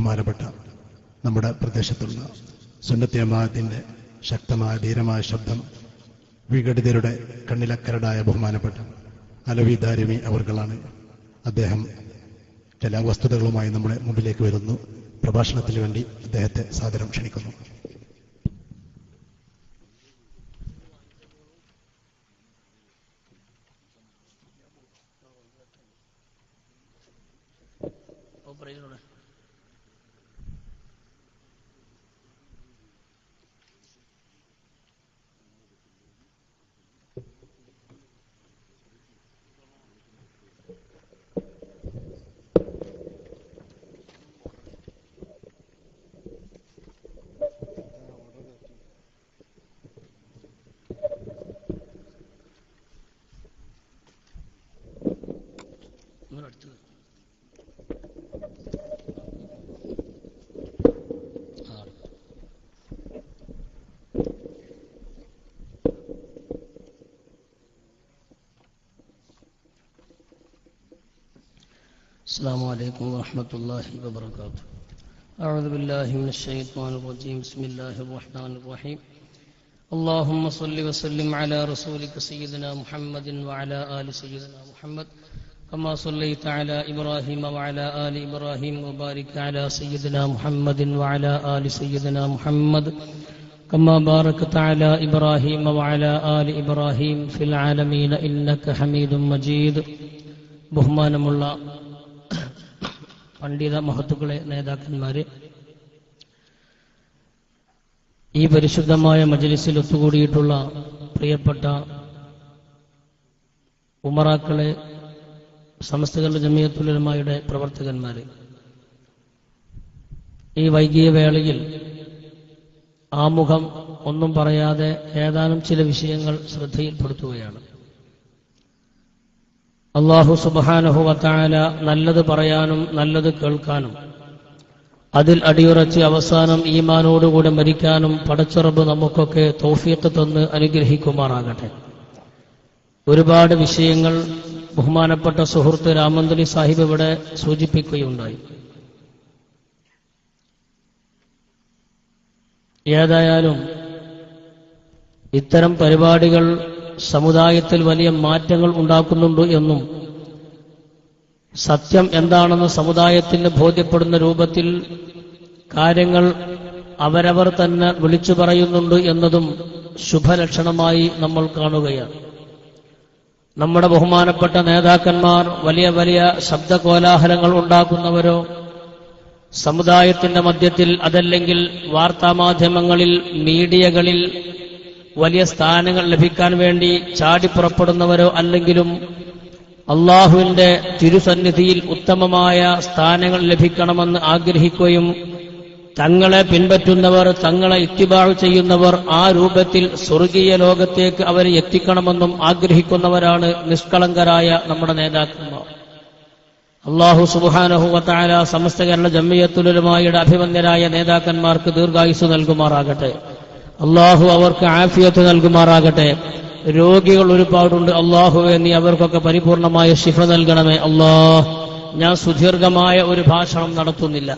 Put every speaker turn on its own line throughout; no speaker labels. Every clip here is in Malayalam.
ബഹുമാനപ്പെട്ട നമ്മുടെ പ്രദേശത്തുള്ള സുന്നത്ത് ജമാഅത്തിന്റെ ശക്തമായ ധീരമായ ശബ്ദം വിഘടിതരുടെ കണ്ണിലക്കരടായ ബഹുമാനപ്പെട്ട അലവി ദാരിമി അവർകളാണ്. അദ്ദേഹം ചില വസ്തുതകളുമായി നമ്മുടെ മുമ്പിലേക്ക് വരുന്നു. പ്രഭാഷണത്തിന് വേണ്ടി അദ്ദേഹത്തെ സാദരം ക്ഷണിക്കുന്നു.
السلام عليكم ورحمة الله وبركاته. أعوذ بالله من الشيطان الرجيم. بسم الله الرحمن الرحيم. اللهم صل وسلم على رسولك سيدنا محمد وعلى آل سيدنا محمد كما صليت على إبراهيم وعلى آل إبراهيم وبارك على سيدنا محمد وعلى آل سيدنا محمد كما باركت على إبراهيم وعلى آل إبراهيم في العالمين إنك حميد مجيد. ബഹുമാനമുള്ള പണ്ഡിത മഹത്തുക്കളെ, നേതാക്കന്മാരെ, ഈ പരിശുദ്ധമായ മജ്ലിസിൽ ഒത്തുകൂടിയിട്ടുള്ള പ്രിയപ്പെട്ട ഉമറാക്കളെ, സമസ്ത കേരള ജമിയത്തുൽ ഉലമായുടെ പ്രവർത്തകന്മാരെ, ഈ വൈകിയ വേളയിൽ ആമുഖം ഒന്നും പറയാതെ ഏതാനും ചില വിഷയങ്ങൾ ശ്രദ്ധയിൽപ്പെടുത്തുകയാണ്. അല്ലാഹു സുബ്ഹാനഹു വ തആല നല്ലത് പറയാനും നല്ലത് കേൾക്കാനും അതിൽ അടിയുറച്ച് അവസാനം ഈമാനോടുകൂടെ മരിക്കാനും പടച്ചറബ് നമുക്കൊക്കെ തൗഫീഖ് തന്ന് അനുഗ്രഹിക്കുമാറാകട്ടെ. ഒരുപാട് വിഷയങ്ങൾ ബഹുമാനപ്പെട്ട സുഹൃത്ത് രാമന്തലി സാഹിബ് ഇവിടെ സൂചിപ്പിക്കുകയുണ്ടായി. ഏതായാലും ഇത്തരം പരിപാടികൾ സമുദായത്തിൽ വലിയ മാറ്റങ്ങൾ ഉണ്ടാക്കുന്നുണ്ട് എന്നും സത്യം എന്താണെന്ന് സമുദായത്തിന് ബോധ്യപ്പെടുന്ന രൂപത്തിൽ കാര്യങ്ങൾ അവരവർ തന്നെ വിളിച്ചു പറയുന്നുണ്ട് എന്നതും ശുഭലക്ഷണമായി നമ്മൾ കാണുകയാണ്. നമ്മുടെ ബഹുമാനപ്പെട്ട നേതാക്കന്മാർ വലിയ വലിയ ശബ്ദകോലാഹലങ്ങൾ ഉണ്ടാക്കുന്നവരോ സമുദായത്തിന്റെ മധ്യത്തിൽ അതല്ലെങ്കിൽ വാർത്താമാധ്യമങ്ങളിൽ മീഡിയകളിൽ വലിയ സ്ഥാനങ്ങൾ ലഭിക്കാൻ വേണ്ടി ചാടിപ്പുറപ്പെടുന്നവരോ അല്ലെങ്കിലും അള്ളാഹുവിന്റെ തിരുസന്നിധിയിൽ ഉത്തമമായ സ്ഥാനങ്ങൾ ലഭിക്കണമെന്ന് ആഗ്രഹിക്കുകയും തങ്ങളെ പിൻപറ്റുന്നവർ, തങ്ങളെ ഇത്തിബാഅ് ചെയ്യുന്നവർ ആ രൂപത്തിൽ സ്വർഗീയ ലോകത്തേക്ക് അവരെ എത്തിക്കണമെന്നും ആഗ്രഹിക്കുന്നവരാണ് നിഷ്കളങ്കരായ നമ്മുടെ നേതാക്കന്മാർ. അല്ലാഹു സുബ്ഹാനഹു വ തആല സമസ്ത കേരള ജമിയത്തുൽ ഉലമായുടെ അഭിമന്യരായ നേതാക്കന്മാർക്ക് ദീർഘായുസ്സ് നൽകുമാറാകട്ടെ. അള്ളാഹു അവർക്ക് ആഫിയത്ത് നൽകുമാറാകട്ടെ. രോഗികൾ ഒരുപാടുണ്ട്. അള്ളാഹുവേ, നീ അവർക്കൊക്കെ പരിപൂർണമായ ശിഫ നൽകണമേ. ഞാൻ സുദീർഘമായ ഒരു ഭാഷണം നടത്തുന്നില്ല.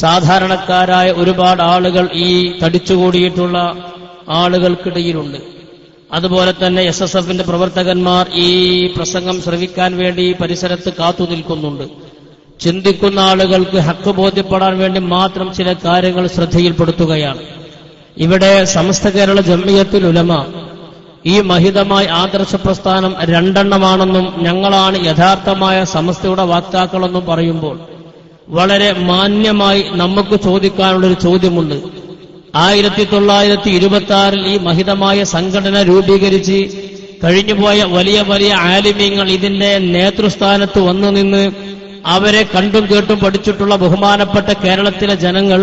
സാധാരണക്കാരായ ഒരുപാട് ആളുകൾ ഈ തടിച്ചുകൂടിയിട്ടുള്ള ആളുകൾക്കിടയിലുണ്ട്. അതുപോലെ തന്നെ SSFന്റെ പ്രവർത്തകന്മാർ ഈ പ്രസംഗം ശ്രവിക്കാൻ വേണ്ടി പരിസരത്ത് കാത്തു നിൽക്കുന്നുണ്ട്. ചിന്തിക്കുന്ന ആളുകൾക്ക് ഹക്ക് ബോധ്യപ്പെടാൻ വേണ്ടി മാത്രം ചില കാര്യങ്ങൾ ശ്രദ്ധയിൽപ്പെടുത്തുകയാണ്. ഇവിടെ സമസ്ത കേരള ജമിയത്തുൽ ഉലമ ഈ മഹിതമായ ആദർശ പ്രസ്ഥാനം രണ്ടെണ്ണമാണെന്നും ഞങ്ങളാണ് യഥാർത്ഥമായ സമസ്തയുടെ വാക്താക്കളെന്നും പറയുമ്പോൾ വളരെ മാന്യമായി നമുക്ക് ചോദിക്കാനുള്ളൊരു ചോദ്യമുണ്ട്. 1926 ഈ മഹിതമായ സംഘടന രൂപീകരിച്ച് കഴിഞ്ഞുപോയ വലിയ വലിയ ആലിമീങ്ങൾ ഇതിന്റെ നേതൃസ്ഥാനത്ത് വന്നു നിന്ന് അവരെ കണ്ടും കേട്ടും പഠിച്ചിട്ടുള്ള ബഹുമാനപ്പെട്ട കേരളത്തിലെ ജനങ്ങൾ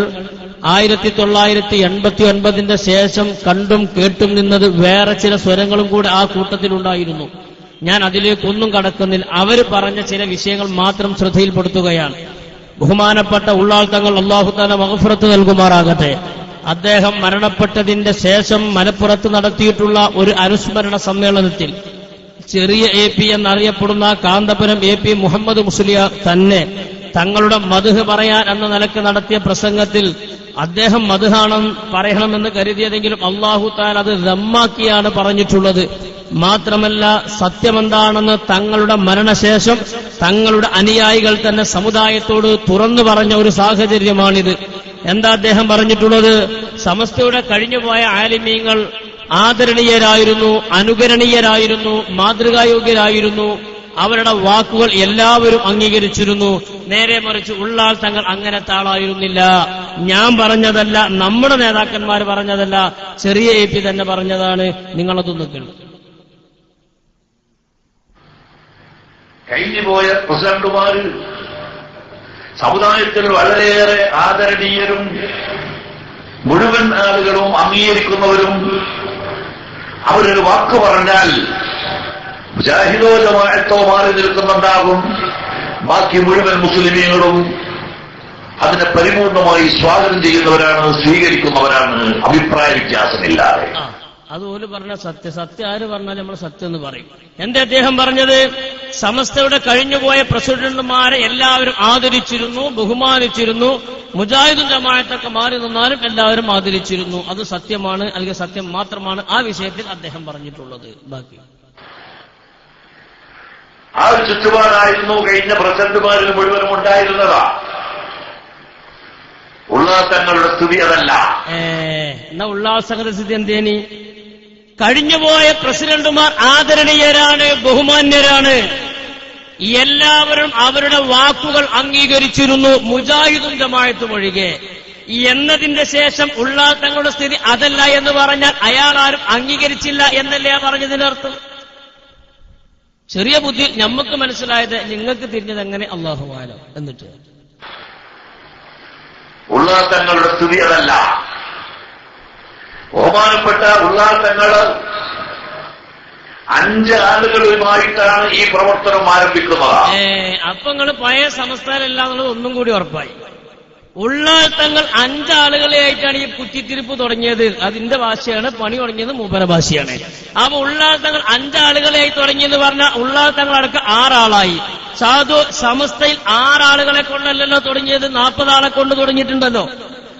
1989 ശേഷം കണ്ടും കേട്ടും നിന്നത് വേറെ ചില സ്വരങ്ങളും കൂടെ ആ കൂട്ടത്തിലുണ്ടായിരുന്നു. ഞാൻ അതിലേക്കൊന്നും കടക്കുന്നില്ല. അവർ പറഞ്ഞ ചില വിഷയങ്ങൾ മാത്രം ശ്രദ്ധയിൽപ്പെടുത്തുകയാണ്. ബഹുമാനപ്പെട്ട ഉള്ളാൾ തങ്ങൾ അല്ലാഹു തആല മഗ്ഫിറത്ത് നൽകുമാറാകട്ടെ. അദ്ദേഹം മരണപ്പെട്ടതിന്റെ ശേഷം മലപ്പുറത്ത് നടത്തിയിട്ടുള്ള ഒരു അനുസ്മരണ സമ്മേളനത്തിൽ ചെറിയ AP എന്നറിയപ്പെടുന്ന കാന്തപുരം AP മുഹമ്മദ് മുസ്ലിയാർ തന്നെ തങ്ങളുടെ മദ്ഹ് പറയാൻ എന്ന നിലക്ക് നടത്തിയ പ്രസംഗത്തിൽ അദ്ദേഹം മദ്ഹാണെന്ന് പറയണമെന്ന് കരുതിയതെങ്കിലും അല്ലാഹു തആല അത് ദമ്മാക്കിയാണ് പറഞ്ഞിട്ടുള്ളത്. മാത്രമല്ല സത്യമെന്താണെന്ന് തങ്ങളുടെ മരണശേഷം തങ്ങളുടെ അനുയായികൾ തന്നെ സമുദായത്തോട് തുറന്നു പറഞ്ഞ ഒരു സാഹചര്യമാണിത്. എന്താ അദ്ദേഹം പറഞ്ഞിട്ടുള്ളത്? സമസ്തയുടെ കഴിഞ്ഞുപോയ ആലിമീങ്ങൾ ആദരണീയരായിരുന്നു, അനുകരണീയരായിരുന്നു, മാതൃകായോഗ്യരായിരുന്നു. അവരുടെ വാക്കുകൾ എല്ലാവരും അംഗീകരിച്ചിരുന്നു. നേരെ മറിച്ച് ഉള്ളാൾ തങ്ങൾ അങ്ങനത്തെ ആളായിരുന്നില്ല. ഞാൻ പറഞ്ഞതല്ല, നമ്മുടെ നേതാക്കന്മാർ പറഞ്ഞതല്ല, ചെറിയ AP തന്നെ പറഞ്ഞതാണ്. നിങ്ങളതൊന്ന് കേൾക്കും.
കഴിഞ്ഞുപോയ പ്രസിഡന്റുമാര് സമുദായത്തിൽ വളരെയേറെ ആദരണീയരും മുഴുവൻ ആളുകളും അംഗീകരിക്കുന്നവരും അവരൊരു വാക്ക് പറഞ്ഞാൽ മുജാഹിദോ ജമാഅത്തോ മാറി നിൽക്കുന്നുണ്ടാകും. ബാക്കി മുഴുവൻ മുസ്ലിമീങ്ങളും അതിനെ പരിപൂർണമായി സ്വാഗതം ചെയ്യുന്നവരാണ്, സ്വീകരിക്കുന്നവരാണ്, അഭിപ്രായ വ്യത്യാസമില്ലാതെ.
അതുപോലെ പറഞ്ഞ സത്യം ആര് പറഞ്ഞാലും നമ്മൾ സത്യം എന്ന് പറയും. എന്താ അദ്ദേഹം പറഞ്ഞത്? സമസ്തയുടെ കഴിഞ്ഞുപോയ പ്രസിഡന്റുമാരെ എല്ലാവരും ആദരിച്ചിരുന്നു, ബഹുമാനിച്ചിരുന്നു. മുജാഹിദും ജമാഅത്തൊക്കെ മാറി നിന്നാലും എല്ലാവരും ആദരിച്ചിരുന്നു. അത് സത്യമാണ്, അല്ലെങ്കിൽ സത്യം മാത്രമാണ് ആ വിഷയത്തിൽ അദ്ദേഹം പറഞ്ഞിട്ടുള്ളത്. ബാക്കി
ആ ഒരു ചുറ്റുപാടായിരുന്നു കഴിഞ്ഞ പ്രസിഡന്റുമാരിൽ മുഴുവനും ഉണ്ടായിരുന്നതാ. ഉള്ളാസങ്ങളുടെ സ്ഥിതി അതല്ല.
എന്നാ ഉള്ളാസങ്ങളുടെ സ്ഥിതി എന്തേനി? കഴിഞ്ഞുപോയ പ്രസിഡന്റുമാർ ആദരണീയരാണ്, ബഹുമാന്യരാണ്. എല്ലാവരും അവരുടെ വാക്കുകൾ അംഗീകരിച്ചിരുന്നു, മുജാഹിദും ജമാഅത്തും ഒഴികെ. എന്നതിന്റെ ശേഷം ഉള്ളാസങ്ങളുടെ സ്ഥിതി അതല്ല എന്ന് പറഞ്ഞാൽ അയാൾ ആരും അംഗീകരിച്ചില്ല എന്നല്ലേ പറഞ്ഞതിനർത്ഥം? ചെറിയ ബുദ്ധി നമുക്ക് മനസ്സിലായത്, നിങ്ങൾക്ക് തിരിഞ്ഞത് എങ്ങനെ? അല്ലാഹു അഅലം. എന്നിട്ട്
ഉള്ളാസങ്ങളുടെ സ്ഥിതി അതല്ല. ബഹുമാനപ്പെട്ട ഉള്ളാസങ്ങള് 5 ആളുകളുമായിട്ടാണ് ഈ പ്രവർത്തനം ആരംഭിക്കുന്നത്.
അപ്പൊ നിങ്ങൾ പഴയ സംസ്ഥാനമല്ല എന്നുള്ളത് ഒന്നും കൂടി ഉറപ്പായി. ഉള്ളാത്തങ്ങൾ 5 ആളുകളെയായിട്ടാണ് ഈ കുറ്റിത്തിരിപ്പ് തുടങ്ങിയത്. അതിന്റെ ഭാഷയാണ്, പണി തുടങ്ങിയത് മൂപ്പര ഭാഷയാണ്. അപ്പൊ ഉള്ളാത്തങ്ങൾ 5 ആളുകളെയായി തുടങ്ങിയെന്ന് പറഞ്ഞാൽ ഉള്ളാത്തങ്ങൾ അടക്കം 6 ആളായി. സമസ്തയിൽ 6 ആളുകളെ കൊണ്ടല്ലല്ലോ തുടങ്ങിയത്, 40 ആളെ കൊണ്ട് തുടങ്ങിയിട്ടുണ്ടല്ലോ.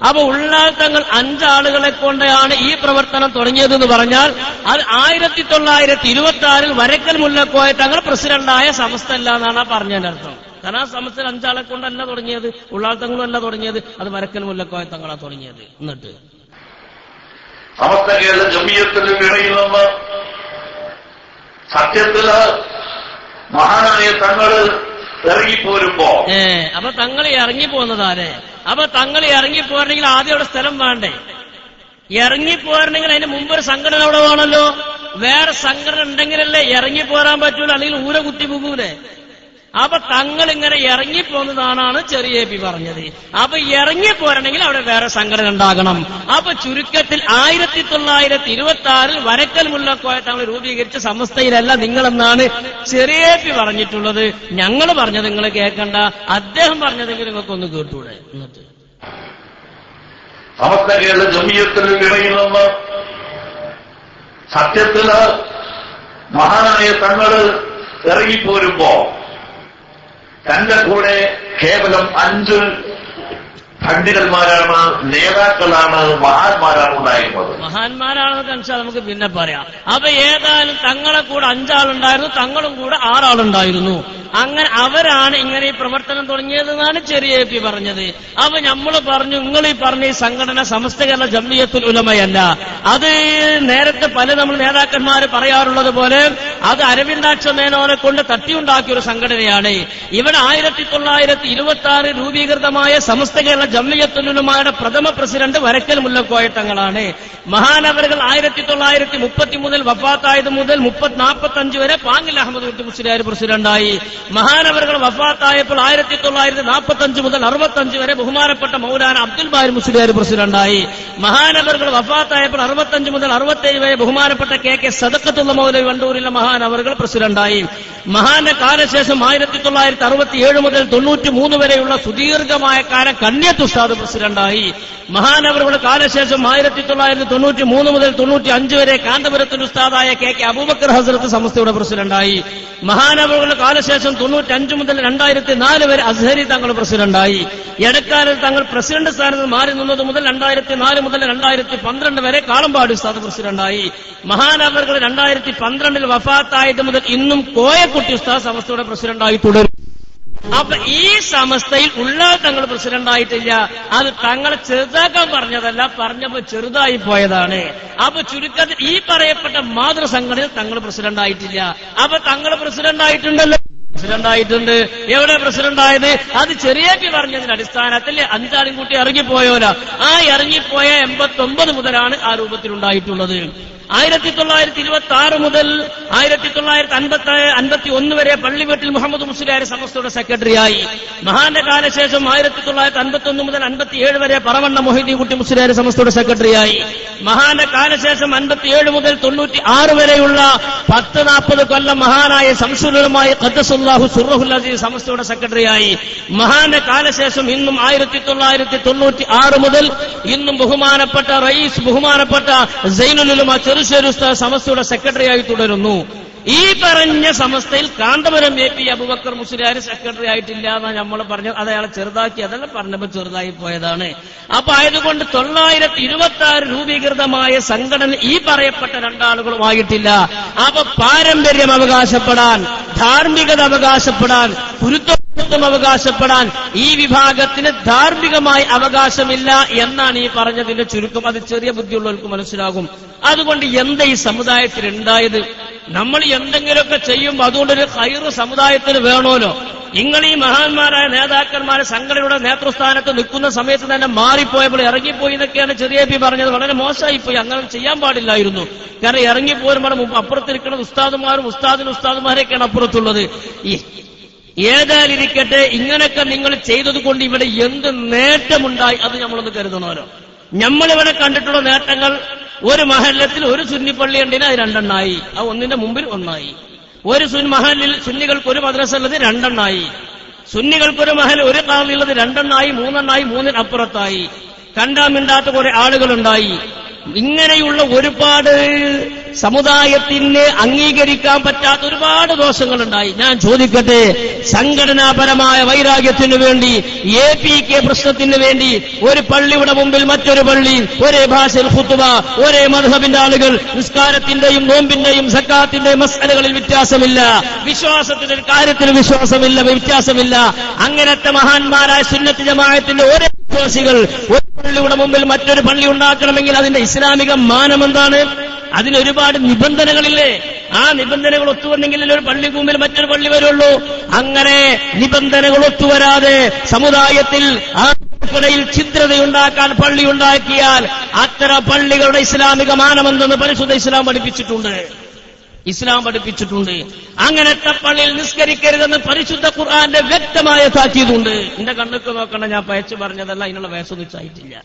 അപ്പൊ ഉള്ളാത്തങ്ങൾ 5 ആളുകളെ കൊണ്ടാണ് ഈ പ്രവർത്തനം തുടങ്ങിയതെന്ന് പറഞ്ഞാൽ അത് 1926 വരക്കൽ മുല്ലക്കോയ തങ്ങൾ പ്രസിഡന്റായ സമസ്ത അല്ല എന്നാണ് പറഞ്ഞതിന്റെ അർത്ഥം. കാരണം ആ സമസ്തയിൽ 5 ആളെ കൊണ്ടല്ല തുടങ്ങിയത്, ഉള്ളാത്തങ്ങളും അല്ല തുടങ്ങിയത്, അത് വരക്കൽ മുല്ലക്കോയ തങ്ങളാ തുടങ്ങിയത്. എന്നിട്ട്
സമസ്ത കേരള ജമിയത്തിന് ഇടയിൽ നിന്ന് സത്യത്തില് മഹാനായ തങ്ങള് ഇറങ്ങിപ്പോരുമ്പോ
അപ്പൊ തങ്ങൾ ഇറങ്ങിപ്പോന്നതാരെ? അപ്പൊ തങ്ങൾ ഇറങ്ങിപ്പോരണമെങ്കിൽ ആദ്യം അവിടെ സ്ഥലം വേണ്ടേ? ഇറങ്ങിപ്പോരണമെങ്കിൽ അതിന് മുമ്പ് ഒരു സംഘടന അവിടെ വേണമല്ലോ. വേറെ സംഘടന ഉണ്ടെങ്കിലല്ലേ ഇറങ്ങിപ്പോരാൻ പറ്റൂല, അല്ലെങ്കിൽ ഊര കുത്തി പോകൂലേ? അപ്പൊ തങ്ങൾ ഇങ്ങനെ ഇറങ്ങിപ്പോന്നതാണാണ് ചെറിയ AP പറഞ്ഞത്. അപ്പൊ ഇറങ്ങിപ്പോരണമെങ്കിൽ അവിടെ വേറെ സംഘടന ഉണ്ടാകണം. അപ്പൊ ചുരുക്കത്തിൽ 1926 വരക്കൽ മുല്ലക്കോയ തങ്ങൾ രൂപീകരിച്ച സമസ്തയിലല്ല നിങ്ങളെന്നാണ് ചെറിയ AP പറഞ്ഞിട്ടുള്ളത്. ഞങ്ങൾ പറഞ്ഞത് നിങ്ങൾ കേൾക്കണ്ട, അദ്ദേഹം പറഞ്ഞതെങ്കിൽ നിങ്ങൾക്കൊന്ന് കേട്ടൂടെ? എന്നിട്ട്
സമസ്ത കേരള ജമിയത്തിന് ഇടയിൽ നിന്ന് സത്യത്തില് മഹാനായ തങ്ങള് ഇറങ്ങിപ്പോരുമ്പോ തന്റെ കൂടെ കേവലം 5 പണ്ഡിതന്മാരാണ്, നേതാക്കളാണ്, മഹാന്മാരാണ് ഉണ്ടായിരുന്നത്.
മഹാന്മാരാണെന്ന് കണ്ടാൽ നമുക്ക് പിന്നെ പറയാം. അപ്പൊ ഏതായാലും തങ്ങളെ കൂടെ 5 ആളുണ്ടായിരുന്നു, തങ്ങളും കൂടെ 6 ആളുണ്ടായിരുന്നു. അങ്ങനെ അവരാണ് ഇങ്ങനെ ഈ പ്രവർത്തനം തുടങ്ങിയതെന്നാണ് ചെറിയ AP പറഞ്ഞത്. അപ്പൊ നമ്മൾ പറഞ്ഞു, നിങ്ങൾ ഈ പറഞ്ഞ ഈ സംഘടന സമസ്ത കേരള ജംഇയ്യത്തുൽ ഉലമയല്ല. അത് നേരത്തെ പല നമ്മൾ നേതാക്കന്മാർ പറയാറുള്ളത് പോലെ അത് അരവിന്ദാക്ഷ മേനോനെ കൊണ്ട് തട്ടിയുണ്ടാക്കിയ ഒരു സംഘടനയാണ്. ഇവിടെ 1926 രൂപീകൃതമായ സമസ്ത കേരള ജംഇയ്യത്തുൽ ഉലമയുടെ പ്രഥമ പ്രസിഡന്റ് വരക്കൽ മുല്ലക്കോയ തങ്ങളാണ്. മഹാനവറുകൾ 1933 വഫാത്തായത് മുതൽ 45 വരെ പാങ്ങിൽ അഹമ്മദ് കുട്ടി മുസ്ലിയാർ പ്രസിഡന്റായി. മഹാനവറുകൾ വഫാത്തായപ്പോൾ 1945 മുതൽ 65 വരെ ബഹുമാനപ്പെട്ട മൗലാന അബ്ദുൽ ബാരി മുസ്ലിയാർ പ്രസിഡന്റായി. മഹാനവറുകൾ വഫാത്തായപ്പോൾ 65 മുതൽ 67 വരെ ബഹുമാനപ്പെട്ട KK സദഖത്തുള്ള മൗലവി വണ്ടൂരിലെ മഹാനവറുകൾ പ്രസിഡന്റായി. മഹാന്റെ കാലശേഷം 1967 മുതൽ 93 വരെയുള്ള സുദീർഘമായ കാലം കണ്യത്ത് ഉസ്താദ് പ്രസിഡന്റായി. മഹാനവറുകളുടെ കാലശേഷം 1993 മുതൽ 95 വരെ കാന്തപുരത്തിന്റെ ഉസ്താദായ കെ അബൂബക്കർ ഹസ്രത്ത് സമസ്തയുടെ പ്രസിഡന്റായി. മഹാനവറുകളുടെ കാലശേഷം 95 മുതൽ 2004 വരെ അസ്ഹരി തങ്ങൾ പ്രസിഡന്റായി. ഇടക്കാലത്ത് തങ്ങൾ പ്രസിഡന്റ് സ്ഥാനത്ത് മാറി നിന്നത് മുതൽ 2004 മുതൽ 2012 വരെ കാളമ്പാടി ഉസ്താദ് പ്രസിഡന്റായി. മഹാനവറുകൾ 2012 വഫാത്തായത് മുതൽ ഇന്നും കോയക്കുട്ടി ഉസ്താദ് സമസ്തയുടെ പ്രസിഡന്റായി തുടരും. അപ്പൊ ഈ സമസ്തയിൽ ഉള്ള തങ്ങൾ പ്രസിഡന്റായിട്ടില്ല. അത് തങ്ങളെ ചെറുതാക്കാൻ പറഞ്ഞതല്ല, പറഞ്ഞപ്പോ ചെറുതായി പോയതാണ്. അപ്പൊ ചുരുക്കത്തിൽ ഈ പറയപ്പെട്ട മാതൃസംഘടനയിൽ തങ്ങൾ പ്രസിഡന്റായിട്ടില്ല. അപ്പൊ തങ്ങൾ പ്രസിഡന്റായിട്ടുണ്ടല്ലോ, പ്രസിഡന്റായിട്ടുണ്ട്. എവിടെ പ്രസിഡന്റായത്? അത് ചെറിയാക്കി പറഞ്ഞതിന്റെ അടിസ്ഥാനത്തിൽ 5 ആളും കൂട്ടി ഇറങ്ങിപ്പോയോല. ആ ഇറങ്ങിപ്പോയ 89 മുതലാണ് ആ രൂപത്തിലുണ്ടായിട്ടുള്ളത്. 1926 മുതൽ 1951 വരെ പള്ളിവീട്ടിൽ മുഹമ്മദ് മുസ്ലിയാർ സമസ്തയുടെ സെക്രട്ടറിയായി. മഹാന്റെ കാലശേഷം 1951 മുതൽ 57 വരെ പറവണ്ണ മൊഹീദ്ദീൻ കുട്ടി മുസ്ലിയാർ സമസ്തയുടെ സെക്രട്ടറിയായി. മഹാന്റെ കാലശേഷം 57 മുതൽ 96 വരെയുള്ള 10-40 കൊല്ലം മഹാനായ ശംസുലുലമായ ഖദ്ദസുല്ലാഹു സുർറഹുൽ അസീസ് സമസ്തയുടെ സെക്രട്ടറിയായി. മഹാന്റെ കാലശേഷം ഇന്നും 1996 മുതൽ ഇന്നും ബഹുമാനപ്പെട്ട റയീസ് ബഹുമാനപ്പെട്ട സൈനുൽ ഉലമ ചെറുശ്ശേരി ഉസ്താദ് സമസ്തയുടെ സെക്രട്ടറിയായി തുടരുന്നു. ഈ പറഞ്ഞ സമസ്തയിൽ കാന്തപുരം AP അബൂബക്കർ മുസ്ലിയാർ സെക്രട്ടറി ആയിട്ടില്ല എന്നാണ് നമ്മൾ പറഞ്ഞത്. അത് അയാളെ ചെറുതാക്കി, അതല്ല പറഞ്ഞപ്പോൾ ചെറുതായി പോയതാണ്. അപ്പൊ ആയതുകൊണ്ട് 926 രൂപീകൃതമായ സംഘടന ഈ പറയപ്പെട്ട രണ്ടാളുകളുമായിട്ടില്ല. അപ്പൊ പാരമ്പര്യം അവകാശപ്പെടാൻ, ധാർമ്മികത അവകാശപ്പെടാൻ, ഗുരുത്വം അവകാശപ്പെടാൻ ഈ വിഭാഗത്തിന് ധാർമ്മികമായി അവകാശമില്ല എന്നാണ് ഈ പറഞ്ഞതിന്റെ ചുരുക്കം. അത് ചെറിയ ബുദ്ധിയുള്ളവർക്ക് മനസ്സിലാകും. അതുകൊണ്ട് എന്താ ഈ സമുദായത്തിൽ ഉണ്ടായത്? നമ്മൾ എന്തെങ്കിലുമൊക്കെ ചെയ്യുമ്പോൾ അതുകൊണ്ടൊരു ഖൈറ് സമുദായത്തിന് വേണമല്ലോ. നിങ്ങൾ ഈ മഹാന്മാരായ നേതാക്കന്മാരെ സംഘടനയുടെ നേതൃസ്ഥാനത്ത് നിൽക്കുന്ന സമയത്ത് തന്നെ മാറിപ്പോയപ്പോൾ ഇറങ്ങിപ്പോയി എന്നൊക്കെയാണ് ചെറിയ പി പറഞ്ഞത്. വളരെ മോശമായിപ്പോയി, അങ്ങനെ ചെയ്യാൻ പാടില്ലായിരുന്നു. കാരണം ഇറങ്ങിപ്പോരുമ്പോൾ അപ്പുറത്തിരിക്കുന്ന ഉസ്താദുമാരും ഉസ്താദുമാരെയൊക്കെയാണ് അപ്പുറത്തുള്ളത്. ഏതായാലിരിക്കട്ടെ, ഇങ്ങനെയൊക്കെ നിങ്ങൾ ചെയ്തത് കൊണ്ട് ഇവിടെ എന്ത് നേട്ടമുണ്ടായി അത് നമ്മളൊന്ന് കരുതണമല്ലോ. നമ്മളിവിടെ കണ്ടിട്ടുള്ള നേട്ടങ്ങൾ, ഒരു മഹല്ലത്തിൽ ഒരു സുന്നിപ്പള്ളി ഉണ്ടെങ്കിൽ അത് 2 എണ്ണായി. അത് ഒന്നിന്റെ മുമ്പിൽ 1 ആയി. ഒരു മഹലിൽ സുന്നികൾക്ക് ഒരു മദ്രസ ഉള്ളത് 2 എണ്ണായി. സുന്നികൾക്കൊരു മഹൽ ഒരു ഖാളി ഉള്ളത് 2 എണ്ണായി, 3 എണ്ണായി, 3 അപ്പുറത്തായി. കണ്ടാമിണ്ടാത്ത കുറെ ആളുകളുണ്ടായി. ഇങ്ങനെയുള്ള ഒരുപാട് സമുദായത്തിന് അംഗീകരിക്കാൻ പറ്റാത്ത ഒരുപാട് ദോഷങ്ങളുണ്ടായി. ഞാൻ ചോദിക്കട്ടെ, സംഘടനാപരമായ വൈരാഗ്യത്തിനു വേണ്ടി, APK പ്രശ്നത്തിന് വേണ്ടി ഒരു പള്ളിയുടെ മുമ്പിൽ മറ്റൊരു പള്ളി, ഒരേ ഭാഷയിൽ ഖുത്ബ, ഒരേ മദ്ഹബിന്റെ ആളുകൾ, നിസ്കാരത്തിന്റെയും നോമ്പിന്റെയും സക്കാത്തിന്റെയും മസ്അലകളിൽ വ്യത്യാസമില്ല, വിശ്വാസത്തിന്റെ കാര്യത്തിൽ വ്യത്യാസമില്ല. അങ്ങനത്തെ മഹാന്മാരായ സുന്നത്ത് ജമാഅത്തിന്റെ ഒരേ വിശ്വാസികൾ ഒരു പള്ളിയുടെ മുമ്പിൽ മറ്റൊരു പള്ളി ഉണ്ടാക്കണമെങ്കിൽ അതിന്റെ ഇസ്ലാമിക മാനമെന്താണ്? അതിനൊരുപാട് നിബന്ധനകളില്ലേ? ആ നിബന്ധനകൾ ഒത്തുവന്നെങ്കിൽ ഒരു പള്ളിക്ക് മുമ്പിൽ മറ്റൊരു പള്ളി വരുള്ളൂ. അങ്ങനെ നിബന്ധനകൾ ഒത്തുവരാതെ സമുദായത്തിൽ ആർക്കിടയിൽ ഛിദ്രതയുണ്ടാക്കാൻ പള്ളി ഉണ്ടാക്കിയാൽ അത്തരം പള്ളികളുടെ ഇസ്ലാമിക മാനമെന്തെന്ന് പരിശുദ്ധ ഇസ്ലാം പഠിപ്പിച്ചിട്ടുണ്ട്. അങ്ങനത്തെ പള്ളിയിൽ നിസ്കരിക്കരുതെന്ന് പരിശുദ്ധ ഖുർആന്റെ വ്യക്തമായ താക്കീതുണ്ട്. എന്റെ കണ്ണൊക്കെ നോക്കണ്ട, ഞാൻ പയച്ചു പറഞ്ഞതല്ല, അതിനുള്ള വയസ്സൊന്നിച്ചായിട്ടില്ല.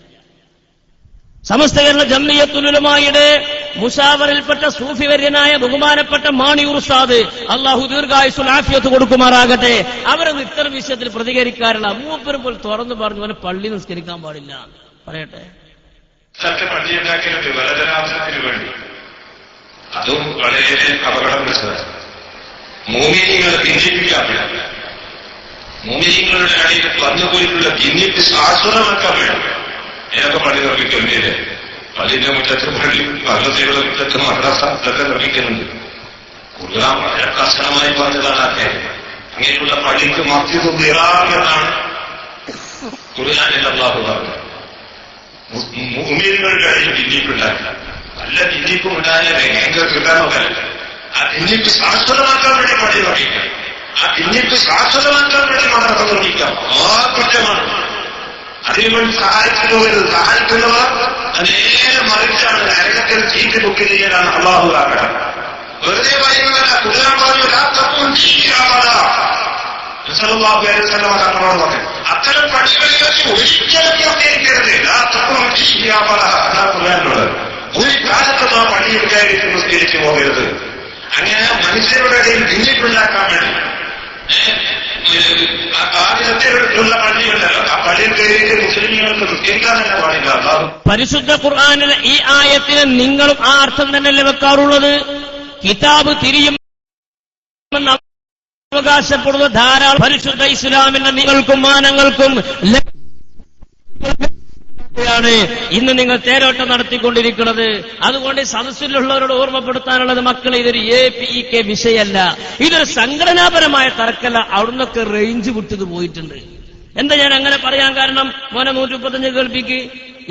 സമസ്ത കേരള ജംഇയ്യത്തുൽ ഉലമായുടെ മുശാവറിൽപ്പെട്ട സൂഫി വര്യനായ ബഹുമാനപ്പെട്ട മാണിയൂർ ഉസ്താദ്, അള്ളാഹു ദീർഘായുസ്സുൽ ആഫിയത്ത് കൊടുക്കുമാറാകട്ടെ, അവരൊന്നും ഇത്തരം വിഷയത്തിൽ പ്രതികരിക്കാറില്ല. മൂപ്പരും പോലും തുറന്നു പറഞ്ഞു അവനെ പള്ളി നിസ്കരിക്കാൻ പാടില്ല. പറയട്ടെ,
പള്ളിയുണ്ടാക്കിയിട്ട് വലജനാഭത്തിന് വേണ്ടി അതും വളരെ അപകടം പിടിച്ചതാണ്. മോമിനികളെ ഭിന്നിപ്പിക്കാൻ വേണ്ടി, മോമിനികളുടെ അടിയിൽ വന്നുപോയിട്ടുള്ള ഭിന്നിപ്പ് ശാശ്വതമാക്കാൻ വേണ്ടി ഏതൊക്കെ പള്ളി നിർമ്മിക്കുന്നില്ലേ? പള്ളിന്റെ മുറ്റത്ത് പള്ളി, മദ്രസയുടെ മുറ്റത്ത് മദ്രസ, ഇതൊക്കെ നിർമ്മിക്കുന്നുണ്ട്. ഖുർആൻ വളരെ കർശനമായി പറഞ്ഞതാണ് അദ്ദേഹം. അങ്ങനെയുള്ള പള്ളിക്ക് മസ്ജിദ് എന്നാണ് ഖുർആനിൽ അല്ലാഹു പറഞ്ഞത്. മുഅ്മിനീങ്ങളുടെ ഇടയിൽ ഭിന്നിപ്പുണ്ടാക്കില്ല, നല്ല ഭിന്നിപ്പും ഉണ്ടായാലേ ഭയങ്കര കിട്ടാനൊക്കെയല്ല. ആ ഭിന്നിപ്പ് ശാശ്വതമാക്കാൻ വേണ്ടി പള്ളി നിർമ്മിക്കാം, ആ ഭിന്നിപ്പ് ശാശ്വതമാക്കാൻ വേണ്ടി മദ്രസ നിർമ്മിക്കാം. ആ കുറ്റമാണ്. അതിനുവേണ്ടി സഹായിക്കുന്നവർ നേരെ മറിച്ചാണ് നരകത്തിൽ ചീറ്റ് ബുക്ക് ചെയ്യാനാണ് അള്ളാഹു ആകണം. വെറുതെ പറയുന്നതല്ല. ഖുർആൻ പറഞ്ഞു അത്തരം പള്ളികളിലേക്ക് ഒരിക്കലും പ്രത്യേകിക്കരുത്. ഒരു കാലത്തും ആ പള്ളിയിൽ കയറി നിസ്കരിച്ചു പോകരുത്. അങ്ങനെ മനുഷ്യരുടെ ഇടയിൽ ഭിന്നിപ്പുണ്ടാക്കാൻ വേണ്ടി ആദ്യത്തിലുള്ള പള്ളിയുണ്ടല്ലോ, ആ പള്ളിയിൽ കയറിയിട്ട് മുസ്ലിങ്ങൾക്ക് നിസ്കരിക്കാൻ തന്നെ പാടില്ല.
പരിശുദ്ധ ഖുർആനിലെ ഈ ആയത്തിന് നിങ്ങളും ആ അർത്ഥം തന്നെയല്ലേ വെക്കാറുള്ളത്? കിതാബ് തിരിയുമെന്ന് അവകാശപ്പെടുന്ന ധാരാളം പരിശുദ്ധ ഇസ്ലാമിന്റെ നിങ്ങൾക്കും മാനങ്ങൾക്കും ാണ് ഇന്ന് നിങ്ങൾ തേരോട്ടം നടത്തിക്കൊണ്ടിരിക്കുന്നത്. അതുകൊണ്ട് സദസ്സിലുള്ളവരോട് ഓർമ്മപ്പെടുത്താനുള്ളത്, മക്കളെ, ഇതൊരു APK വിഷയമല്ല, ഇതൊരു സംഘടനാപരമായ തർക്കമല്ല. അവിടുന്നൊക്കെ റേഞ്ച് വിട്ടത് പോയിട്ടുണ്ട്. എന്താ ഞാൻ അങ്ങനെ പറയാൻ കാരണം? മോനെ 135 കേൾപ്പിക്ക്.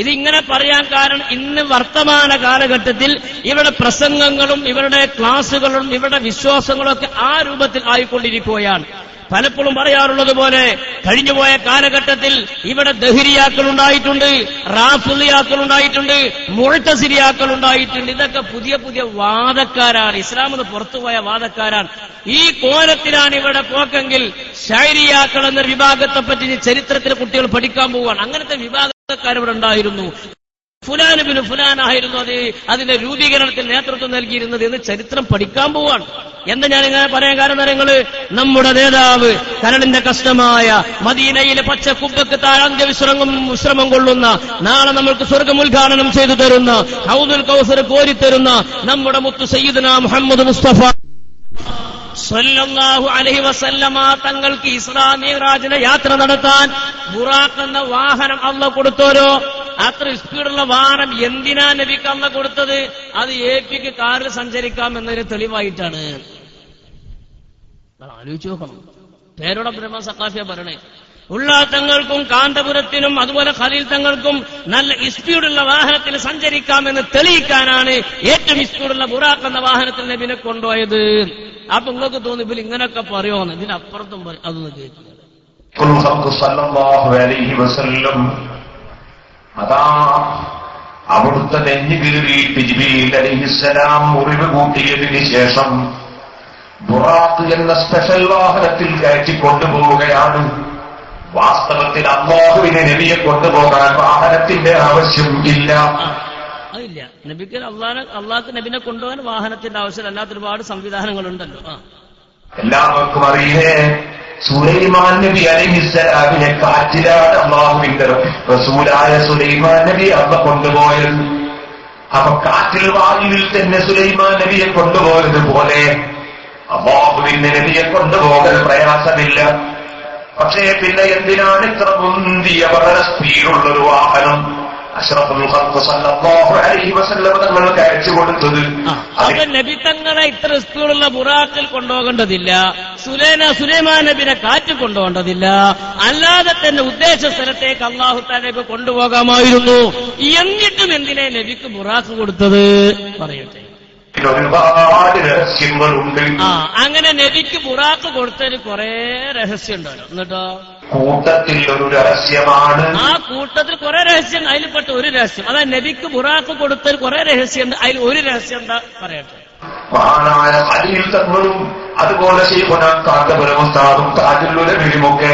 ഇത് ഇങ്ങനെ പറയാൻ കാരണം, ഇന്ന് വർത്തമാന കാലഘട്ടത്തിൽ ഇവിടെ പ്രസംഗങ്ങളും ഇവരുടെ ക്ലാസുകളും ഇവരുടെ വിശ്വാസങ്ങളും ഒക്കെ ആ രൂപത്തിൽ ആയിക്കൊണ്ടിരിക്കുകയാണ്. പലപ്പോഴും പറയാറുള്ളത് പോലെ കഴിഞ്ഞുപോയ കാലഘട്ടത്തിൽ ഇവിടെ ദഹ്രിയാക്കൾ ഉണ്ടായിട്ടുണ്ട്, റാഫിളിയാക്കൾ ഉണ്ടായിട്ടുണ്ട്, മുഅ്തസിലിയാക്കൾ ഉണ്ടായിട്ടുണ്ട്. ഇതൊക്കെ പുതിയ പുതിയ വാദക്കാരാണ്, ഇസ്ലാമിന് പുറത്തുപോയ വാദക്കാരാണ്. ഈ കോലത്തിലാണ് ഇവിടെ പോക്കെങ്കിൽ ശൈരിയാക്കൾ എന്ന വിഭാഗത്തെപ്പറ്റി ചരിത്രത്തിലെ കുട്ടികൾ പഠിക്കാൻ പോവുകയാണ്. അങ്ങനത്തെ വിഭാഗക്കാരിവിടെ ഉണ്ടായിരുന്നു. ഫുലാനുബിന് ഫുലാനായിരുന്നു അതിന്റെ രൂപീകരണത്തിൽ നേതൃത്വം നൽകിയിരുന്നത് എന്ന് ചരിത്രം പഠിക്കാൻ പോവാണ്. എന്താ ഞാനിങ്ങനെ പറയാൻ കാരണം, നിങ്ങള് നമ്മുടെ നേതാവ് കരളിന്റെ കഷ്ടമായ മദീനയിലെ പച്ച കുബ്ബക്ക് താഴെ വിശ്രമം കൊള്ളുന്ന, നാളെ നമ്മൾക്ക് സ്വർഗം ഉദ്ഘാടനം ചെയ്തു തരുന്ന, ഹൗദുൽ കൗസർ കോരിത്തരുന്ന നമ്മുടെ മുത്തു സയ്യിദുനാ മുഹമ്മദ് മുസ്തഫ സല്ലല്ലാഹു അലൈഹി വസല്ലമ തങ്ങൾക്ക് ഇസ്രാ മിഅ്റാജിനെ യാത്ര നടത്താൻ ബുറാഖ് എന്ന വാഹനം അല്ലാഹു കൊടുത്തോരോ? അത്ര സ്പീഡുള്ള വാഹനം എന്തിനാ നബിക്ക് അല്ലാഹു കൊടുത്തത്? അത് APക്ക് കാറിൽ സഞ്ചരിക്കാം എന്നതിന് തെളിവായിട്ടാണ്. ആലോചിച്ച് നോക്കണം. പേരോടെ ബ്രഹ്മ സഖാഫിയ പറയണേ, ഉള്ളാത്തങ്ങൾക്കും കാന്തപുരത്തിനും അതുപോലെ ഖലീൽ തങ്ങൾക്കും നല്ല സ്പീഡുള്ള വാഹനത്തിൽ സഞ്ചരിക്കാമെന്ന് തെളിയിക്കാനാണ് ഏറ്റവും സ്പീഡുള്ള ബുറാഖ് എന്ന വാഹനത്തിൽ നബിനെ കൊണ്ടുപോയത്. അപ്പൊ നിങ്ങൾക്ക് തോന്നി ഇവർ ഇങ്ങനെയൊക്കെ പറയുമെന്ന്. ഇതിനപ്പുറത്തും അതൊന്ന് കേൾക്കുന്നത്.
അതാ അവിടുത്തെ നെഞ്ഞു കീറിയിട്ട് ജിബ്രീൽ അലൈഹിസ്സലാം മുറിവ് കൂട്ടിയതിന് ശേഷം ബുറാഖ് എന്ന സ്പെഷ്യൽ വാഹനത്തിൽ കയറ്റി കൊണ്ടുപോവുകയാണ്. വാസ്തവത്തിൽ അല്ലാഹുവിനെ നബിയെ കൊണ്ടുപോകാൻ വാഹനത്തിന്റെ ആവശ്യം ഇല്ല.
അതില്ല, നബിക്ക് അള്ളാഹ് നബിനെ കൊണ്ടുപോകാൻ വാഹനത്തിന്റെ ആവശ്യം അല്ലാത്ത ഒരുപാട് സംവിധാനങ്ങളുണ്ടല്ലോ.
എല്ലാവർക്കും അറിയേ, സുലൈമാൻ നബി അലൈഹിസ്സലാമിനെ കാറ്റിലാണ് അല്ലാഹുവിന്റെ റസൂലായ സുലൈമാൻ നബി അള്ള കൊണ്ടുപോയത്. അപ്പൊ കാറ്റിൽ വായുവിൽ തന്നെ സുലൈമാൻ നബിയെ കൊണ്ടുപോയത് പോലെ അല്ലാഹുവിന്റെ നബിയെ കൊണ്ടുപോകൽ പ്രയാസമില്ല. പക്ഷേ പിന്നെ എന്തിനാണ് ഇത്ര മുന്തിയ വളരെ സ്പീഡുള്ളൊരു വാഹനം അഷ്റഫുൽ ഖൽഖ് സല്ലല്ലാഹു അലൈഹി വസല്ലം തങ്ങൾക്ക് അയച്ചു കൊടുത്തത്?
അത് നബി തങ്ങളെ ഇത്ര സ്പീഡുള്ള ബുറാഖിൽ കൊണ്ടുപോകേണ്ടതില്ല, സുലൈമാൻ നബിനെ കാറ്റ് കൊണ്ടുപോകേണ്ടതില്ല, അല്ലാതെ തന്നെ ഉദ്ദേശ സ്ഥലത്തേക്ക് അല്ലാഹു തആലയ്ക്ക് കൊണ്ടുപോകാമായിരുന്നു. എന്നിട്ടും എന്തിനെ നബിക്ക് ബുറാഖ് കൊടുത്തത് പറയട്ടെ.
ഒരുപാട് രഹസ്യങ്ങളുണ്ട്.
അങ്ങനെ നബിക്ക് ബുറാഖ് കൊടുത്തതിന് കുറെ രഹസ്യം ഉണ്ടല്ലോ. എന്നിട്ടോ
കൂട്ടത്തിൽ ഒരു രഹസ്യമാണ്.
ആ കൂട്ടത്തിൽ കുറെ രഹസ്യം, അതിൽപ്പെട്ട ഒരു രഹസ്യം അതാ നബിക്ക് ബുറാഖ് കൊടുത്തതിൽ കുറെ രഹസ്യമുണ്ട്. അതിൽ ഒരു രഹസ്യം എന്താ പറയട്ടെ.
മഹാനായ ഖലീൽ തങ്ങളും അതുപോലെ ശൈഖുനാ കാന്തപുരം ഉസ്താദും താജുൽ ഉലമയുമൊക്കെ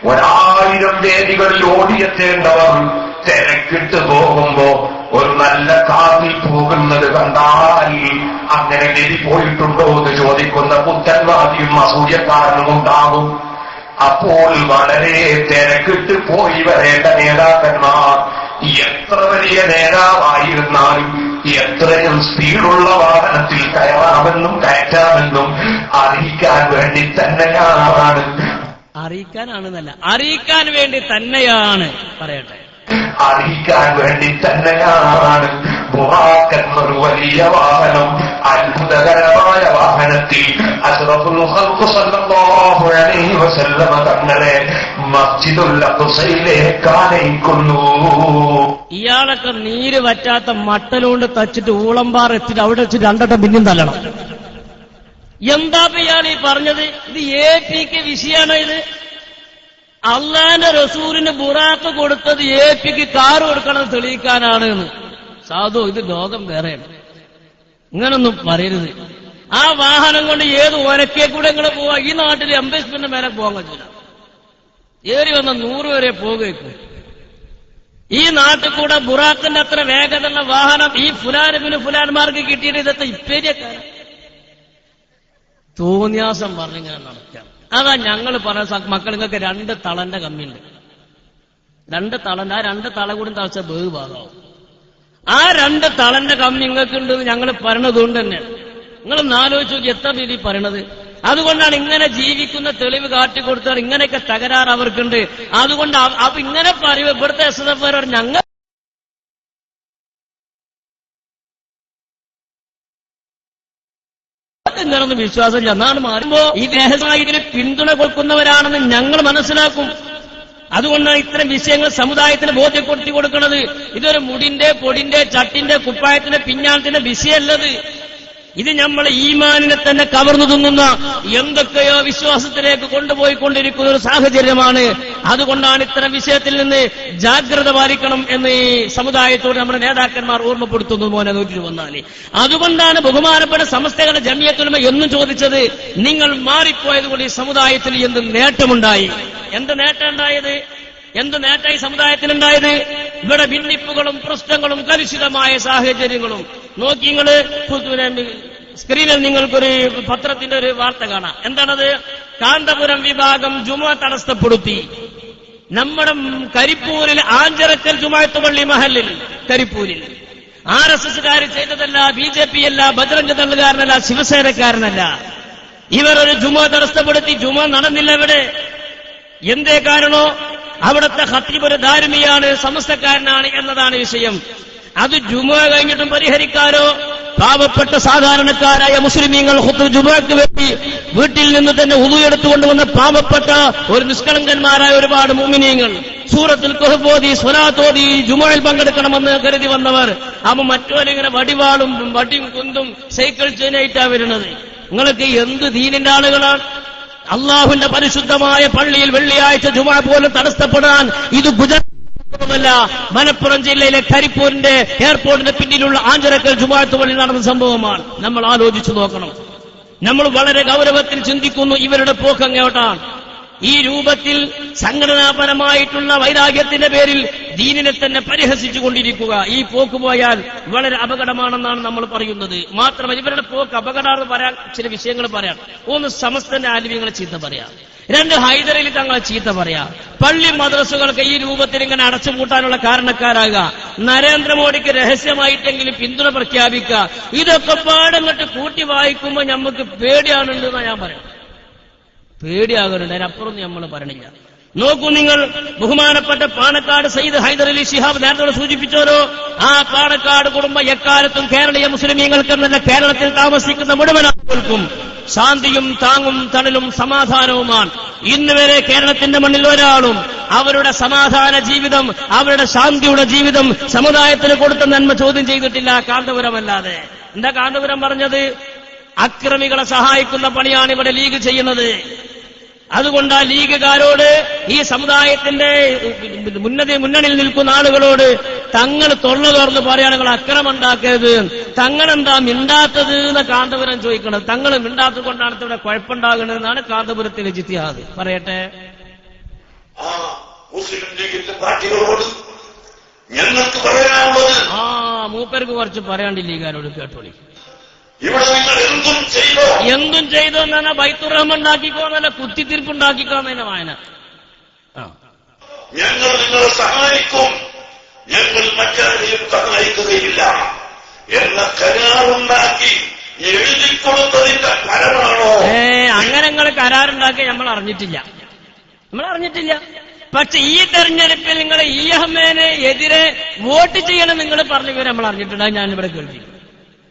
1000 വേദികളിൽ ഓടിയെത്തേണ്ടവർ തിരക്കിട്ട് പോകുമ്പോ ഒരു നല്ല കാറിൽ പോകുന്നത് കണ്ടാൽ അങ്ങനെ നബി പോയിട്ടുണ്ടോ എന്ന് ചോദിക്കുന്ന പുത്തൻവാദിയും അസൂയക്കാരനും ഉണ്ടാകും. അപ്പോൾ വളരെ തിരക്കിട്ട് പോയി വരേണ്ട നേതാക്കന്മാർ എത്ര വലിയ നേതാവായിരുന്നാലും എത്രയും സ്പീഡുള്ള വാഹനത്തിൽ കയറാമെന്നും കയറ്റാമെന്നും അറിയിക്കാൻ വേണ്ടി തന്നെയാണ്.
അറിയിക്കാനാണെന്നല്ല, അറിയിക്കാൻ വേണ്ടി തന്നെയാണ് പറയട്ടെ.
അറിയിക്കാൻ വേണ്ടി തന്നെയാണ് ബുറാഖ് എന്നൊരു വലിയ വാഹനം, അത്ഭുതകരമായ വാഹനത്തിൽ അഷ്റഫുൽ ഖൽഖ് സല്ലല്ലാഹു അലൈഹി വസല്ലം തങ്ങളെ മസ്ജിദുൽ അഖ്സയിലേക്ക് ആനയിക്കുന്നു.
ഇയാളൊക്കെ നീര് വറ്റാത്ത മട്ടലുകൊണ്ട് തച്ചിട്ട് ഊളമ്പാറ എത്തിയിട്ട് അവിടെ വെച്ച് രണ്ടട്ടം പിന്നെയും തല്ലണം. എന്താ ഇയാൾ ഈ പറഞ്ഞത്? ഇത് APക്ക് വിഷയമാണ്. ഇത് അള്ളാന്റെ റസൂലിന് ബുറാഖ് കൊടുത്തത് APക്ക് കാറ് കൊടുക്കണം തെളിയിക്കാനാണ് എന്ന്. സാധു, ഇത് ലോകം വേറെയാണ്, ഇങ്ങനൊന്നും പറയരുത്. ആ വാഹനം കൊണ്ട് ഏത് ഒരക്കെ കൂടെ ഇങ്ങനെ പോവാ? ഈ നാട്ടിൽ 80 സ്പീഡിന് മേലെ പോകാൻ കഴിയില്ല. ഏറി വന്ന 100 വരെ പോകുകയും. ഈ നാട്ടിൽ കൂടെ ബുറാഖിന്റെ അത്ര വേഗതയുള്ള വാഹനം ഈ ഫുലാൻ ഫുലാൻമാർക്ക് കിട്ടിയിട്ട് ഇതൊക്കെ ഇപ്പേരിയക്കാരൻ. തോന്നിയാസം പറഞ്ഞിങ്ങനെ നടക്കാം. അതാ ഞങ്ങൾ പറഞ്ഞ മക്കൾ നിങ്ങൾക്ക് 2 തളന്റെ കമ്മിയുണ്ട്. 2 തളന്റെ ആ 2 തള കൂടി തളച്ച ബേവ് ഭാഗമാവും. ആ 2 തളന്റെ കമ്മി നിങ്ങൾക്ക് ഉണ്ട് ഞങ്ങൾ പറയണതുകൊണ്ട് തന്നെ നിങ്ങളൊന്ന് ആലോചിച്ച് നോക്കി എത്ര രീതി പറയണത്. അതുകൊണ്ടാണ് ഇങ്ങനെ ജീവിക്കുന്ന തെളിവ് കാട്ടിക്കൊടുത്താൽ ഇങ്ങനെയൊക്കെ തകരാറ് അവർക്കുണ്ട്. അതുകൊണ്ട് അപ്പൊ ഇങ്ങനെ പറയുക ഇവിടുത്തെ SSF ഞങ്ങൾ ഇങ്ങനൊന്നും വിശ്വാസമില്ല. എന്നാണ് മാറുമ്പോ ഈ രഹസ്യമായി ഇതിന് പിന്തുണ കൊടുക്കുന്നവരാണെന്ന് ഞങ്ങൾ മനസ്സിലാക്കും. അതുകൊണ്ടാണ് ഇത്തരം വിഷയങ്ങൾ സമുദായത്തിന് ബോധ്യപ്പെടുത്തി കൊടുക്കുന്നത്. ഇതൊരു മുടിന്റെ പൊടിന്റെ ചട്ടിന്റെ കുപ്പായത്തിന്റെ പിഞ്ഞാണത്തിന്റെ വിഷയമല്ലത്. ഇത് നമ്മൾ ഈമാനിനെ തന്നെ കവർന്നു തിന്നുന്ന എന്തൊക്കെയോ വിശ്വാസത്തിലേക്ക് കൊണ്ടുപോയിക്കൊണ്ടിരിക്കുന്ന ഒരു സാഹചര്യമാണ്. അതുകൊണ്ടാണ് ഇത്തരം വിഷയത്തിൽ നിന്ന് ജാഗ്രത പാലിക്കണം എന്ന് ഈ സമുദായത്തോട് നമ്മുടെ നേതാക്കന്മാർ ഓർമ്മപ്പെടുത്തുന്നു. മോനെ നോക്കി വന്നാല് അതുകൊണ്ടാണ് ബഹുമാനപ്പെട്ട സമസ്തകളുടെ ജമിയത്തുൽ ഉലമ എന്നും ചോദിച്ചത്, നിങ്ങൾ മാറിപ്പോയത് കൊണ്ട് ഈ സമുദായത്തിൽ എന്ത് നേട്ടമുണ്ടായി? എന്ത് നേട്ടം ഉണ്ടായത്? എന്ത് നേട്ടമായി സമുദായത്തിനുണ്ടായത്? ഇവിടെ ഭിന്നിപ്പുകളും പ്രശ്നങ്ങളും കലുഷിതമായ സാഹചര്യങ്ങളും നോക്കി നിങ്ങള് സ്ക്രീനിൽ നിങ്ങൾക്കൊരു പത്രത്തിന്റെ ഒരു വാർത്ത കാണാം. എന്താണത്? കാന്തപുരം വിഭാഗം ജുമുഅ തടസ്സപ്പെടുത്തി. നമ്മുടെ കരിപ്പൂരിൽ ആഞ്ചരക്കൽ ജുമുഅത്ത് പള്ളി മഹലിൽ കരിപ്പൂരിൽ RSSകാർ ചെയ്തതല്ല, BJP അല്ല, ബജ്റംഗ് ദളുകാരനല്ല, ശിവസേനക്കാരനല്ല. ഇവർ ഒരു ജുമുഅ തടസ്സപ്പെടുത്തി. ജുമുഅ നടന്നില്ല ഇവിടെ. എന്തേ കാരണോ? അവിടുത്തെ ഖത്തീബ് ഒരു ധാർമ്മിയാണ്, സമസ്തക്കാരനാണ് എന്നതാണ് വിഷയം. അത് ജുമുഅ കഴിഞ്ഞിട്ടും പരിഹരിക്കാരോ? പാവപ്പെട്ട സാധാരണക്കാരായ മുസ്ലിമീങ്ങൾ ജുമുഅക്ക് വേണ്ടി വീട്ടിൽ നിന്ന് തന്നെ ഉളു എടുത്തുകൊണ്ടുവന്ന പാവപ്പെട്ട ഒരു നിഷ്കളങ്കന്മാരായ ഒരുപാട് മുഅ്മിനീങ്ങൾ സൂറത്തുൽ കഹ്ഫ് ഓതി സ്വലാത്ത് ഓതി ജുമുഅയിൽ പങ്കെടുക്കണമെന്ന് കരുതി വന്നവർ അപ്പൊ മറ്റവരിങ്ങനെ വടിയും കുന്തും സൈക്കിൾ ചെയിനായിട്ടാ വരുന്നത്. നിങ്ങൾക്ക് എന്ത് ദീനിന്റെ ആളുകളാണ്? അള്ളാഹുവിന്റെ പരിശുദ്ധമായ പള്ളിയിൽ വെള്ളിയാഴ്ച ജുമുഅ പോലും തടസ്സപ്പെടാൻ ഇത് ഗുജറാത്തല്ല, മലപ്പുറം ജില്ലയിലെ കരിപ്പൂരിന്റെ എയർപോർട്ടിന്റെ പിന്നിലുള്ള ആഞ്ചരക്കൽ ജുമുഅത്ത് പള്ളി നടന്ന സംഭവമാണ്. നമ്മൾ ആലോചിച്ചു നോക്കണം. നമ്മൾ വളരെ ഗൗരവത്തിൽ ചിന്തിക്കുന്നു ഇവരുടെ പോക്ക് അങ്ങോട്ടാണ്. ഈ രൂപത്തിൽ സംഘടനാപരമായിട്ടുള്ള വൈരാഗ്യത്തിന്റെ പേരിൽ ദീനിനെ തന്നെ പരിഹസിച്ചുകൊണ്ടിരിക്കുക ഈ പോക്ക് പോയാൽ വളരെ അപകടമാണെന്നാണ് നമ്മൾ പറയുന്നത്. മാത്രമല്ല ഇവരുടെ പോക്ക് അപകടമാണെന്ന് പറയാൻ ചില വിഷയങ്ങൾ പറയാം. ഒന്ന്, സമസ്തന്റെ ആലിമ്യങ്ങളെ ചീത്ത പറയാം. 2, ഹൈദരലി തങ്ങളെ ചീത്ത പറയാം. പള്ളി മദ്രസകൾക്ക് ഈ രൂപത്തിൽ ഇങ്ങനെ അടച്ചുപൂട്ടാനുള്ള കാരണക്കാരാകുക. നരേന്ദ്രമോദിക്ക് രഹസ്യമായിട്ടെങ്കിലും പിന്തുണ പ്രഖ്യാപിക്കുക. ഇതൊക്കെ പാടങ്ങട്ട് കൂട്ടി വായിക്കുമ്പോൾ നമുക്ക് പേടിയാണുണ്ടെന്നാണ് ഞാൻ പറയാം. പേടിയാകുന്നുണ്ട്. അതിനപ്പുറം നമ്മൾ പറയണില്ല. നോക്കൂ നിങ്ങൾ, ബഹുമാനപ്പെട്ട പാണക്കാട് സയ്യിദ് ഹൈദരലി ശിഹാബ് നേരത്തെ സൂചിപ്പിച്ചോരോ, ആ പാണക്കാട് കുടുംബം എക്കാലത്തും കേരളീയ മുസ്ലിമീങ്ങൾക്കെന്നല്ല കേരളത്തിൽ താമസിക്കുന്ന മുഴുവൻ ആളുകൾക്കും ശാന്തിയും താങ്ങും തണലും സമാധാനവുമാണ്. ഇന്ന് വരെ കേരളത്തിന്റെ മണ്ണിൽ ഒരാളും അവരുടെ സമാധാന ജീവിതം, അവരുടെ ശാന്തിയുടെ ജീവിതം സമുദായത്തിന് കൊടുത്ത നന്മ ചോദ്യം ചെയ്തിട്ടില്ല, കാന്തപുരമല്ലാതെ. എന്താ കാന്തപുരം പറഞ്ഞത്? അക്രമികളെ സഹായിക്കുന്ന പണിയാണ് ഇവിടെ ലീഗ് ചെയ്യുന്നത്. അതുകൊണ്ട് ആ ലീഗുകാരോട്, ഈ സമുദായത്തിന്റെ മുന്നണിയിൽ നിൽക്കുന്ന ആളുകളോട് തങ്ങൾ തൊള്ള തുറന്ന് പറയാണ് നിങ്ങൾ അക്രമം ഉണ്ടാക്കരുത്. തങ്ങളെന്താ മിണ്ടാത്തത് എന്ന് കാന്തപുരം ചോദിക്കുന്നത്. തങ്ങൾ മിണ്ടാത്തത് കൊണ്ടാണ് ഇവിടെ കുഴപ്പമുണ്ടാകുന്നതെന്നാണ് കാന്തപുരത്തിലെ ഇജ്തിഹാദ്. പറയട്ടെ.
മുസ്ലിം ലീഗിന്റെ പാർട്ടികളോട് ഞങ്ങൾക്ക് പറയാനുള്ളത്,
മൂപ്പർക്ക് കുറച്ച് പറയാണ്ട് ലീഗുകാരോട് കേട്ടോളി.
ഇവിടെ നിങ്ങൾ എന്തും
ചെയ്തോ എന്നാ ബൈത്തുർ റഹ്മാൻ ഉണ്ടാക്കിക്കോന്നല്ല, കുത്തിത്തിരിപ്പുണ്ടാക്കിക്കോന്നതിന്റെ വായന.
ഞങ്ങൾ നിങ്ങളെ സഹായിക്കും, ഞങ്ങൾ മറ്റാരെയും സഹായിക്കുകയില്ല എന്ന കരാറുണ്ടാക്കി എഴുതിക്കൊടുത്തതിന്റെ ഫലമാണോ?
അങ്ങനെ നിങ്ങൾ കരാറുണ്ടാക്കി നമ്മൾ അറിഞ്ഞിട്ടില്ല. പക്ഷെ ഈ തെരഞ്ഞെടുപ്പിൽ നിങ്ങൾ EMA-ന് എതിരെ വോട്ട് ചെയ്യണം നിങ്ങൾ പറഞ്ഞു വരെ നമ്മൾ അറിഞ്ഞിട്ടുണ്ട്. ഞാനിവിടെ കേൾപ്പിക്കും,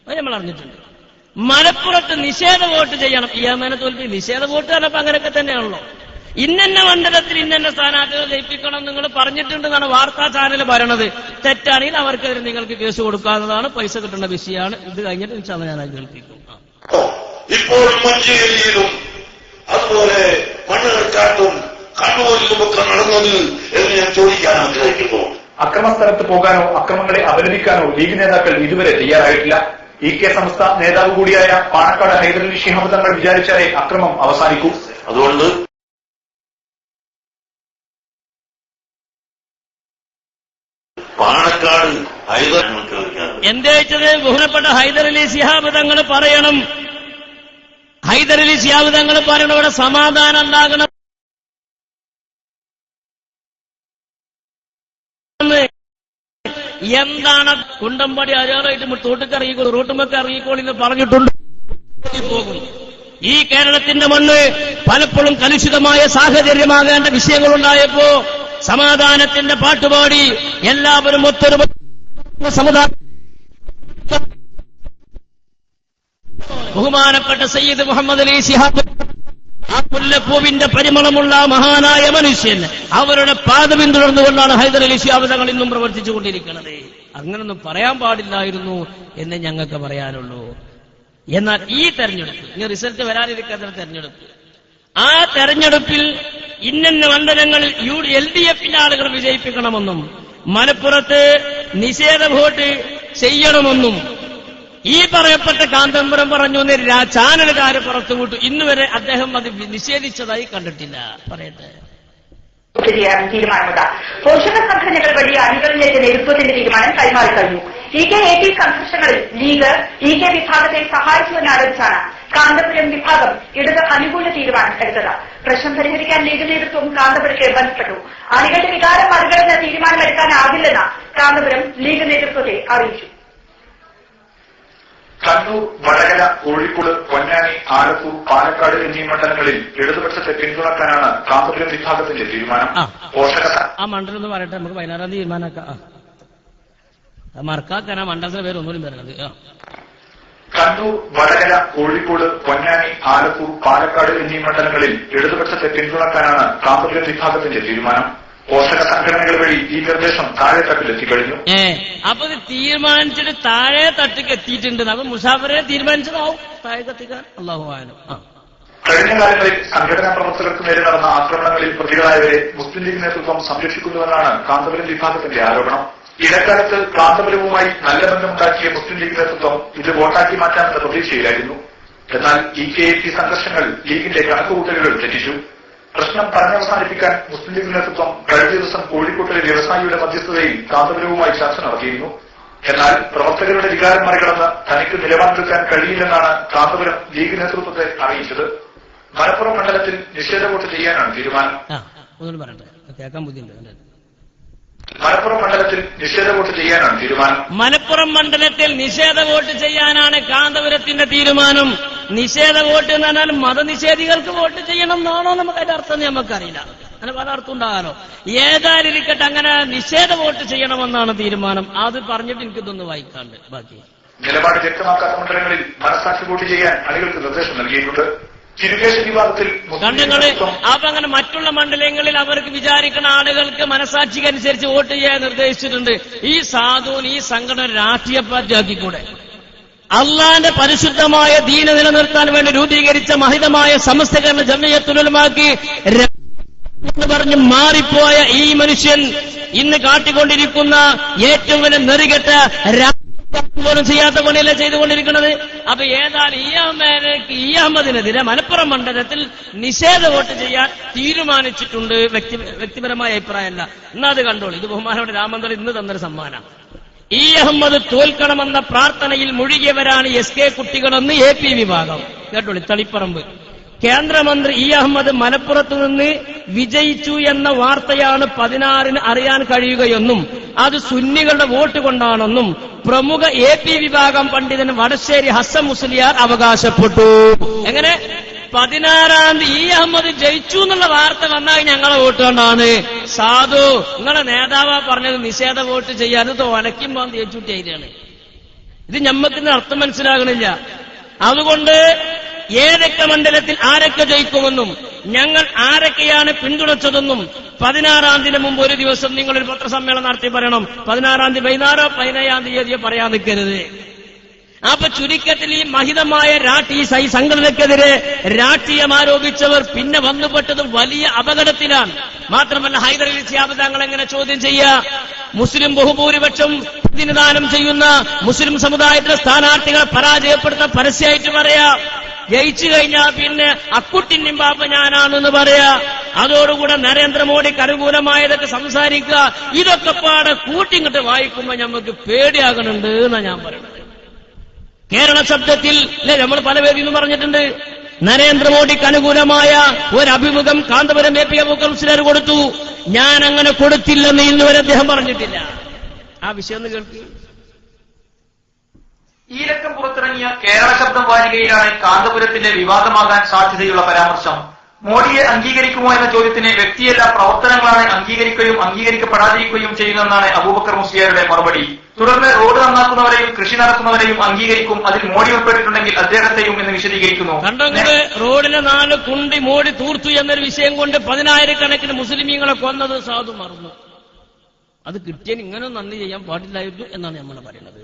അത് നമ്മൾ അറിഞ്ഞിട്ടുണ്ട്. മലപ്പുറത്ത് നിഷേധ വോട്ട് ചെയ്യണം, EMA-നെ തോൽപ്പി നിഷേധ വോട്ട് പറഞ്ഞപ്പോ അങ്ങനെയൊക്കെ തന്നെയാണല്ലോ. ഇന്ന മണ്ഡലത്തിൽ ഇന്ന സ്ഥാനാർത്ഥികൾ ജയിപ്പിക്കണം നിങ്ങൾ പറഞ്ഞിട്ടുണ്ടെന്നാണ് വാർത്താ ചാനൽ പറയണത്. തെറ്റാണെങ്കിൽ അവർക്കെതിരെ നിങ്ങൾക്ക് കേസ് കൊടുക്കാവുന്നതാണ്, പൈസ കിട്ടുന്ന വിഷയമാണ്. ഇത് കഴിഞ്ഞിട്ട് ഞാൻ കേൾപ്പിക്കും.
ഇപ്പോൾ മഞ്ചേരിയിലും അതുപോലെ മണ്ണാർക്കാട്ടും കണ്ണൂരിലുമൊക്കെ നടന്നത് എന്ന് ഞാൻ ചോദിക്കാൻ ആഗ്രഹിക്കുന്നു.
അക്രമസ്ഥലത്ത് പോകാനോ അക്രമങ്ങളെ അപലപിക്കാനോ ലീഗ് നേതാക്കൾ ഇതുവരെ തയ്യാറായിട്ടില്ല. EK സംസ്ഥ നേതാവ് കൂടിയായ പാണക്കാട് ഹൈദരലി ശിഹാബ് തങ്ങൾ വിചാരിച്ചാലേ അക്രമം അവസാനിക്കൂ.
അതുകൊണ്ട് പാണക്കാട്
എന്താ വെച്ചത്? ബഹുമാനപ്പെട്ട ഹൈദരലി ശിഹാബ് തങ്ങൾ പറയണം, ഹൈദരലി ശിഹാബ് തങ്ങൾ പറയുന്ന ഇവിടെ സമാധാനം ഉണ്ടാകണം. എന്താണ് കുണ്ടമ്പടി അജാറായിട്ട് തോട്ടൊക്കെ ഇറങ്ങിക്കോളൂ, റോട്ടുമൊക്കെ ഇറങ്ങിക്കോളൂ എന്ന് പറഞ്ഞിട്ടുണ്ട്. പോകും. ഈ കേരളത്തിന്റെ മണ്ണ് പലപ്പോഴും കലുഷിതമായ സാഹചര്യമാകേണ്ട വിഷയങ്ങളുണ്ടായപ്പോ സമാധാനത്തിന്റെ പാട്ടുപാടി എല്ലാവരും ഒത്തൊരു സമുദായം ബഹുമാനപ്പെട്ട സയ്യിദ് മുഹമ്മദ് അലി ശിഹാബ്, ആ മുല്ലപ്പൂവിന്റെ പരിമളമുള്ള മഹാനായ മനുഷ്യൻ, അവരുടെ പാത പിന്തുടർന്നുകൊണ്ടാണ് ഹൈദർ അലി ശിഹാബ് തങ്ങൾ ഇന്നും പ്രവർത്തിച്ചുകൊണ്ടിരിക്കുന്നത്. അങ്ങനൊന്നും പറയാൻ പാടില്ലായിരുന്നു എന്ന് ഞങ്ങൾക്ക് പറയാനുള്ളൂ. എന്നാൽ ഈ തെരഞ്ഞെടുപ്പ്, ഇനി റിസൾട്ട് വരാനിരിക്കുന്ന തെരഞ്ഞെടുപ്പ്, ആ തെരഞ്ഞെടുപ്പിൽ ഇന്ന മണ്ഡലങ്ങളിൽ LDF ആളുകൾ വിജയിപ്പിക്കണമെന്നും മലപ്പുറത്ത് നിഷേധ വോട്ട് ചെയ്യണമെന്നും ഈ പറയപ്പെട്ട കാന്തപുരം പറഞ്ഞു ചാനലുകാര് പുറത്തുവിട്ടു. ഇന്നുവരെ അദ്ദേഹം അത് നിഷേധിച്ചതായി കണ്ടിട്ടില്ല. പറയട്ടെ.
തീരുമാനമുണ്ട്. പോഷക സംഘടനകൾ വഴി അണികളിലേക്ക് നേതൃത്വത്തിന്റെ തീരുമാനം കൈമാറി കഴിഞ്ഞു. EK-AP സംഘർഷങ്ങളിൽ ലീഗ് EK വിഭാഗത്തെ സഹായിച്ചുവെന്നാരോപിച്ചാണ് കാന്തപുരം വിഭാഗം ഇടത് അനുകൂല തീരുമാനം എടുത്തത്. പ്രശ്നം പരിഹരിക്കാൻ ലീഗ് നേതൃത്വം കാന്തപുരത്തെ ബന്ധപ്പെട്ടു. അണികളുടെ വികാരം മറികടന്ന് തീരുമാനമെടുക്കാനാകില്ലെന്ന് കാന്തപുരം ലീഗ് നേതൃത്വത്തെ അറിയിച്ചു.
കണ്ണൂർ, വടകര, കോഴിക്കോട്, പൊന്നാനി, ആലത്തൂർ, പാലക്കാട് എന്നീ മണ്ഡലങ്ങളിൽ ഇടതുപക്ഷത്തെ പിന്തുണക്കാനാണ് കാന്തപുരം വിഭാഗത്തിന്റെ തീരുമാനം.
ആ മണ്ഡലം എന്ന് പറയട്ടെ, നമുക്ക് 16 തീരുമാനമാക്കാം. മറക്കാക്കാൻ ആ മണ്ഡലത്തിന്റെ പേര് ഒന്നുകൂടി വരുന്നത്.
കണ്ണൂർ, വടകര, കോഴിക്കോട്, പൊന്നാനി, ആലത്തൂർ, പാലക്കാട് എന്നീ മണ്ഡലങ്ങളിൽ ഇടതുപക്ഷത്തെ പിന്തുണക്കാനാണ് കാന്തപുരം വിഭാഗത്തിന്റെ തീരുമാനം. പോഷക സംഘടനകൾ വഴി ഈ നിർദ്ദേശം താഴെ തട്ടിലെത്തിക്കഴിഞ്ഞു.
അപ്പൊ ഇത് തീരുമാനിച്ചിട്ട് താഴെ തട്ടിക്ക് എത്തിയിട്ടുണ്ട്. അപ്പൊ മുസാഫറെ തീരുമാനിച്ചതാവും താഴെ എത്തിക്കാൻ. അല്ലാഹു അഅലം.
കഴിഞ്ഞ കാലങ്ങളിൽ സംഘടനാ പ്രവർത്തകർക്ക് നേരെ നടന്ന ആക്രമണങ്ങളിൽ പ്രതികളായവരെ മുസ്ലിം ലീഗ് നേതൃത്വം സംരക്ഷിക്കുന്നുവെന്നാണ് കാന്തപുരം വിഭാഗത്തിന്റെ ആരോപണം. ഇടക്കാലത്ത് കാന്തപുരവുമായി നല്ല ബന്ധമുണ്ടാക്കിയ മുസ്ലിം ലീഗ് നേതൃത്വം ഇത് വോട്ടാക്കി മാറ്റാമെന്ന പ്രതീക്ഷയിലായിരുന്നു. എന്നാൽ EK-AP സംഘർഷങ്ങൾ ലീഗിന്റെ കണക്കുകൂട്ടലുകൾ തെറ്റിച്ചു. പ്രശ്നം പറഞ്ഞവസാനിപ്പിക്കാൻ മുസ്ലിം ലീഗ് നേതൃത്വം കഴിഞ്ഞ ദിവസം കോഴിക്കോട്ടിലെ വ്യവസായിയുടെ മധ്യസ്ഥതയിൽ കാന്തപുരവുമായി ചർച്ച നടത്തിയിരുന്നു. എന്നാൽ പ്രവർത്തകരുടെ വികാരം മറികടന്ന് തനിക്ക് നിലപാടെടുക്കാൻ കഴിയില്ലെന്നാണ് കാന്തപുരം ലീഗ് നേതൃത്വത്തെ അറിയിച്ചത്. മലപ്പുറം മണ്ഡലത്തിൽ നിഷേധ വോട്ട് ചെയ്യാനാണ് തീരുമാനം. മലപ്പുറം മണ്ഡലത്തിൽ നിഷേധ വോട്ട് ചെയ്യാനാണ് തീരുമാനം.
മലപ്പുറം മണ്ഡലത്തിൽ നിഷേധ വോട്ട് ചെയ്യാനാണ് കാന്തപുരത്തിന്റെ തീരുമാനം. നിഷേധ വോട്ട് എന്ന് പറഞ്ഞാൽ മതനിഷേധികൾക്ക് വോട്ട് ചെയ്യണം എന്നാണോ നമുക്കതിന്റെ അർത്ഥം നമുക്കറിയില്ല. അങ്ങനെ പല അർത്ഥം ഉണ്ടാകാനോ. ഏതായാലിരിക്കട്ടെ, അങ്ങനെ നിഷേധ വോട്ട് ചെയ്യണമെന്നാണ് തീരുമാനം. അത് പറഞ്ഞിട്ട് എനിക്കിതൊന്ന് വായിക്കാണ്ട് ബാക്കി.
നിലപാട് വ്യക്തമാക്കാത്ത മണ്ഡലങ്ങളിൽ മനസാക്ഷി വോട്ട് ചെയ്യാൻ അണികൾക്ക് നിർദ്ദേശം നൽകിയിട്ടുണ്ട്.
കണ്ടങ്ങള് അപ്പൊ അങ്ങനെ മറ്റുള്ള മണ്ഡലങ്ങളിൽ അവർക്ക് വിചാരിക്കുന്ന ആളുകൾക്ക് മനസാക്ഷിക്കനുസരിച്ച് വോട്ട് ചെയ്യാൻ നിർദ്ദേശിച്ചിട്ടുണ്ട്. ഈ സാധുവിന് ഈ സംഘടന രാഷ്ട്രീയ പാർട്ടിയാക്കിക്കൂടെ? അള്ളാന്റെ പരിശുദ്ധമായ ദീന നിലനിർത്താൻ വേണ്ടി രൂപീകരിച്ച മഹിതമായ സമസ്തകരണ ജമിയത്തുൽ ഉലമാക്ക് എന്ന് പറഞ്ഞ് മാറിപ്പോയ ഈ മനുഷ്യൻ ഇന്ന് കാട്ടിക്കൊണ്ടിരിക്കുന്ന ഏറ്റവും വലിയ നെറികെട്ട പോലും ചെയ്യാത്ത പണിയല്ലേ ചെയ്തുകൊണ്ടിരിക്കുന്നത്. അപ്പൊ ഏതായാലും ഈ അഹമ്മദിനെതിരെ മലപ്പുറം മണ്ഡലത്തിൽ നിഷേധ വോട്ട് ചെയ്യാൻ തീരുമാനിച്ചിട്ടുണ്ട്. വ്യക്തിപരമായ അഭിപ്രായമല്ല. എന്നാ അത് കണ്ടോളൂ. ഇത് ബഹുമാനോട് രാമന്തർ ഇന്ന് തന്നൊരു സമ്മാനം. ഈ അഹമ്മദ് തോൽക്കണമെന്ന പ്രാർത്ഥനയിൽ മുഴുകിയവരാണ് SK കുട്ടികളെന്ന് AP വിഭാഗം. കേട്ടോളി. തളിപ്പറമ്പ് കേന്ദ്രമന്ത്രി അഹമ്മദ് മലപ്പുറത്തു നിന്ന് വിജയിച്ചു എന്ന വാർത്തയാണ് 16-ന് അറിയാൻ കഴിയുകയെന്നും അത് സുന്നികളുടെ വോട്ട് കൊണ്ടാണെന്നും പ്രമുഖ AP വിഭാഗം പണ്ഡിതൻ വടശ്ശേരി ഹസൻ മുസ്ലിയാർ അവകാശപ്പെട്ടു. എങ്ങനെ 16-ാം തീയതി അഹമ്മദ് ജയിച്ചു എന്നുള്ള വാർത്ത വന്നാൽ ഞങ്ങളെ വോട്ട് കൊണ്ടാണ്. സാധു, നിങ്ങളെ നേതാവാ പറഞ്ഞത് നിഷേധ വോട്ട് ചെയ്യാനത് ഒലയ്ക്കുമ്പോൾ ജയിച്ചുട്ടിയാണ്. ഇത് ഞമ്മക്കിന്ന് അർത്ഥം മനസ്സിലാകണില്ല. അതുകൊണ്ട് ഏതൊക്കെ മണ്ഡലത്തിൽ ആരൊക്കെ ജയിക്കുമെന്നും ഞങ്ങൾ ആരൊക്കെയാണ് പിന്തുണച്ചതെന്നും 16-ാം തീയതിന് മുമ്പ് ഒരു ദിവസം നിങ്ങളൊരു പത്രസമ്മേളനം നടത്തി പറയണം. 16-ാം തീയതി വൈകുന്നേരോ 17-ാം തീയതിയോ പറയാൻ നിൽക്കരുത്. അപ്പൊ ചുരുക്കത്തിൽ ഈ മഹിതമായ ഈ സംഘടനയ്ക്കെതിരെ രാഷ്ട്രീയം ആരോപിച്ചവർ പിന്നെ വന്നുപെട്ടത് വലിയ അപകടത്തിലാണ്. മാത്രമല്ല ഹൈദരലി ശിഹാബ് തങ്ങൾ എങ്ങനെ ചോദ്യം ചെയ്യുക? മുസ്ലിം ബഹുഭൂരിപക്ഷം പ്രതിനിധാനം ചെയ്യുന്ന മുസ്ലിം സമുദായത്തിലെ സ്ഥാനാർത്ഥികളെ പരാജയപ്പെടുത്താൻ പരസ്യമായിട്ട് പറയാ. ജയിച്ചു കഴിഞ്ഞാൽ പിന്നെ അക്കുട്ടിന്റെയും പാപ്പ ഞാനാണെന്ന് പറയാ. അതോടുകൂടെ നരേന്ദ്രമോദിക്ക് അനുകൂലമായതൊക്കെ സംസാരിക്കുക. ഇതൊക്കെ പാടെ കൂട്ടിങ്ങിട്ട് വായിക്കുമ്പോ നമുക്ക് പേടിയാകണുണ്ട് എന്നാ ഞാൻ പറയുന്നത്. കേരള ശബ്ദത്തിൽ നമ്മൾ പല വേദിയിൽ പറഞ്ഞിട്ടുണ്ട്. നരേന്ദ്രമോദിക്ക് അനുകൂലമായ ഒരു അഭിമുഖം കാന്തപുരം എ പി അബൂബക്കർ മുസ്ലിയാർ കൊടുത്തു. ഞാൻ അങ്ങനെ കൊടുത്തില്ലെന്ന് ഇന്നുവരെ അദ്ദേഹം പറഞ്ഞിട്ടില്ല. ആ വിഷയം ഒന്ന് കേൾക്കുക.
ഈ ലക്കം പുറത്തിറങ്ങിയ കേരള ശബ്ദം വാരികയിലാണ് കാന്തപുരത്തിന്റെ വിവാദമാകാൻ സാധ്യതയുള്ള പരാമർശം. മോഡിയെ അംഗീകരിക്കുമോ എന്ന ചോദ്യത്തിന് വ്യക്തിയല്ല പ്രവർത്തനങ്ങളാണ് അംഗീകരിക്കുകയും അംഗീകരിക്കപ്പെടാതിരിക്കുകയും ചെയ്യുന്നതെന്നാണ് അബൂബക്കർ മുസ്ലിയാരുടെ മറുപടി. തുടർന്ന് റോഡ് നന്നാക്കുന്നവരെയും കൃഷി നടത്തുന്നവരെയും അംഗീകരിക്കും, അതിൽ മോഡി ഉൾപ്പെട്ടിട്ടുണ്ടെങ്കിൽ അദ്ദേഹത്തെയും എന്ന് വിശദീകരിക്കുന്നു.
കണ്ടത് റോഡിന് 4 കുണ്ടി മോഡി തൂർത്തു എന്നൊരു വിഷയം കൊണ്ട് 10,000-കണക്കിന് മുസ്ലിമീങ്ങളെ കൊന്നത് സാധു മറന്നു. അത് കിട്ടിയാൽ ഇങ്ങനെ നന്ദി ചെയ്യാൻ പാടില്ലായിരുന്നു എന്നാണ് നമ്മൾ പറയുന്നത്.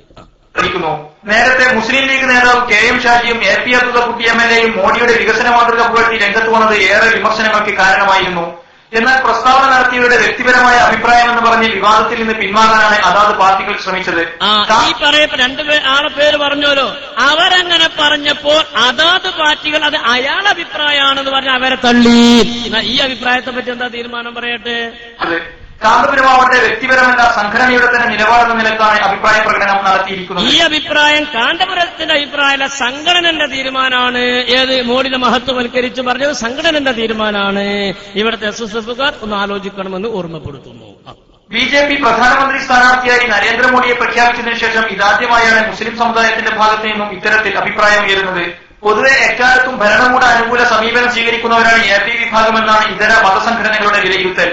നേരത്തെ മുസ്ലിം ലീഗ് നേതാവ് കെ എം ഷാജിയും എ പി അബ്ദുള്ളക്കുട്ടി എം.എൽ.എയും മോഡിയുടെ വികസന മാതൃക പുകഴ്ത്തി രംഗത്ത് വന്നത് ഏറെ വിമർശനങ്ങൾക്ക് കാരണമായിരുന്നു. എന്നാൽ പ്രസ്താവന നടത്തിയവരുടെ വ്യക്തിപരമായ അഭിപ്രായം എന്ന് പറഞ്ഞ് വിവാദത്തിൽ നിന്ന് പിന്മാറാനാണ് അതാത് പാർട്ടികൾ ശ്രമിച്ചത്.
ഈ പറയപ്പോ 2 ആളെ പേര് പറഞ്ഞോലോ, അവരങ്ങനെ പറഞ്ഞപ്പോൾ അതാത് പാർട്ടികൾ അത് അയാളുടെ അഭിപ്രായമാണെന്ന് പറഞ്ഞ് അവരെ തള്ളി. ഈ അഭിപ്രായത്തെ പറ്റി എന്താ തീരുമാനം പറയട്ടെ?
കാന്തപുരമാവട്ടെ വ്യക്തിപരമല്ല, സംഘടനയുടെ തന്നെ നിലപാടെന്ന നിലക്കാണ് അഭിപ്രായ പ്രകടനം നടത്തിയിരിക്കുന്നത്.
ഈ അഭിപ്രായം കാന്തപുരത്തിന്റെ അഭിപ്രായമല്ല, സംഘടനന്റെ തീരുമാനമാണ്. ഏത് മോഡിനെ മഹത്വവൽക്കരിച്ച് പറഞ്ഞത് സംഘടനന്റെ തീരുമാനമാണ്. ഇവിടുത്തെ SSFകാർ ഒന്ന് ആലോചിക്കണമെന്ന് ഓർമ്മപ്പെടുത്തുന്നു.
BJP പ്രധാനമന്ത്രി സ്ഥാനാർത്ഥിയായി നരേന്ദ്രമോദിയെ പ്രഖ്യാപിച്ചതിനു ശേഷം ഇതാദ്യമായാണ് മുസ്ലിം സമുദായത്തിന്റെ ഭാഗത്ത് നിന്നും ഇത്തരത്തിൽ അഭിപ്രായം ഉയരുന്നത്. പൊതുവെ എക്കാലത്തും ഭരണകൂട അനുകൂല സമീപനം സ്വീകരിക്കുന്നവരാണ് AP വിഭാഗമെന്നാണ് ഇതര മതസംഘടനകളുടെ വിലയിരുത്തൽ.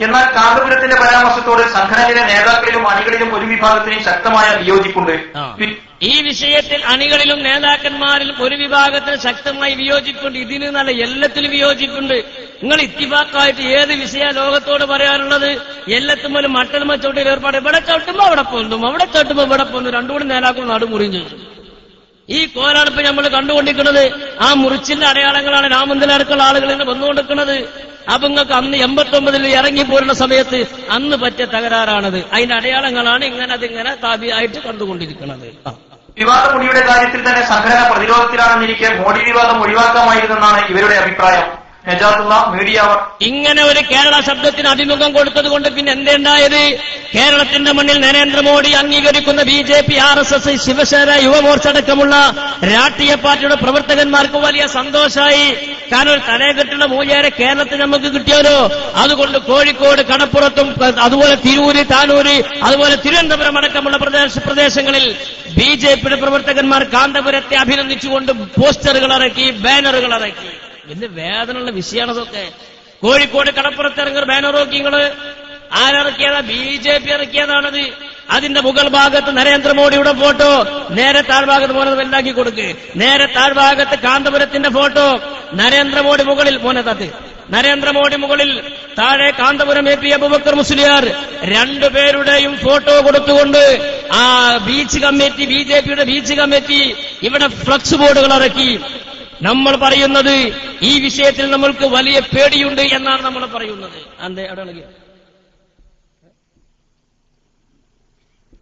എന്നാൽ കാന്തപുരത്തിന്റെ പരാമർശത്തോട് സംഘടനയിലെ നേതാക്കളിലും അണികളിലും ഒരു വിഭാഗത്തിന് ശക്തമായ വിയോജിപ്പുണ്ട്.
ഈ വിഷയത്തിൽ അണികളിലും നേതാക്കന്മാരിലും ഒരു വിഭാഗത്തിന് ശക്തമായി വിയോജിപ്പുണ്ട്. ഇതിന് നല്ല എല്ലാത്തിലും വിയോജിപ്പുണ്ട്. നിങ്ങൾ ഇത്തിഫാക്കായിട്ട് ഏത് വിഷയ ലോകത്തോട് പറയാനുള്ളത്? എല്ലാത്തും പോലും മട്ടൽമ ചോട്ടിൽ ഏർപ്പാട്. ഇവിടെ ചവിട്ടുമ്പോ അവിടെ പൊന്തും, അവിടെ ചവിട്ടുമ്പോ ഇവിടെ പൊന്തും. രണ്ടുകൂടി നേതാക്കൾ നടുമുറിയും ചെയ്തു. ഈ കോലാണ് ഇപ്പൊ നമ്മൾ കണ്ടുകൊണ്ടിരിക്കുന്നത്. ആ മുറിച്ചിന്റെ അടയാളങ്ങളാണ് രാമന്ദിരടക്കമുള്ള ആളുകളിൽ നിന്ന് വന്നുകൊണ്ടിരിക്കുന്നത്. അപ്പൊ നിങ്ങൾക്ക് അന്ന് 89-ൽ ഇറങ്ങിപ്പോരുന്ന സമയത്ത് അന്ന് പറ്റിയ തകരാറാണത്. അതിന്റെ അടയാളങ്ങളാണ് ഇങ്ങനെ അതിങ്ങനെ താപിയായിട്ട് കണ്ടുകൊണ്ടിരിക്കുന്നത്.
വിവാദ മുടിയുടെ കാര്യത്തിൽ തന്നെ സംഘടന പ്രതിരോധത്തിലാണെന്നിരിക്കെ മോഡി വിവാദം ഒഴിവാക്കാമായിരുന്നെന്നാണ് ഇവരുടെ അഭിപ്രായം.
ഇങ്ങനെ ഒരു കേരള ശബ്ദത്തിന് അഭിമുഖം കൊടുത്തത് കൊണ്ട് പിന്നെ എന്തുണ്ടായത്? കേരളത്തിന്റെ മണ്ണിൽ നരേന്ദ്രമോദി അംഗീകരിക്കുന്ന BJP, RSS, ശിവസേന, യുവമോർച്ച അടക്കമുള്ള രാഷ്ട്രീയ പാർട്ടിയുടെ പ്രവർത്തകന്മാർക്ക് വലിയ സന്തോഷമായി. കാരണം ഒരു തലയെക്കെട്ടുള്ള മൂല്യേരെ കേരളത്തിൽ നമുക്ക് കിട്ടിയാലോ. അതുകൊണ്ട് കോഴിക്കോട്, കടപ്പുറത്തും അതുപോലെ തിരൂര്, താനൂര്, അതുപോലെ തിരുവനന്തപുരം അടക്കമുള്ള പ്രദേശങ്ങളിൽ BJPയുടെ പ്രവർത്തകന്മാർ കാന്തപുരത്തെ അഭിനന്ദിച്ചുകൊണ്ട് പോസ്റ്ററുകൾ ഇറക്കി, ബാനറുകൾ ഇറക്കി. എന്ത് വേദനയുള്ള വിഷയമാണ് അതൊക്കെ. കോഴിക്കോട് കടപ്പുറത്ത് ഇറങ്ങുന്ന ബാനർ നോക്കി നിങ്ങള്. ആരിറക്കിയതാ? BJP ഇറക്കിയതാണത്. അതിന്റെ മുകൾ ഭാഗത്ത് നരേന്ദ്രമോദിയുടെ ഫോട്ടോ, നേരെ താഴ്ഭാഗത്ത് മോനെ വലുതാക്കി കൊടുക്ക്. നേരെ താഴ്ഭാഗത്ത് കാന്തപുരത്തിന്റെ ഫോട്ടോ, നരേന്ദ്രമോദി മുകളിൽ മോനെ തട്ട്. നരേന്ദ്രമോദി മുകളിൽ, താഴെ കാന്തപുരം AP അബൂബക്കർ മുസ്ലിയാർ. 2 പേരുടെയും ഫോട്ടോ കൊടുത്തുകൊണ്ട് ആ ബീച്ച് കമ്മിറ്റി, BJPയുടെ ബീച്ച് കമ്മിറ്റി ഇവിടെ ഫ്ലക്സ് ബോർഡുകൾ ഇറക്കി. നമ്മൾ പറയുന്നത് ഈ വിഷയത്തിൽ നമ്മൾക്ക് വലിയ പേടിയുണ്ട് എന്നാണ് നമ്മൾ പറയുന്നത്. അതെ, അവിടെ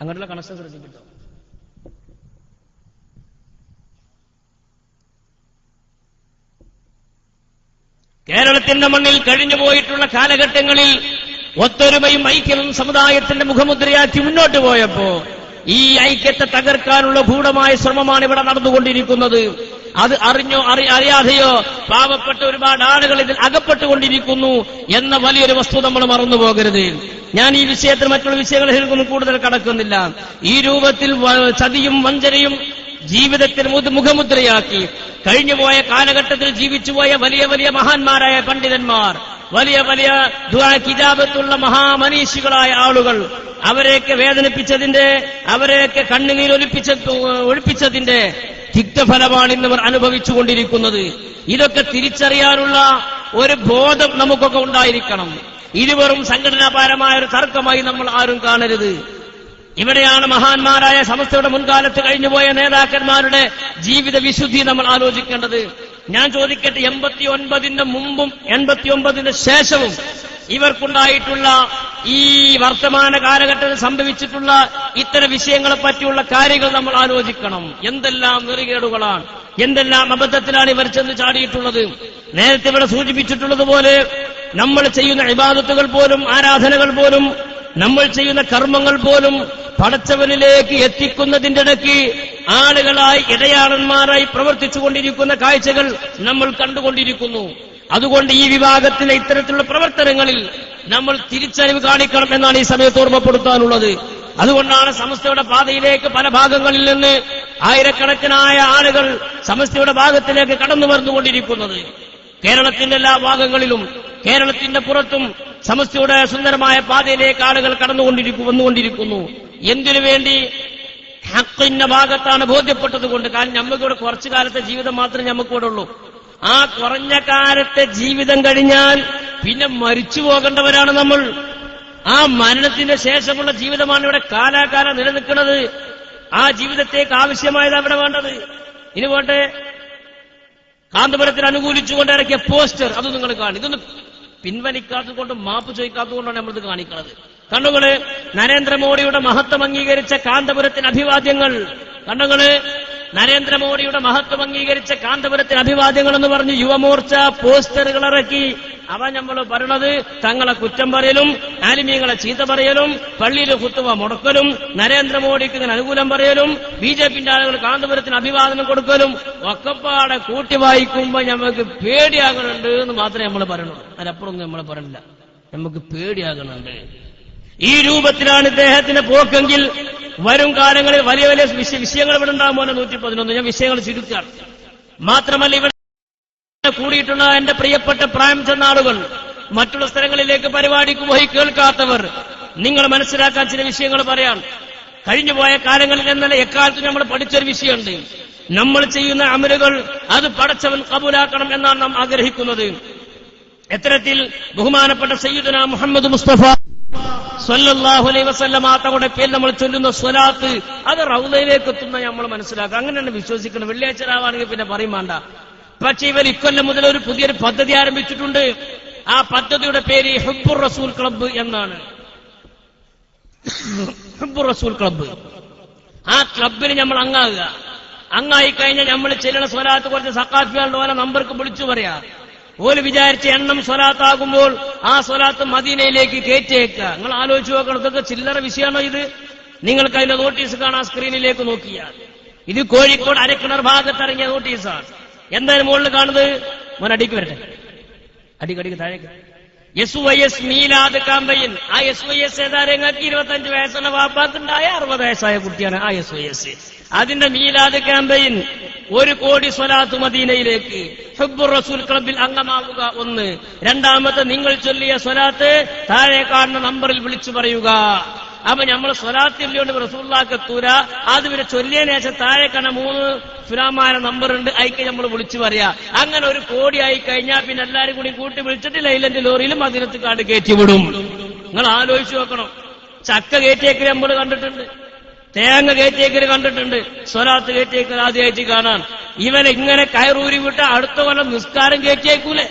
അങ്ങനെയുള്ള കണക്ഷൻ ശ്രദ്ധിക്കട്ടോ. കേരളത്തിന്റെ മണ്ണിൽ കഴിഞ്ഞുപോയിട്ടുള്ള കാലഘട്ടങ്ങളിൽ ഒത്തൊരുമയും ഐക്യവും സമുദായത്തിന്റെ മുഖമുദ്രയാക്കി മുന്നോട്ട് പോയപ്പോ ഈ ഐക്യത്തെ തകർക്കാനുള്ള ഗൂഢമായ ശ്രമമാണ് ഇവിടെ നടന്നുകൊണ്ടിരിക്കുന്നത്. അത് അറിഞ്ഞോ അറിയാതെയോ പാവപ്പെട്ട ഒരുപാട് ആളുകൾ ഇതിൽ അകപ്പെട്ടുകൊണ്ടിരിക്കുന്നു എന്ന വലിയൊരു വസ്തുത നമ്മൾ മറന്നുപോകരുത്. ഞാൻ ഈ വിഷയത്തിൽ മറ്റുള്ള വിഷയങ്ങളിൽ കൂടുതൽ കടക്കുന്നില്ല. ഈ രൂപത്തിൽ ചതിയും വഞ്ചനയും ജീവിതത്തിൽ മുഖമുദ്രയാക്കി കഴിഞ്ഞുപോയ കാലഘട്ടത്തിൽ ജീവിച്ചുപോയ വലിയ വലിയ മഹാന്മാരായ പണ്ഡിതന്മാർ, വലിയ വലിയ കിതാബത്തുള്ള മഹാമനീഷികളായ ആളുകൾ, അവരെയൊക്കെ വേദനിപ്പിച്ചതിന്റെ, അവരെയൊക്കെ കണ്ണുനീർ ഒഴിപ്പിച്ചതിന്റെ തിക്തഫലമാണ് ഇന്നിവർ അനുഭവിച്ചുകൊണ്ടിരിക്കുന്നത്. ഇതൊക്കെ തിരിച്ചറിയാനുള്ള ഒരു ബോധം നമുക്കൊക്കെ ഉണ്ടായിരിക്കണം. ഇത് വെറും സംഘടനാപരമായ ഒരു തർക്കമായി നമ്മൾ ആരും കാണരുത്. ഇവിടെയാണ് മഹാന്മാരായ സമസ്തയുടെ മുൻകാലത്ത് കഴിഞ്ഞുപോയ നേതാക്കന്മാരുടെ ജീവിത വിശുദ്ധി നമ്മൾ ആലോചിക്കേണ്ടത്. ഞാൻ ചോദിക്കട്ടെ, 89-ന്റെ മുമ്പും 89-ന് ശേഷവും ഇവർക്കുണ്ടായിട്ടുള്ള ഈ വർത്തമാന കാലഘട്ടത്തിൽ സംഭവിച്ചിട്ടുള്ള ഇത്തരം വിഷയങ്ങളെ പറ്റിയുള്ള കാര്യങ്ങൾ നമ്മൾ ആലോചിക്കണം. എന്തെല്ലാം നെറികേടുകളാണ്, എന്തെല്ലാം അബദ്ധത്തിലാണ് ഇവർ ചെന്ന് ചാടിയിട്ടുള്ളത്. നേരത്തെ ഇവിടെ സൂചിപ്പിച്ചിട്ടുള്ളതുപോലെ നമ്മൾ ചെയ്യുന്ന ഇബാദത്തുകൾ പോലും, ആരാധനകൾ പോലും, നമ്മൾ ചെയ്യുന്ന കർമ്മങ്ങൾ പോലും പടച്ചവനിലേക്ക് എത്തിക്കുന്നതിന്റെ ഇടയ്ക്ക് ആളുകളായി ഇടയാളന്മാരായി പ്രവർത്തിച്ചുകൊണ്ടിരിക്കുന്ന കാഴ്ചകൾ നമ്മൾ കണ്ടുകൊണ്ടിരിക്കുന്നു. അതുകൊണ്ട് ഈ വിഭാഗത്തിലെ ഇത്തരത്തിലുള്ള പ്രവർത്തനങ്ങളിൽ നമ്മൾ തിരിച്ചറിവ് കാണിക്കണം എന്നാണ് ഈ സമയത്ത് ഓർമ്മപ്പെടുത്താനുള്ളത്. അതുകൊണ്ടാണ് സമസ്തയുടെ പാതയിലേക്ക് പല ഭാഗങ്ങളിൽ നിന്ന് ആയിരക്കണക്കിനായ ആളുകൾ സമസ്തയുടെ ഭാഗത്തിലേക്ക് കടന്നു വരുന്നുകൊണ്ടിരിക്കുന്നത്. കേരളത്തിന്റെ എല്ലാ ഭാഗങ്ങളിലും കേരളത്തിന്റെ പുറത്തും സമസ്തയുടെ സുന്ദരമായ പാതയിലേക്ക് ആളുകൾ വന്നുകൊണ്ടിരിക്കുന്നു. എന്തിനു വേണ്ടി? ഹക്കിന്റെ ഭാഗത്താണ് ബോധ്യപ്പെട്ടതുകൊണ്ട്. കാരണം നമുക്കിവിടെ കുറച്ചു കാലത്തെ ജീവിതം മാത്രമേ നമുക്കിവിടെ ഉള്ളൂ. ആ കുറഞ്ഞ കാലത്തെ ജീവിതം കഴിഞ്ഞാൽ പിന്നെ മരിച്ചു പോകേണ്ടവരാണ് നമ്മൾ. ആ മരണത്തിന് ശേഷമുള്ള ജീവിതമാണ് ഇവിടെ കാലാകാലം നിലനിൽക്കുന്നത്. ആ ജീവിതത്തേക്ക് ആവശ്യമായത് അവിടെ വേണ്ടത്. ഇനി പോട്ടെ, കാന്തപുരത്തിന് അനുകൂലിച്ചുകൊണ്ട് ഇറക്കിയ പോസ്റ്റർ അത് നിങ്ങൾ കാണും. ഇതൊന്ന് പിൻവലിക്കാത്തതുകൊണ്ട് മാപ്പ് ചോദിക്കാത്തതുകൊണ്ടാണ് നമ്മളിത് കാണിക്കുന്നത്. കണ്ണുകള് നരേന്ദ്രമോദിയുടെ മഹത്വം അംഗീകരിച്ച കാന്തപുരത്തിന് അഭിവാദ്യങ്ങൾ. കണ്ണുകള് നരേന്ദ്രമോദിയുടെ മഹത്വം അംഗീകരിച്ച കാന്തപുരത്തിന് അഭിവാദ്യങ്ങൾ എന്ന് പറഞ്ഞ് യുവമോർച്ച പോസ്റ്ററുകൾ ഇറക്കി. അവ നമ്മൾ പറയണത് തങ്ങളെ കുറ്റം പറയലും ആലിമീങ്ങളെ ചീത്ത പറയലും പള്ളിയിൽ ഖുത്ബ മുടക്കലും നരേന്ദ്രമോദിക്ക് ഇങ്ങനെ അനുകൂലം പറയലും ബിജെപിന്റെ ആളുകൾ കാന്തപുരത്തിന് അഭിവാദനം കൊടുക്കലും ഒക്കെപ്പാടെ കൂട്ടി വായിക്കുമ്പോ നമുക്ക് പേടിയാകുന്നുണ്ട് എന്ന് മാത്രമേ നമ്മൾ പറയണുള്ളൂ. അതിനപ്പുറമൊന്നും നമ്മൾ പറയണില്ല. നമുക്ക് പേടിയാകുന്നുണ്ട്. ഈ രൂപത്തിലാണ് ഇദ്ദേഹത്തിന്റെ പോക്കെങ്കിൽ വരും കാലങ്ങളിൽ വലിയ വലിയ വിഷയങ്ങൾ ഇവിടെ ഉണ്ടാകുമ്പോൾ 111 ഞാൻ വിഷയങ്ങൾ ചുരുക്കുകയാണ്. മാത്രമല്ല ഇവിടെ കൂടിയിട്ടുള്ള എന്റെ പ്രിയപ്പെട്ട പ്രായം ചെന്ന ആളുകൾ, മറ്റുള്ള സ്ഥലങ്ങളിലേക്ക് പരിപാടിക്ക് പോയി കേൾക്കാത്തവർ, നിങ്ങൾ മനസ്സിലാക്കാൻ ചില വിഷയങ്ങൾ പറയാൻ. കഴിഞ്ഞുപോയ കാലങ്ങളിൽ എന്നല്ല എക്കാലത്തും നമ്മൾ പഠിച്ചൊരു വിഷയമുണ്ട്. നമ്മൾ ചെയ്യുന്ന അമലുകൾ അത് പടച്ചവൻ കബൂലാക്കണം എന്നാണ് നാം ആഗ്രഹിക്കുന്നത്. എത്തരത്തിൽ ബഹുമാനപ്പെട്ട സയ്യിദുനാ മുഹമ്മദ് മുസ്തഫ സ്വല്ലല്ലാഹു അലൈഹി വസല്ലമ തങ്ങളുടെ പേരിൽ നമ്മൾ ചൊല്ലുന്ന സ്വലാത്ത് അത് റൗളയിലേക്ക് എത്തുന്ന നമ്മൾ മനസ്സിലാക്കുക. അങ്ങനെയാണ് വിശ്വസിക്കണം. വെള്ളിയാഴ്ച രാവാണെങ്കിൽ പിന്നെ പറയും വേണ്ട. പക്ഷേ ഇവർ ഇക്കൊല്ലം മുതൽ ഒരു പുതിയൊരു പദ്ധതി ആരംഭിച്ചിട്ടുണ്ട്. ആ പദ്ധതിയുടെ പേര് ഹുബ്ബുർ റസൂൽ ക്ലബ്ബ് എന്നാണ്. ഹുബ്ബുർ റസൂൽ ക്ലബ്ബ്. ആ ക്ലബിന് നമ്മൾ അംഗാകുക. അംഗായി കഴിഞ്ഞാൽ നമ്മൾ ചെല്ലണ സ്വലാത്ത് കുറച്ച് സക്കാഫികളുടെ ഓരോ നമ്പർക്ക് വിളിച്ചു പറയാ. ഓല് വിചാരിച്ച എണ്ണം സ്വലാത്താകുമ്പോൾ ആ സ്വലാത്ത് മദീനയിലേക്ക് കയറ്റിയേക്കുക. നിങ്ങൾ ആലോചിച്ച് നോക്കണം. ഇതൊക്കെ ചില്ലറ വിഷയമാണോ ഇത്? നിങ്ങൾക്ക് അതിന്റെ നോട്ടീസ് കാണാൻ സ്ക്രീനിലേക്ക് നോക്കിയാൽ ഇത് കോഴിക്കോട് അരക്കിണർ ഭാഗത്തിറങ്ങിയ നോട്ടീസാണ്. എന്തായാലും മുകളിൽ കാണുന്നത് മോനടിക്ക് വരട്ടെ, അടിക്കടിക്ക് താഴേക്ക്. SYS മീലാദ് കാമ്പയിൻ. ആ SYS ഏതാരങ്ങൾക്ക് 25 വയസ്സുള്ള വാപ്പാക്കുണ്ടായ 60 വയസ്സായ കുട്ടിയാണ് ആ SYS. അതിന്റെ മീലാദ് ക്യാമ്പയിൻ 1 കോടി സ്വലാത്ത് മദീനയിലേക്ക്. ഹുബ്ബുർ റസൂൽ ക്ലബിൽ അംഗമാവുക 1. രണ്ടാമത്തെ, നിങ്ങൾ ചൊല്ലിയ സ്വലാത്ത് താഴെ കാണുന്ന നമ്പറിൽ വിളിച്ചു പറയുക. അപ്പൊ നമ്മൾ സ്വലാത്ത് ചൊല്ലിയോണ്ട് റസൂലുള്ളാഹിക്ക് എത്തൂല. അത് പിന്നെ ചൊല്ലിയതിനു ശേഷം താഴെ കാണുന്ന 3 ഫിലാമാര നമ്പർ ഉണ്ട്, അതിക്ക് നമ്മൾ വിളിച്ചു പറയാ. അങ്ങനെ 1 കോടി ആയി കഴിഞ്ഞാൽ പിന്നെ എല്ലാരും കൂടി കൂട്ടി വിളിച്ചിട്ട് ലൈലന്റ് ലോറിയിൽ മദീനത്ത് കാട് കയറ്റിവിടും. നിങ്ങൾ ആലോചിച്ച് നോക്കണം. ചക്ക കയറ്റിയേക്കൽ നമ്മൾ കണ്ടിട്ടുണ്ട്, തേങ്ങ കയറ്റിയേക്കൽ കണ്ടിട്ടുണ്ട്, സ്വലാത്ത് കയറ്റിയേക്കൽ ആദ്യമായിട്ട് കാണാൻ. ഇവനെ ഇങ്ങനെ കയറൂരി വിട്ട അടുത്ത കൊല്ലം നിസ്കാരം കയറ്റിയേക്കൂലേ?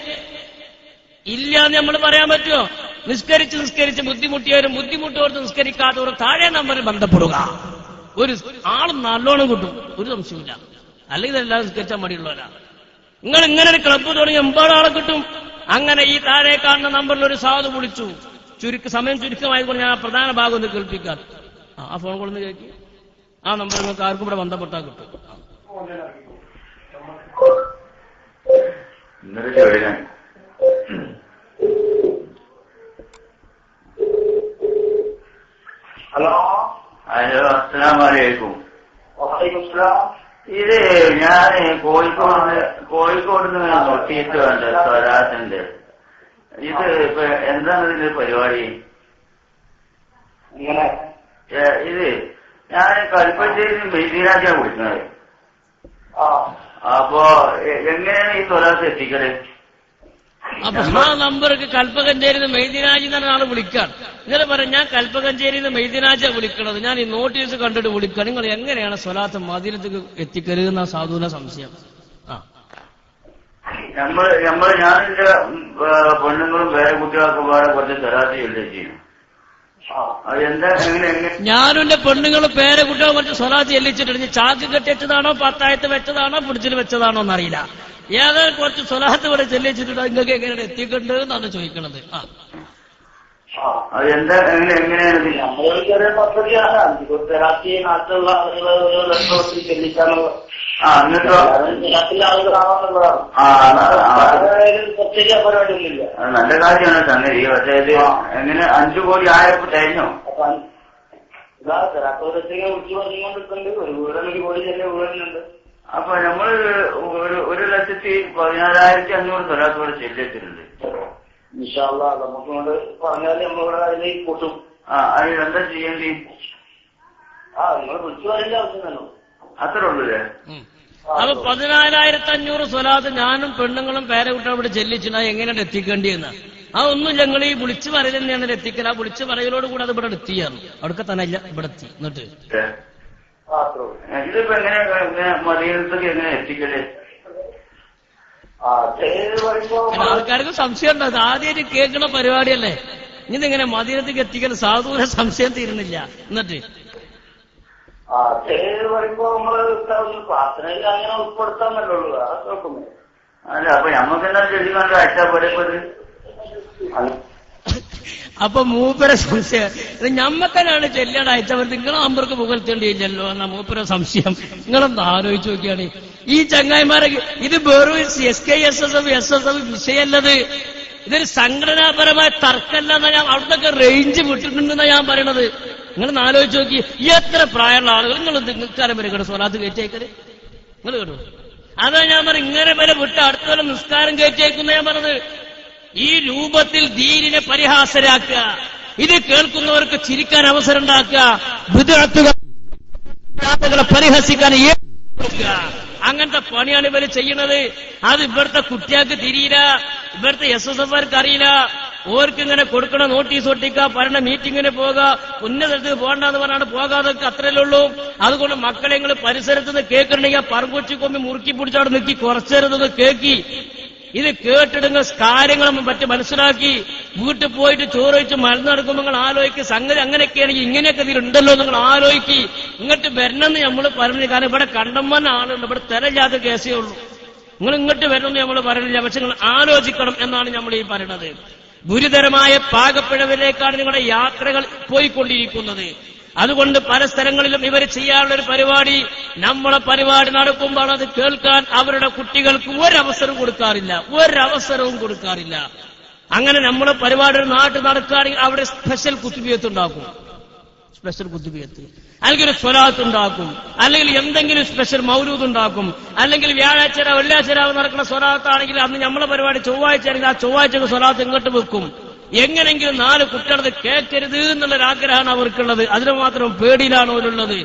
ഇല്ലാന്ന് നമ്മൾ പറയാൻ പറ്റുമോ? നിസ്കരിച്ച് ബുദ്ധിമുട്ടിയവരും ബുദ്ധിമുട്ടോർത്ത് നിസ്കരിക്കാത്തവരും താഴെ നമ്പറിൽ ബന്ധപ്പെടുക. ഒരു ആളും നല്ലോണം കിട്ടും, ഒരു സംശയമില്ല. അല്ലെങ്കിൽ ഇതെല്ലാം നിസ്കരിച്ചാൽ മടിയുള്ളവരാ. നിങ്ങൾ ഇങ്ങനെ ഒരു ക്ലബ്ബ് തുടങ്ങി 80 ആളെ കിട്ടും. അങ്ങനെ ഈ താഴെ കാണുന്ന നമ്പറിൽ ഒരു സാധു വിളിച്ചു. സമയം ചുരുക്കമായതുകൊണ്ട് ഞാൻ ആ പ്രധാന ഭാഗം ഒന്ന് കേൾപ്പിക്കാം. ആ ഫോൺ കൊണ്ടു കേൾക്കി. ആ നമ്പർ നിങ്ങൾക്ക് ആർക്കും ഇവിടെ ബന്ധപ്പെട്ടാൽ കിട്ടും.
ഹലോ. അസ്സലാമു അലൈക്കും. ഇത് ഞാൻ കോഴിക്കോട് നിന്ന് നോക്കിയിട്ട് വേണ്ട സ്വരാജന്റെ ഇത് ഇപ്പൊ എന്താണ് ഇതിന്റെ പരിപാടി? ഇത് ഞാൻ കൽപ്പറ്റയിൽ മെയ്തിരാജാണ് വിളിക്കുന്നത്. അപ്പോ എങ്ങനെയാണ് ഈ സ്വരാജ് എത്തിക്കല്?
അപ്പൊ ആ നമ്പർക്ക് കൽപ്പകഞ്ചേരി മെയ്തിരാജ് എന്നാണ് ആള് വിളിക്കാൻ. ഇന്നലെ പറയാം, ഞാൻ കൽപ്പകഞ്ചേരി മെയ്തിരാജ വിളിക്കണത്, ഞാൻ ഈ നോട്ടീസ് കണ്ടിട്ട് വിളിക്കാം. നിങ്ങൾ എങ്ങനെയാണ് സ്വലാത്ത് മദീനത്തേക്ക് എത്തിക്കരുതെന്ന സാധുവിന്റെ സംശയം.
ഞാനെന്റെ പെണ്ണുങ്ങളും വേറെ കുട്ടികളൊക്കെ വേറെ കുറച്ച് സ്വലാത്ത് ചെയ്യും.
ഞാനും എന്റെ പെണ്ണുങ്ങളും പേരെ കുട്ടികൾ കുറച്ച് സ്വലാത്ത് ചെല്ലിച്ചിട്ടുണ്ട്. ചാക്ക് കെട്ടിച്ചതാണോ പത്തായത്ത് വെച്ചതാണോ പിടിച്ചിൽ വെച്ചതാണോ എന്നറിയില്ല. ഏതായാലും കുറച്ച് സ്വലാത്ത് ഇവിടെ ചെല്ലിച്ചിട്ടുണ്ട്. നിങ്ങൾക്ക് എങ്ങനെയാണ് എത്തിക്കേണ്ടത് എന്നാണ് ചോദിക്കണത്.
അത് എങ്ങനെയാണ്
നമ്മളൊരു ചെറിയ പദ്ധതിയാണ്. രാഷ്ട്രീയ നാട്ടിലുള്ള ആളുകളെ ഒരു ലക്ഷത്തിൽ ചെല്ലിക്കാനുള്ള
എന്നിട്ടോ
നാട്ടിലെ ആളുകളാണെന്നുള്ളതാണ്. പ്രത്യേക പരിപാടിയൊന്നുമില്ല.
നല്ല കാര്യമാണ് സംഗതി. പക്ഷേ ഇത് എങ്ങനെ 5 കോടി ആയപ്പോ കഴിഞ്ഞോ?
ഇതാ ചെറാത്തോരത്തേക്ക് വിളിച്ചു പറഞ്ഞുകൊണ്ടിട്ടുണ്ട്. ഒരു വീടിന് 1 കോടി ചെറിയ വീടിനുണ്ട്.
അപ്പൊ നമ്മൾ 1,14,500 സ്വലാത്തോടെ ചെല്ലിച്ചിട്ടുണ്ട്.
ഇൻഷാ അല്ലാഹ് നമുക്ക് കൊണ്ട് പറഞ്ഞാൽ നമ്മളിവിടെ അതിലേക്ക് കൂട്ടും.
അതിന് എന്താ ചെയ്യേണ്ടി?
നിങ്ങൾ വിളിച്ചു പറയേണ്ട ആവശ്യമല്ലോ.
അത്രേ ഉള്ളൂല്ലേ?
അപ്പൊ 14,500 സ്വലാത്ത് ഞാനും പെണ്ണുങ്ങളും പേരകുട്ടികളും ഇവിടെ ചെല്ലിച്ചിട്ട് എങ്ങനെയാണ് എത്തിക്കേണ്ടിയെന്ന് അതൊന്നും ഞങ്ങൾ ഈ വിളിച്ചു പറയൽ തന്നെയാണ് എത്തിക്കൽ. ആ വിളിച്ചു പറയലോട് കൂടെ അത് ഇവിടെ എത്തിയാണ്. അവിടൊക്കെ തന്നെ ഇല്ല, ഇവിടെ എത്തി. എന്നിട്ട്
ഇതിപ്പോ എങ്ങനെ മദീനത്തേക്ക് എങ്ങനെ എത്തിക്കല്?
ആൾക്കാർക്ക് സംശയം ഉണ്ടാകും. ആദ്യമായിട്ട് കേൾക്കണ പരിപാടിയല്ലേ. ഇങ്ങനെ മദീനത്തേക്ക് എത്തിക്കൽ സാധുവിനെ സംശയം തീരുന്നില്ല. എന്നിട്ട്
പറയുമ്പോ നമ്മള് പ്രാർത്ഥനയിൽ അങ്ങനെ ഉൾപ്പെടുത്താന്നല്ലേ ഉള്ളൂ.
അല്ല അപ്പൊ ഞമ്മക്കെന്താ ചെല്ലിക്കാണ്ട് അയച്ചാ പോലെ
അപ്പൊ മൂപ്പര സംശയം ഞമ്മക്കനാണ് ചെല്ലിയാണ്ട് അയച്ചവർ നിങ്ങളെ നമ്പർക്ക് പുകഴ്ത്തേണ്ടിയില്ലല്ലോ എന്നാ മൂപ്പര സംശയം. നിങ്ങളൊന്ന് ആലോചിച്ച് നോക്കിയാണ് ഈ ചങ്ങായിമാരെ. ഇത് വെറും SKSSF SSF വിഷയമല്ലത്. ഇതൊരു സംഘടനാപരമായ തർക്കമല്ല എന്നാ ഞാൻ അവിടുത്തെ റേഞ്ച് വിട്ടിട്ടുണ്ടെന്നാ ഞാൻ പറയണത്. നിങ്ങളൊന്ന് ആലോചിച്ച് നോക്കി. എത്ര പ്രായമുള്ള ആളുകൾ നിങ്ങൾക്കാരം വരെ കേട്ടോ സ്വലാത്ത് കയറ്റിയേക്കല് നിങ്ങൾ കേട്ടോ. അതാ ഞാൻ പറയും ഇങ്ങനെ വരെ വിട്ട് അടുത്ത നിസ്കാരം കയറ്റിയേക്കുന്ന ഞാൻ പറഞ്ഞത്. ഈ രൂപത്തിൽ ദീനിനെ പരിഹാസരാക്കുക, ഇത് കേൾക്കുന്നവർക്ക് ചിരിക്കാൻ അവസരം ഉണ്ടാക്കുക, ബിദ്അത്തുകളെ പരിഹസിക്കാൻ അങ്ങനത്തെ പണിയാണ് ഇവർ ചെയ്യുന്നത്. അത് ഇവിടുത്തെ കുട്ടികൾക്ക് തിരിയില്ല, ഇവിടുത്തെ SSFകാർക്ക് അറിയില്ല. ഓർക്ക് ഇങ്ങനെ കൊടുക്കണ നോട്ടീസ് ഒട്ടിക്കുക, പറഞ്ഞ മീറ്റിങ്ങിന് പോകുക, ഉന്നതത്തിൽ പോകണ്ടെന്ന് പറഞ്ഞാണ് പോകാതൊക്കെ അത്രയല്ലേ ഉള്ളൂ. അതുകൊണ്ട് മക്കളെ നിങ്ങൾ പരിസരത്ത് നിന്ന് കേൾക്കണമെങ്കിൽ പറങ്കൊച്ചി കൊമ്പി മുറുക്കി പിടിച്ചവിടെ നിൽക്കി കുറച്ചേരത്ത് കേൾക്കി. ഇത് കേട്ടിടുന്ന കാര്യങ്ങൾ മറ്റും മനസ്സിലാക്കി വീട്ടിൽ പോയിട്ട് ചോറൊഴിച്ച് മരുന്ന് നടക്കുമ്പോൾ നിങ്ങൾ ആലോചിക്ക്. സംഗതി അങ്ങനെയൊക്കെയാണെങ്കിൽ ഇങ്ങനെയൊക്കെ ഇതിലുണ്ടല്ലോ നിങ്ങൾ ആലോചിക്ക്. ഇങ്ങോട്ട് വരണമെന്ന് നമ്മൾ പറഞ്ഞു. കാരണം ഇവിടെ കണ്ടമാന ആളുണ്ട്, ഇവിടെ തരമില്ലാത്ത കേസേ ഉള്ളൂ. നിങ്ങൾ ഇങ്ങോട്ട് വരണമെന്ന് നമ്മൾ പറയുന്നില്ല. പക്ഷെ നിങ്ങൾ ആലോചിക്കണം എന്നാണ് നമ്മൾ ഈ പറയുന്നത്. ഗുരുതരമായ പാകപ്പിഴവിലേക്കാണ് നിങ്ങളുടെ യാത്രകൾ പോയിക്കൊണ്ടിരിക്കുന്നത്. അതുകൊണ്ട് പല സ്ഥലങ്ങളിലും ഇവർ ചെയ്യാനുള്ളൊരു പരിപാടി, നമ്മളെ പരിപാടി നടക്കുമ്പോൾ അത് കേൾക്കാൻ അവരുടെ കുട്ടികൾക്ക് ഒരവസരവും കൊടുക്കാറില്ല. അങ്ങനെ നമ്മളെ പരിപാടി നാട്ടിൽ നടക്കുകയാണെങ്കിൽ അവിടെ സ്പെഷ്യൽ കുത്തുബിയത്ത് ഉണ്ടാക്കും, അല്ലെങ്കിൽ ഒരു സ്വലാത്ത് ഉണ്ടാക്കും, അല്ലെങ്കിൽ എന്തെങ്കിലും സ്പെഷ്യൽ മൗലൂദ് ഉണ്ടാക്കും, അല്ലെങ്കിൽ വ്യാഴാഴ്ച വെള്ളിയാഴ്ച നടക്കുന്ന സ്വലാത്താണെങ്കിൽ അന്ന് നമ്മളെ പരിപാടി ചൊവ്വാഴ്ച ആണെങ്കിൽ ആ ചൊവ്വാഴ്ച സ്വലാത്ത് ഇങ്ങോട്ട് വെക്കും. എങ്ങനെങ്കിലും 4 കുട്ടികളത് കേൾക്കരുത് എന്നുള്ളൊരാഗ്രഹമാണ് അവർക്കുള്ളത്. അതിന് മാത്രം പേടിയിലാണ് അവരുള്ളത്.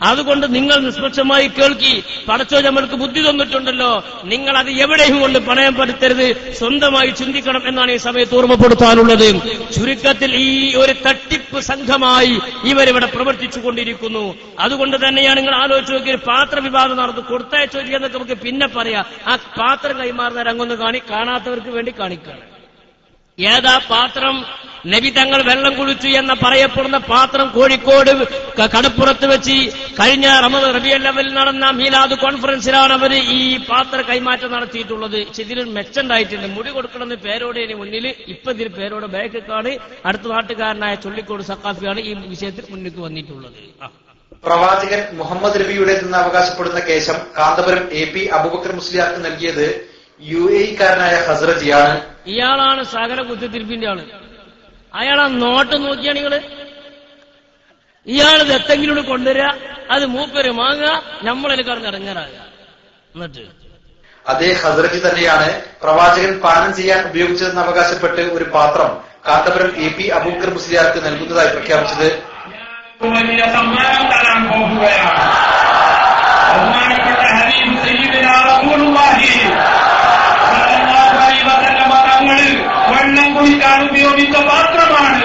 അതുകൊണ്ട് നിങ്ങൾ നിഷ്പക്ഷമായി കേൾക്കി. പടച്ചോ നമ്മൾക്ക് ബുദ്ധി തന്നിട്ടുണ്ടല്ലോ, നിങ്ങൾ അത് എവിടെയും കൊണ്ട് പണയം പടുത്തരുത്, സ്വന്തമായി ചിന്തിക്കണം എന്നാണ് ഈ സമയത്ത് ഓർമ്മപ്പെടുത്താനുള്ളത്. ചുരുക്കത്തിൽ ഈ ഒരു തട്ടിപ്പ് സംഘമായി ഇവരിവിടെ പ്രവർത്തിച്ചു കൊണ്ടിരിക്കുന്നു. അതുകൊണ്ട് തന്നെയാണ് നിങ്ങൾ ആലോചിച്ച് നോക്കി. ഒരു പാത്ര വിവാദം നടന്നു കൊടുത്തയച്ചോ എന്നൊക്കെ നമുക്ക് പിന്നെ പറയാം. ആ പാത്രം കൈമാറുന്ന രംഗൊന്ന് കാണാത്തവർക്ക് വേണ്ടി കാണിക്കുകയാണ്. ഏതാ പാത്രം? നബി തങ്ങൾ വെള്ളം കുടിച്ചു എന്ന് പറയപ്പെടുന്ന പാത്രം കോഴിക്കോട് കടപ്പുറത്ത് വെച്ച് കഴിഞ്ഞ റബീഉൽ അവ്വലിൽ നടന്ന മീലാദ് കോൺഫറൻസിലാണ് അവർ ഈ പാത്ര കൈമാറ്റം നടത്തിയിട്ടുള്ളത്. ഇതിലൊരു മെച്ചുണ്ടായിട്ടുണ്ട്. മുടി കൊടുക്കണമെന്ന് പേരോടെ മുന്നിൽ, ഇപ്പൊ ഇതിൽ പേരോടെ ബാക്കിക്കാണ്. അടുത്ത നാട്ടുകാരനായ ചുള്ളിക്കോട് സഖാഫിയാണ് ഈ വിഷയത്തിൽ മുന്നിലേക്ക് വന്നിട്ടുള്ളത്.
പ്രവാചകൻ മുഹമ്മദ് നബിയുടേതെന്ന് അവകാശപ്പെടുന്ന കേശം കാന്തപുരം AP അബൂബക്കർ മുസ്ലിയാർക്ക് നൽകിയത് UAE-കാരനായ ഹസ്രജിയാണ്.
ഇയാളാണ് സകല കുത്തിത്തിരിപ്പിന്റെ ആള്. അയാളാ നോട്ട് നോക്കിയാണ് നിങ്ങള്. ഇയാളത് എത്തെങ്കിലും കൊണ്ടുവരിക, അത് മൂപ്പര് വാങ്ങുക, നമ്മളതിൽ കടന്ന് ഇറങ്ങാറാകുക. എന്നിട്ട്
അതേ ഹസ്രജി തന്നെയാണ് പ്രവാചകൻ പാനം ചെയ്യാൻ ഉപയോഗിച്ചതെന്ന് അവകാശപ്പെട്ട് ഒരു പാത്രം കാന്തപുരം AP അബൂബക്കർ മുസ്ലിയാർക്ക് നൽകുന്നതായി പ്രഖ്യാപിച്ചത്.
വലിയ സമ്മാനം തരാൻ പോകുകയാണ്. ബഹുമാനപ്പെട്ട ഹബീബ് സയ്യിദുനാ റസൂലുള്ളാഹി സ്വല്ലല്ലാഹു അലൈഹി വസല്ലം തങ്ങൾ വെള്ളം കുടിക്കാൻ ഉപയോഗിച്ച പാത്രമാണ്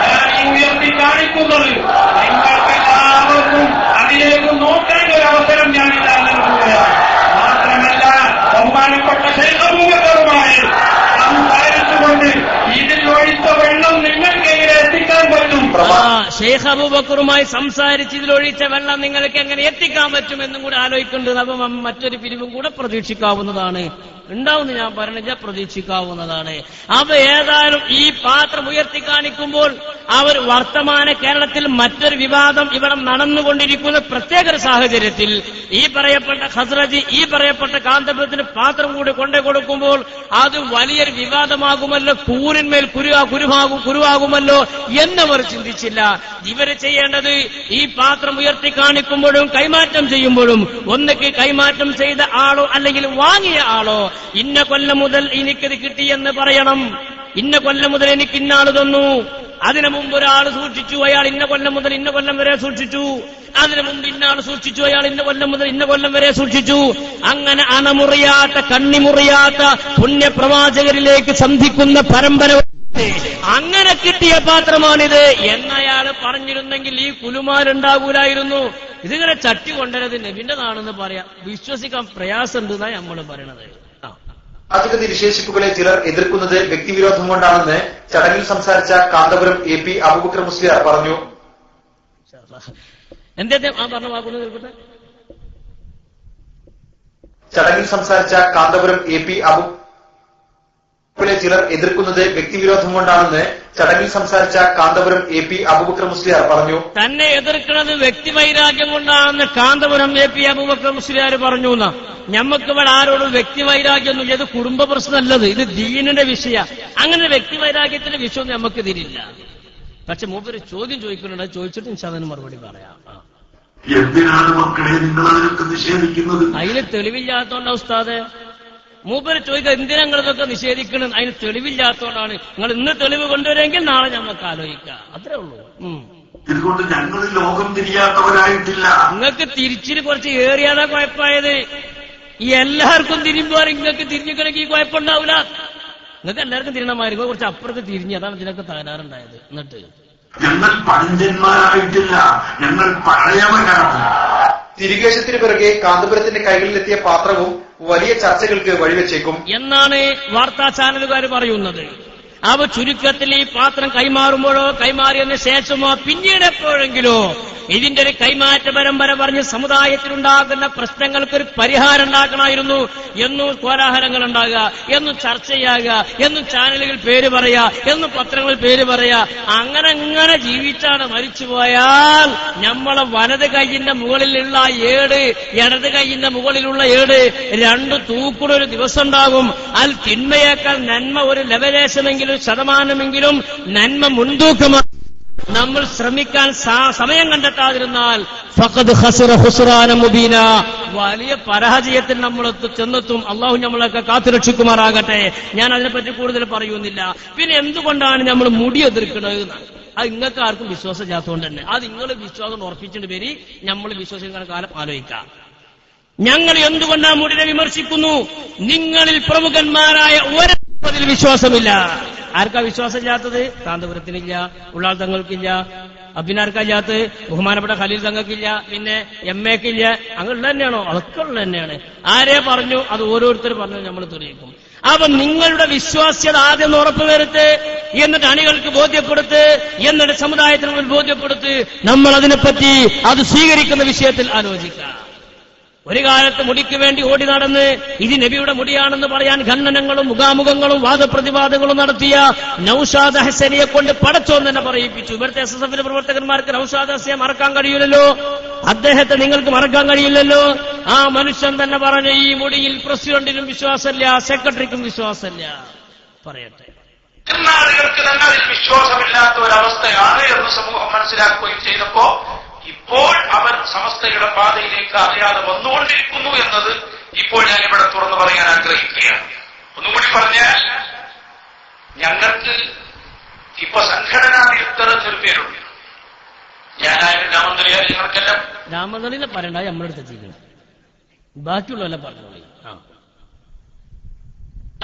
ഞാൻ ഈ ഉയർത്തി കാണിക്കുന്നത്. നിങ്ങൾക്കെല്ലാവർക്കും അതിലേക്ക് നോക്കാൻ ഒരു അവസരം ഞാനിതാ നൽകുകയാണ്. മാത്രമല്ല ബഹുമാനപ്പെട്ട ശൈഖ് അബൂബക്കറുമായി സംസാരിച്ചുകൊണ്ട് ഇതിൽ ഒഴിച്ച വെള്ളം നിങ്ങൾക്ക് എങ്ങനെ എത്തിക്കാൻ പറ്റും?
ഷെയ്ഖ് അബൂബക്കറുമായി സംസാരിച്ച് ഇതിലൊഴിച്ച വെള്ളം നിങ്ങൾക്ക് എങ്ങനെ എത്തിക്കാൻ പറ്റുമെന്നും കൂടെ ആലോചിക്കേണ്ടത്. അപ്പം മറ്റൊരു പിരിവും കൂടെ പ്രതീക്ഷിക്കാവുന്നതാണ്. ഉണ്ടാവുമെന്ന് ഞാൻ പറഞ്ഞില്ല, പ്രതീക്ഷിക്കാവുന്നതാണ്. അപ്പൊ ഏതായാലും ഈ പാത്രം ഉയർത്തി കാണിക്കുമ്പോൾ അവർ വർത്തമാന കേരളത്തിൽ മറ്റൊരു വിവാദം ഇവിടെ നടന്നുകൊണ്ടിരിക്കുന്ന പ്രത്യേക ഒരു സാഹചര്യത്തിൽ ഈ പറയപ്പെട്ട ഖസ്റജ് ഈ പറയപ്പെട്ട കാന്തപുരത്തിന് പാത്രം കൂടി കൊണ്ടു കൊടുക്കുമ്പോൾ അത് വലിയൊരു വിവാദമാകുമല്ലോ, കൂരിന്മേൽ കുരുവാകുമല്ലോ എന്നവർ ചിന്തിച്ചില്ല. ഇവര് ചെയ്യേണ്ടത് ഈ പാത്രം ഉയർത്തി കാണിക്കുമ്പോഴും കൈമാറ്റം ചെയ്യുമ്പോഴും ഒന്നൊക്കെ കൈമാറ്റം ചെയ്ത ആളോ അല്ലെങ്കിൽ വാങ്ങിയ ആളോ ഇന്ന കൊല്ലം മുതൽ എനിക്കത് കിട്ടിയെന്ന് പറയണം. ഇന്ന കൊല്ലം മുതൽ എനിക്ക് ഇന്നാള് തന്നു. അതിനു മുമ്പ് ഒരാൾ സൂക്ഷിച്ചു, അയാൾ ഇന്ന കൊല്ലം മുതൽ ഇന്ന കൊല്ലം വരെ സൂക്ഷിച്ചു. അതിനു മുമ്പ് ഇന്നാൾ സൂക്ഷിച്ചു, അയാൾ ഇന്ന കൊല്ലം മുതൽ ഇന്ന കൊല്ലം വരെ സൂക്ഷിച്ചു. അങ്ങനെ അണമുറിയാത്ത കണ്ണിമുറിയാത്ത പുണ്യപ്രവാചകരിലേക്ക് സന്ധിക്കുന്ന പരമ്പര അങ്ങനെ കിട്ടിയ പാത്രമാണിത് എന്നയാൾ പറഞ്ഞിരുന്നെങ്കിൽ ഈ കുലുമാരുണ്ടാകൂലായിരുന്നു. ഇതിങ്ങനെ ചട്ടി കൊണ്ടുവരത് നബിന്റെതാണെന്ന് പറയാം, വിശ്വസിക്കാൻ പ്രയാസമുണ്ട് എന്നാണ് നമ്മൾ പറയണത്.
അധിക വിശേഷിപ്പുകളെ ചിലർ എതിർക്കുന്നത് വ്യക്തിവിരോധം കൊണ്ടാണെന്ന് ചടങ്ങിൽ സംസാരിച്ച കാന്തപുരം AP അബൂബക്കർ മുസ്ലിയാർ പറഞ്ഞു. ചടങ്ങിൽ സംസാരിച്ച കാന്തപുരം AP അബൂബക്കറെ ചിലർ എതിർക്കുന്നത് വ്യക്തിവിരോധം കൊണ്ടാണെന്ന് ചടങ്ങിൽ സംസാരിച്ച കാന്തപുരം AP അബൂബക്കർ മുസ്ലിയാർ പറഞ്ഞു.
തന്നെ എതിർക്കുന്നത് വ്യക്തിവൈരാഗ്യം കൊണ്ടാണെന്ന് കാന്തപുരം AP അബൂബക്കർ മുസ്ലിയാർ പറഞ്ഞു. ഞമ്മക്ക് ഇവിടെ ആരോടും വ്യക്തിവൈരാഗ്യമൊന്നുമില്ല, ഇത് കുടുംബ പ്രശ്നമല്ലത്, ഇത് ദീനിന്റെ വിഷയ. അങ്ങനെ വ്യക്തിവൈരാഗ്യത്തിന്റെ വിഷയം നമുക്ക് ഇതിലില്ല. പക്ഷെ മൂപ്പര് ചോദ്യം ചോദിക്കുന്നുണ്ട്, ചോദിച്ചിട്ട് അതിന് മറുപടി പറയാം.
എന്തിനാണ് മക്കളെ നിങ്ങൾ അതിനൊക്കെ നിഷേധിക്കുന്നത്?
അതിന് തെളിവില്ലാത്തോണ്ടാ ഉസ്താദെ. മൂപ്പര് ചോദിക്കുക എന്തിനാ നിങ്ങളിതൊക്കെ നിഷേധിക്കണം? അതിന് തെളിവില്ലാത്തോണ്ടാണ്. നിങ്ങൾ ഇന്ന് തെളിവ് കൊണ്ടുവരെങ്കിൽ നാളെ ഞമ്മക്ക് ആലോചിക്കാം, അത്രേ ഉള്ളൂ.
ഇതുകൊണ്ട് ഞങ്ങൾ ലോകം തിരിയാത്തവരായിട്ടില്ല.
നിങ്ങൾക്ക് തിരിച്ചിന് കുറച്ച് ഏറിയാതാ കുഴപ്പമായത്. ഈ എല്ലാവർക്കും തിരിയുമ്പോൾ നിങ്ങൾക്ക് തിരിഞ്ഞിക്കണമെങ്കിൽ കുഴപ്പമുണ്ടാവില്ല. നിങ്ങൾക്ക് എല്ലാവർക്കും തിരിയണമായിരിക്കും, കുറച്ച് അപ്പുറത്ത് തിരിഞ്ഞ്, അതാണ് ഇതിനൊക്കെ തകരാറുണ്ടായത്. എന്നിട്ട്
ഞങ്ങൾ പഴഞ്ചന്മാരായിട്ടില്ല, ഞങ്ങൾ പഴയവരാണ്.
തിരികേശത്തിന് പിറകെ കാന്തപുരത്തിന്റെ കൈകളിലെത്തിയ പാത്രവും വലിയ ചർച്ചകൾക്ക് വഴിവെച്ചേക്കും
എന്നാണ് വാർത്താ ചാനലുകാർ പറയുന്നത്. അവ ചുരുക്കത്തിൽ ഈ പാത്രം കൈമാറുമ്പോഴോ കൈമാറിയതിനു ശേഷമോ പിന്നീട് എപ്പോഴെങ്കിലോ ഇതിന്റെ ഒരു കൈമാറ്റ പരമ്പര പറഞ്ഞ് സമുദായത്തിലുണ്ടാകുന്ന പ്രശ്നങ്ങൾക്കൊരു പരിഹാരം ഉണ്ടാക്കണമായിരുന്നു. എന്നും കോലാഹലങ്ങൾ ഉണ്ടാകുക, എന്നും ചർച്ച ചെയ്യുക, എന്നും ചാനലുകൾ പേര് പറയുക, എന്നും പത്രങ്ങളിൽ പേര് പറയുക, അങ്ങനെ ജീവിച്ചാണ് മരിച്ചുപോയാൽ നമ്മളെ വലത് കൈയിന്റെ മുകളിലുള്ള ഏട് ഇടത് കൈയിന്റെ മുകളിലുള്ള ഏട് രണ്ട് തൂക്കുന്നൊരു ദിവസം ഉണ്ടാകും. അൽ തിന്മയേക്കാൾ നന്മ ഒരു ലവലേശമെങ്കിലും ശതമാനമെങ്കിലും നന്മ മുൻതൂക്കമാണ്. നമ്മൾ ശ്രമിക്കാൻ സമയം കണ്ടെത്താതിരുന്നാൽ ഫഖദ് ഖസറ ഖുസ്റാന മുബീന, വലിയ പരാജയത്തിൽ നമ്മൾ ചെന്നെത്തും. അള്ളാഹു നമ്മളൊക്കെ കാത്തുരക്ഷിക്കുമാറാകട്ടെ. ഞാൻ അതിനെപ്പറ്റി കൂടുതൽ പറയുന്നില്ല. പിന്നെ എന്തുകൊണ്ടാണ് നമ്മൾ മുടി എതിർക്കുന്നത്? അത് നിങ്ങൾക്ക് ആർക്കും വിശ്വാസമില്ലാത്തതുകൊണ്ട് തന്നെ. അത് നിങ്ങൾ വിശ്വാസം ഉറപ്പിച്ചിട്ട് പേര് നമ്മൾ വിശ്വസിക്കുന്ന കാലം ആലോചിക്കാം. ഞങ്ങൾ എന്തുകൊണ്ടാണ് മുടിനെ വിമർശിക്കുന്നു? നിങ്ങളിൽ പ്രമുഖന്മാരായ ഒരതിൽ വിശ്വാസമില്ല. ആർക്കാ വിശ്വാസമില്ലാത്തത്? കാന്തപുരത്തിനില്ല, ഉള്ളാൾ തങ്ങൾക്കില്ല, അഭിനാർക്കല്ലാത്തത് ബഹുമാനപ്പെട്ട ഖലീൽ തങ്ങൾക്കില്ല, പിന്നെ MAക്കില്ല. അങ്ങനെയുള്ള തന്നെയാണോ? അതൊക്കെ ഉള്ള തന്നെയാണ്. ആരെ പറഞ്ഞു? അത് ഓരോരുത്തർ പറഞ്ഞു നമ്മൾ തെളിയിക്കും. അപ്പൊ നിങ്ങളുടെ വിശ്വാസ്യത ആദ്യം ഉറപ്പുവരുത്ത്, എന്നിട്ട് അണികൾക്ക് ബോധ്യപ്പെടുത്ത്, എന്നിട്ട് സമുദായത്തിന് ബോധ്യപ്പെടുത്ത്. നമ്മൾ അതിനെപ്പറ്റി അത് സ്വീകരിക്കുന്ന വിഷയത്തിൽ ആലോചിക്കാം. ഒരു കാലത്ത് മുടിക്ക് വേണ്ടി ഓടി നടന്ന് ഇത് നബിയുടെ മുടിയാണെന്ന് പറയാൻ ഖണ്ഡനങ്ങളും മുഖാമുഖങ്ങളും വാദപ്രതിവാദങ്ങളും നടത്തിയ നൗഷാദ് ഹസനിയെ കൊണ്ട് പടച്ചോൻ തന്നെ പറയിപ്പിച്ചു. ഇവിടുത്തെ SSF പ്രവർത്തകന്മാർക്ക് നൗഷാദ് ഹസനെ മറക്കാൻ കഴിയില്ലല്ലോ, അദ്ദേഹത്തെ നിങ്ങൾക്ക് മറക്കാൻ കഴിയില്ലല്ലോ. ആ മനുഷ്യൻ തന്നെ പറഞ്ഞ ഈ മുടിയിൽ പ്രസിഡന്റിനും വിശ്വാസമില്ല, സെക്രട്ടറിക്കും വിശ്വാസമില്ല. പറയട്ടെ,
ആളുകൾക്ക് തന്നെ അതിൽ വിശ്വാസമില്ലാത്ത ഒരവസ്ഥയാണ് എന്ന് സമൂഹം മനസ്സിലാക്കുകയും ചെയ്തപ്പോ ഇപ്പോൾ അവർ സമസ്തയുടെ പാതയിലേക്ക് അറിയാതെ വന്നുകൊണ്ടിരിക്കുന്നു എന്നത് ഇപ്പോൾ ഞാൻ ഇവിടെ തുറന്നു പറയാൻ ആഗ്രഹിക്കുകയാണ്. ഒന്നുകൂടി പറഞ്ഞാൽ, ഞങ്ങൾക്ക് ഇപ്പൊ സംഘടനാ വിരുദ്ധർ എന്നൊരു പേരുണ്ട്. ഞാനായാലും രാമന്തളിയായാലും ഞങ്ങൾക്കെല്ലാം
രാമന്തളിനെ പറയണ്ട, നമ്മളെടുത്ത് ചെയ്യുന്നത് ബാക്കിയുള്ളവല്ല പറഞ്ഞോളി.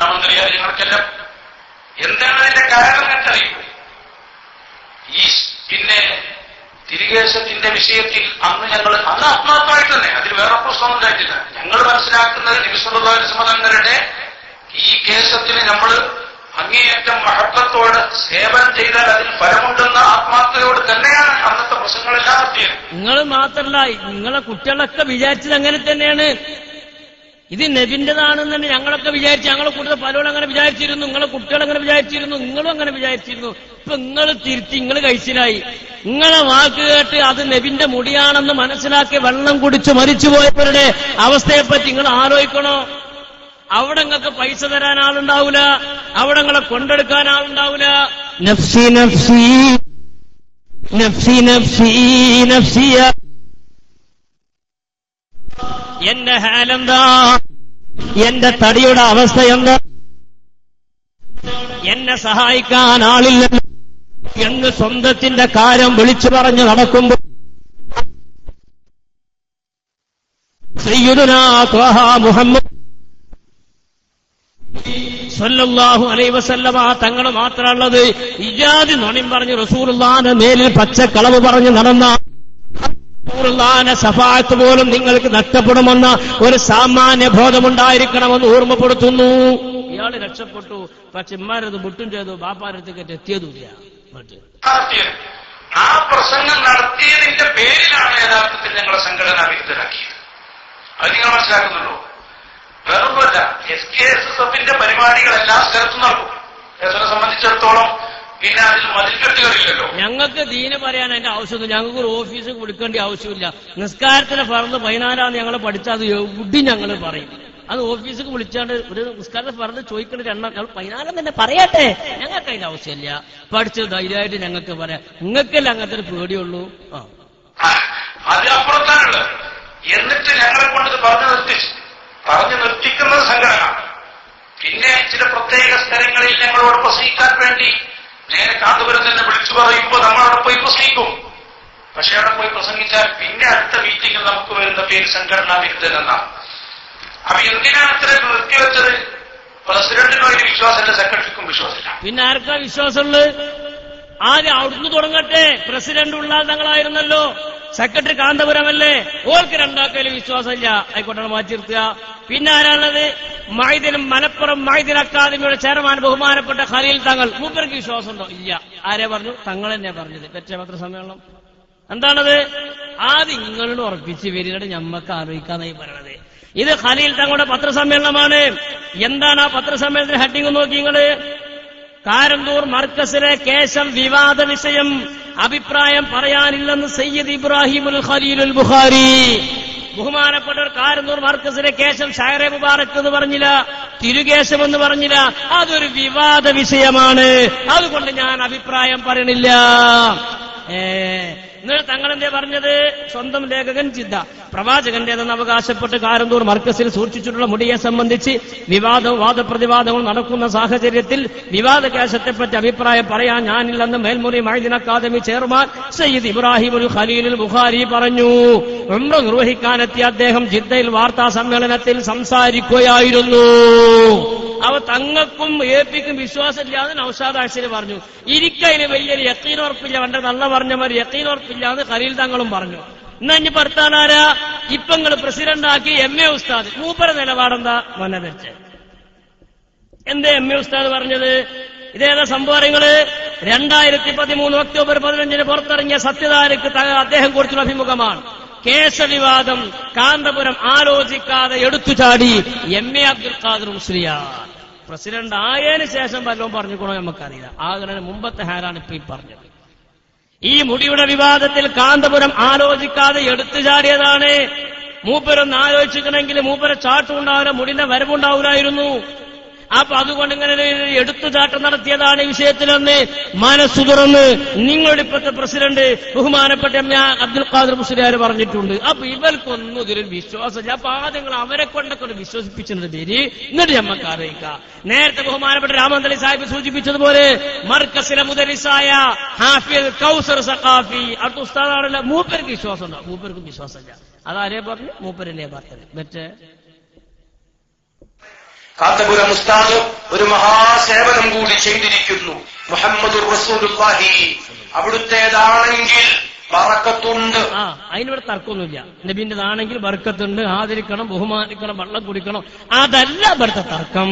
രാമന്തളിയായാലും ഞങ്ങൾക്കെല്ലാം എന്താണ് അതിന്റെ കാരണം എന്നറിയും. ഈ പിന്നെ തിരികേശത്തിന്റെ വിഷയത്തിൽ അന്ന് ആത്മാർത്ഥമായിട്ട് തന്നെ, അതിൽ വേറെ പ്രശ്നമൊന്നും ഉണ്ടായിട്ടില്ല. ഞങ്ങൾ മനസ്സിലാക്കുന്നത് നബി സല്ലല്ലാഹു അലൈഹി വസല്ലം തങ്ങളുടെ ഈ കേസത്തിന് നമ്മൾ അങ്ങേയറ്റം മഹത്വത്തോടെ സേവനം ചെയ്താൽ അതിൽ ഫലമുണ്ടെന്ന ആത്മാർത്ഥതയോട് തന്നെയാണ് പ്രസംഗങ്ങളെല്ലാം നടത്തിയത്.
നിങ്ങൾ മാത്രല്ല, നിങ്ങളെ കുട്ടികളൊക്കെ വിചാരിച്ചത് അങ്ങനെ തന്നെയാണ്. ഇത് നബിന്റേതാണെന്ന് തന്നെ ഞങ്ങളൊക്കെ വിചാരിച്ചു. ഞങ്ങളെ കൂടുതൽ പലരും അങ്ങനെ വിചാരിച്ചിരുന്നു, നിങ്ങളെ കുട്ടികൾ അങ്ങനെ വിചാരിച്ചിരുന്നു, നിങ്ങളും അങ്ങനെ വിചാരിച്ചിരുന്നു. ഇപ്പൊ നിങ്ങൾ തിരുത്തി, നിങ്ങൾ കഴിച്ചിലായി. നിങ്ങളെ വാക്ക് കേട്ട് അത് നബിന്റെ മുടിയാണെന്ന് മനസ്സിലാക്കി വെള്ളം കുടിച്ച് മരിച്ചുപോയവരുടെ അവസ്ഥയെപ്പറ്റി നിങ്ങൾ ആലോചിക്കണോ? അവിടെ നിങ്ങൾക്ക് പൈസ തരാൻ ആളുണ്ടാവൂല, അവിടെ നിങ്ങളെ കൊണ്ടെടുക്കാൻ ആളുണ്ടാവൂല. നഫ്സി നഫ്സി നഫ്സി നഫ്സി നഫ്സിയ. എന്റെ ഹാലെന്താ, എന്റെ തടിയുടെ അവസ്ഥ എന്താ, എന്നെ സഹായിക്കാൻ ആളില്ല എന്ന് സ്വന്തത്തിന്റെ കാര്യം വിളിച്ചു പറഞ്ഞ് നടക്കുമ്പോൾ സയ്യിദുനാ ത്വഹ മുഹമ്മദ് സല്ലല്ലാഹു അലൈഹി വസല്ലമ തങ്ങൾ മാത്രമുള്ളത് ഇജാതി നുണയും പറഞ്ഞ് റസൂലുള്ളാഹിന്റെ മേലിൽ പച്ചക്കളവ് പറഞ്ഞ് നടന്ന റസൂലുള്ളാഹിന്റെ ശഫാഅത്ത് പോലും നിങ്ങൾക്ക് നഷ്ടപ്പെടുമെന്ന ഒരു സാമാന്യ ബോധമുണ്ടായിരിക്കണമെന്ന് ഓർമ്മപ്പെടുത്തുന്നു. ഇയാൾ രക്ഷപ്പെട്ടു, പക്ഷെ ഇമ്മാരത് വിട്ടും ചെയ്തു, ബാപ്പാരത്തേക്ക് എത്തിയതുമില്ല.
ആ പ്രസംഗം നടത്തിയതിന്റെ പേരിലാണ് യഥാർത്ഥത്തിൽ ഞങ്ങളെ സംഘടന വിരുദ്ധരാക്കിയത്. അത് നിങ്ങൾ മനസ്സിലാക്കുന്നുണ്ടോ? വേറൊന്നുമല്ല, SKSSFന്റെ പരിപാടികൾ എല്ലാ സ്ഥലത്തും നടക്കും. എസിനെ സംബന്ധിച്ചിടത്തോളം പിന്നെ അതിൽ മതിൽക്കെട്ടുകളില്ലല്ലോ.
ഞങ്ങൾക്ക് ദീന് പറയാൻ അതിന്റെ ആവശ്യമൊന്നും, ഞങ്ങൾക്ക് ഒരു ഓഫീസ് കൊടുക്കേണ്ട ആവശ്യമില്ല. നിസ്കാരത്തിന് ഫർദ് 14 ഞങ്ങൾ പഠിച്ചാൽ അത് എവിടെ ഞങ്ങൾ പറയും. അത് ഓഫീസിൽ വിളിച്ചാണ്ട് ഒരു നിസ്കാരത്തെ ഫർദ് ചോദിക്കേണ്ട 14 തന്നെ പറയട്ടെ, ഞങ്ങൾക്ക് അതിന്റെ ആവശ്യമില്ല. പഠിച്ചത് ധൈര്യമായിട്ട് ഞങ്ങൾക്ക് പറയാം. നിങ്ങൾക്കല്ല അങ്ങനത്തെ ഒരു പേടിയുള്ളൂ.
അത് അപ്പുറത്താണുള്ളത്. എന്നിട്ട് ഞങ്ങളെ കൊണ്ട് പറഞ്ഞു നിർത്തിക്കുന്നത് സംഘടന. പിന്നെ ചില പ്രത്യേക സ്ഥലങ്ങളിൽ ഞങ്ങളോട് പ്രസംഗിക്കാൻ വേണ്ടി നേരെ കാന്തപുരം തന്നെ വിളിച്ചു പറയുമ്പോൾ നമ്മളവിടെ പോയി പ്രസംഗിക്കും. പക്ഷെ അവിടെ പോയി പ്രസംഗിച്ചാൽ പിന്നെ അടുത്ത മീറ്റിംഗിൽ നമുക്ക് വരുന്ന പേര് സംഘടനാ വിരുദ്ധൻ എന്നാണ്. അപ്പൊ എന്തിനാണ് ഇത്രയും നിർത്തിവെച്ചത്? പ്രസിഡന്റിനും അതിന് വിശ്വാസമില്ല, സെക്രട്ടറിക്കും വിശ്വാസമില്ല.
പിന്നെ ആർക്കാ വിശ്വാസമുള്ളത്? ആദ്യം അവിടുന്ന് തുടങ്ങട്ടെ. പ്രസിഡന്റ് ഉള്ളാൽ തങ്ങളായിരുന്നല്ലോ, സെക്രട്ടറി കാന്തപുരമല്ലേ, ഓർക്ക് രണ്ടാക്കലും വിശ്വാസമില്ല, ആയിക്കോട്ടെ മാറ്റി നിർത്തുക. പിന്നെ ആരാണത്? മൈദിനും മലപ്പുറം മൈദിൻ അക്കാദമിയുടെ ചെയർമാൻ ബഹുമാനപ്പെട്ട ഖലീൽ തങ്ങൾ, മൂപ്പർക്ക് വിശ്വാസമുണ്ടോ? ഇല്ല. ആരെ പറഞ്ഞു? തങ്ങൾ തന്നെ പറഞ്ഞത്. പറ്റേ പത്രസമ്മേളനം എന്താണത്? ആദ്യം നിങ്ങളോട് ഉറപ്പിച്ച് വരികയുടെ ഞമ്മക്ക് ആലോചിക്കാന്നായി പറയണത്. ഇത് ഖലീൽ തങ്ങളുടെ പത്രസമ്മേളനമാണ്. എന്താണ് ആ പത്രസമ്മേളനത്തിന്റെ ഹെഡിങ് നോക്കി നിങ്ങള്? കാരന്തൂർ മർക്കസിലെ കേശം വിവാദ വിഷയം, അഭിപ്രായം പറയാനില്ലെന്ന് സയ്യിദ് ഇബ്രാഹിമുൽ ഖലീലുൽ ബുഖാരി. ബഹുമാനപ്പെട്ട കാരന്തൂർ മർക്കസിലെ കേശം ഷായറെ മുബാറക് എന്ന് പറഞ്ഞില്ല, തിരുകേശം എന്ന് പറഞ്ഞില്ല. അതൊരു വിവാദ വിഷയമാണ്, അതുകൊണ്ട് ഞാൻ അഭിപ്രായം പറയണില്ല. എന്നിട്ട് തങ്ങളെന്തേ പറഞ്ഞത്? സ്വന്തം ലേഖകൻ ജിദ്ദ പ്രവാചകന്റേതെന്ന് അവകാശപ്പെട്ട് കാരന്തൂർ മർക്കസിൽ സൂക്ഷിച്ചിട്ടുള്ള മുടിയെ സംബന്ധിച്ച് വിവാദവും വാദപ്രതിവാദവും നടക്കുന്ന സാഹചര്യത്തിൽ വിവാദ കേശത്തെപ്പറ്റി അഭിപ്രായം പറയാൻ ഞാനില്ലെന്ന് മേൽമുറി മൈദിൻ അക്കാദമി ചെയർമാൻ സയ്യിദ് ഇബ്രാഹിമുൽ ഖലീലുൽ ബുഖാരി പറഞ്ഞു. ഉംറ നിർവഹിക്കാനെത്തിയ അദ്ദേഹം ജിദ്ദയിൽ വാർത്താ സമ്മേളനത്തിൽ സംസാരിക്കുകയായിരുന്നു. അവ തങ്ങൾക്കും ഏപ്പിക്കും വിശ്വാസമില്ലാതെ നൗഷാദ് ആശിര് പറഞ്ഞു. ഇരിക്കതിന് വലിയൊരു യക്കീനുറപ്പില്ല, പണ്ട് നല്ല പറഞ്ഞമാര് യക്കീനുറപ്പില്ലാന്ന് ഖലീൽ തങ്ങളും പറഞ്ഞു. എന്നാ ഇനി പെടുത്താനാരാ? ഇപ്പൊ നിങ്ങൾ പ്രസിഡന്റാക്കി MA ഉസ്താദ്. മൂപ്പര നിലപാടെന്താ? മനധരിച്ച് എന്തേ MA ഉസ്താദ് പറഞ്ഞത്? ഇതേതാ സംഭവങ്ങള്? 2013 ഒക്ടോബർ 15 പുറത്തിറങ്ങിയ സത്യധാരക്ക് അദ്ദേഹം കൊടുത്തുള്ള അഭിമുഖമാണ്. കേശവിവാദം കാന്തപുരം ആലോചിക്കാതെ എടുത്തുചാടി MA അബ്ദുൽ ഖാദർ മുസ്ലിയാർ. പ്രസിഡന്റ് ആയതിനു ശേഷം വല്ലതും പറഞ്ഞുകൊണ്ടോ നമുക്കറിയില്ല. ആഗ്രഹം മുമ്പത്തെ ഹാരാണ് ഇപ്പൊ ഈ പറഞ്ഞത്. ഈ മുടിയുടെ വിവാദത്തിൽ കാന്തപുരം ആലോചിക്കാതെ എടുത്തുചാടിയതാണ്. മൂപ്പരൊന്ന് ആലോചിച്ചിട്ടുണ്ടെങ്കിൽ മൂപ്പര ചാട്ടുണ്ടാവില്ല, മുടിന്റെ വരവുണ്ടാവില്ലായിരുന്നു. അപ്പൊ അതുകൊണ്ട് ഇങ്ങനെ എടുത്തുചാട്ടം നടത്തിയതാണ് ഈ വിഷയത്തിലെന്ന് മനസ്സു തുറന്ന് നിങ്ങളുടെ ഇപ്പോഴത്തെ പ്രസിഡന്റ് ബഹുമാനപ്പെട്ട അബ്ദുൽ ഖാദർ മുസ്ലിയാർ പറഞ്ഞിട്ടുണ്ട്. അപ്പൊ ഇവർക്കൊന്നും ഇതിൽ വിശ്വാസമില്ല. അപ്പൊ ആദ്യം അവരെ കൊണ്ടൊക്കെ വിശ്വസിപ്പിച്ചതിന്റെ പേര് എന്നിട്ട് ഞമ്മക്ക് അറിയിക്കാം. നേരത്തെ ബഹുമാനപ്പെട്ട രാമന്തളി സാഹിബ് സൂചിപ്പിച്ചതുപോലെ മർക്കസിലെ മുദരിസായ ഹാഫിദ് കൗസർ സഖാഫി അടുത്ത ഉസ്താദാണല്ലോ, മൂപ്പർക്ക് വിശ്വാസം ഉണ്ടോ? മൂപ്പർക്കും വിശ്വാസമില്ല. അതാരേ പറഞ്ഞു? മൂപ്പരല്ലേ പറഞ്ഞത്. മറ്റേ
കാന്തപുരം ഉസ്താദ് ഒരു മഹാസേവനം കൂടി ചെയ്തിരിക്കുന്നു. മുഹമ്മദുർ റസൂലുള്ളാഹി അവിടുത്തേതാണെങ്കിൽ ബറക്കത്തുണ്ട്.
അതിനിവിടെ തർക്കമൊന്നുമില്ല. നബിന്റെതാണെങ്കിൽ ബർക്കത്തുണ്ട്, ആദരിക്കണം, ബഹുമാനിക്കണം, വെള്ളം കുടിക്കണം. അതല്ല ഇവിടുത്തെ തർക്കം.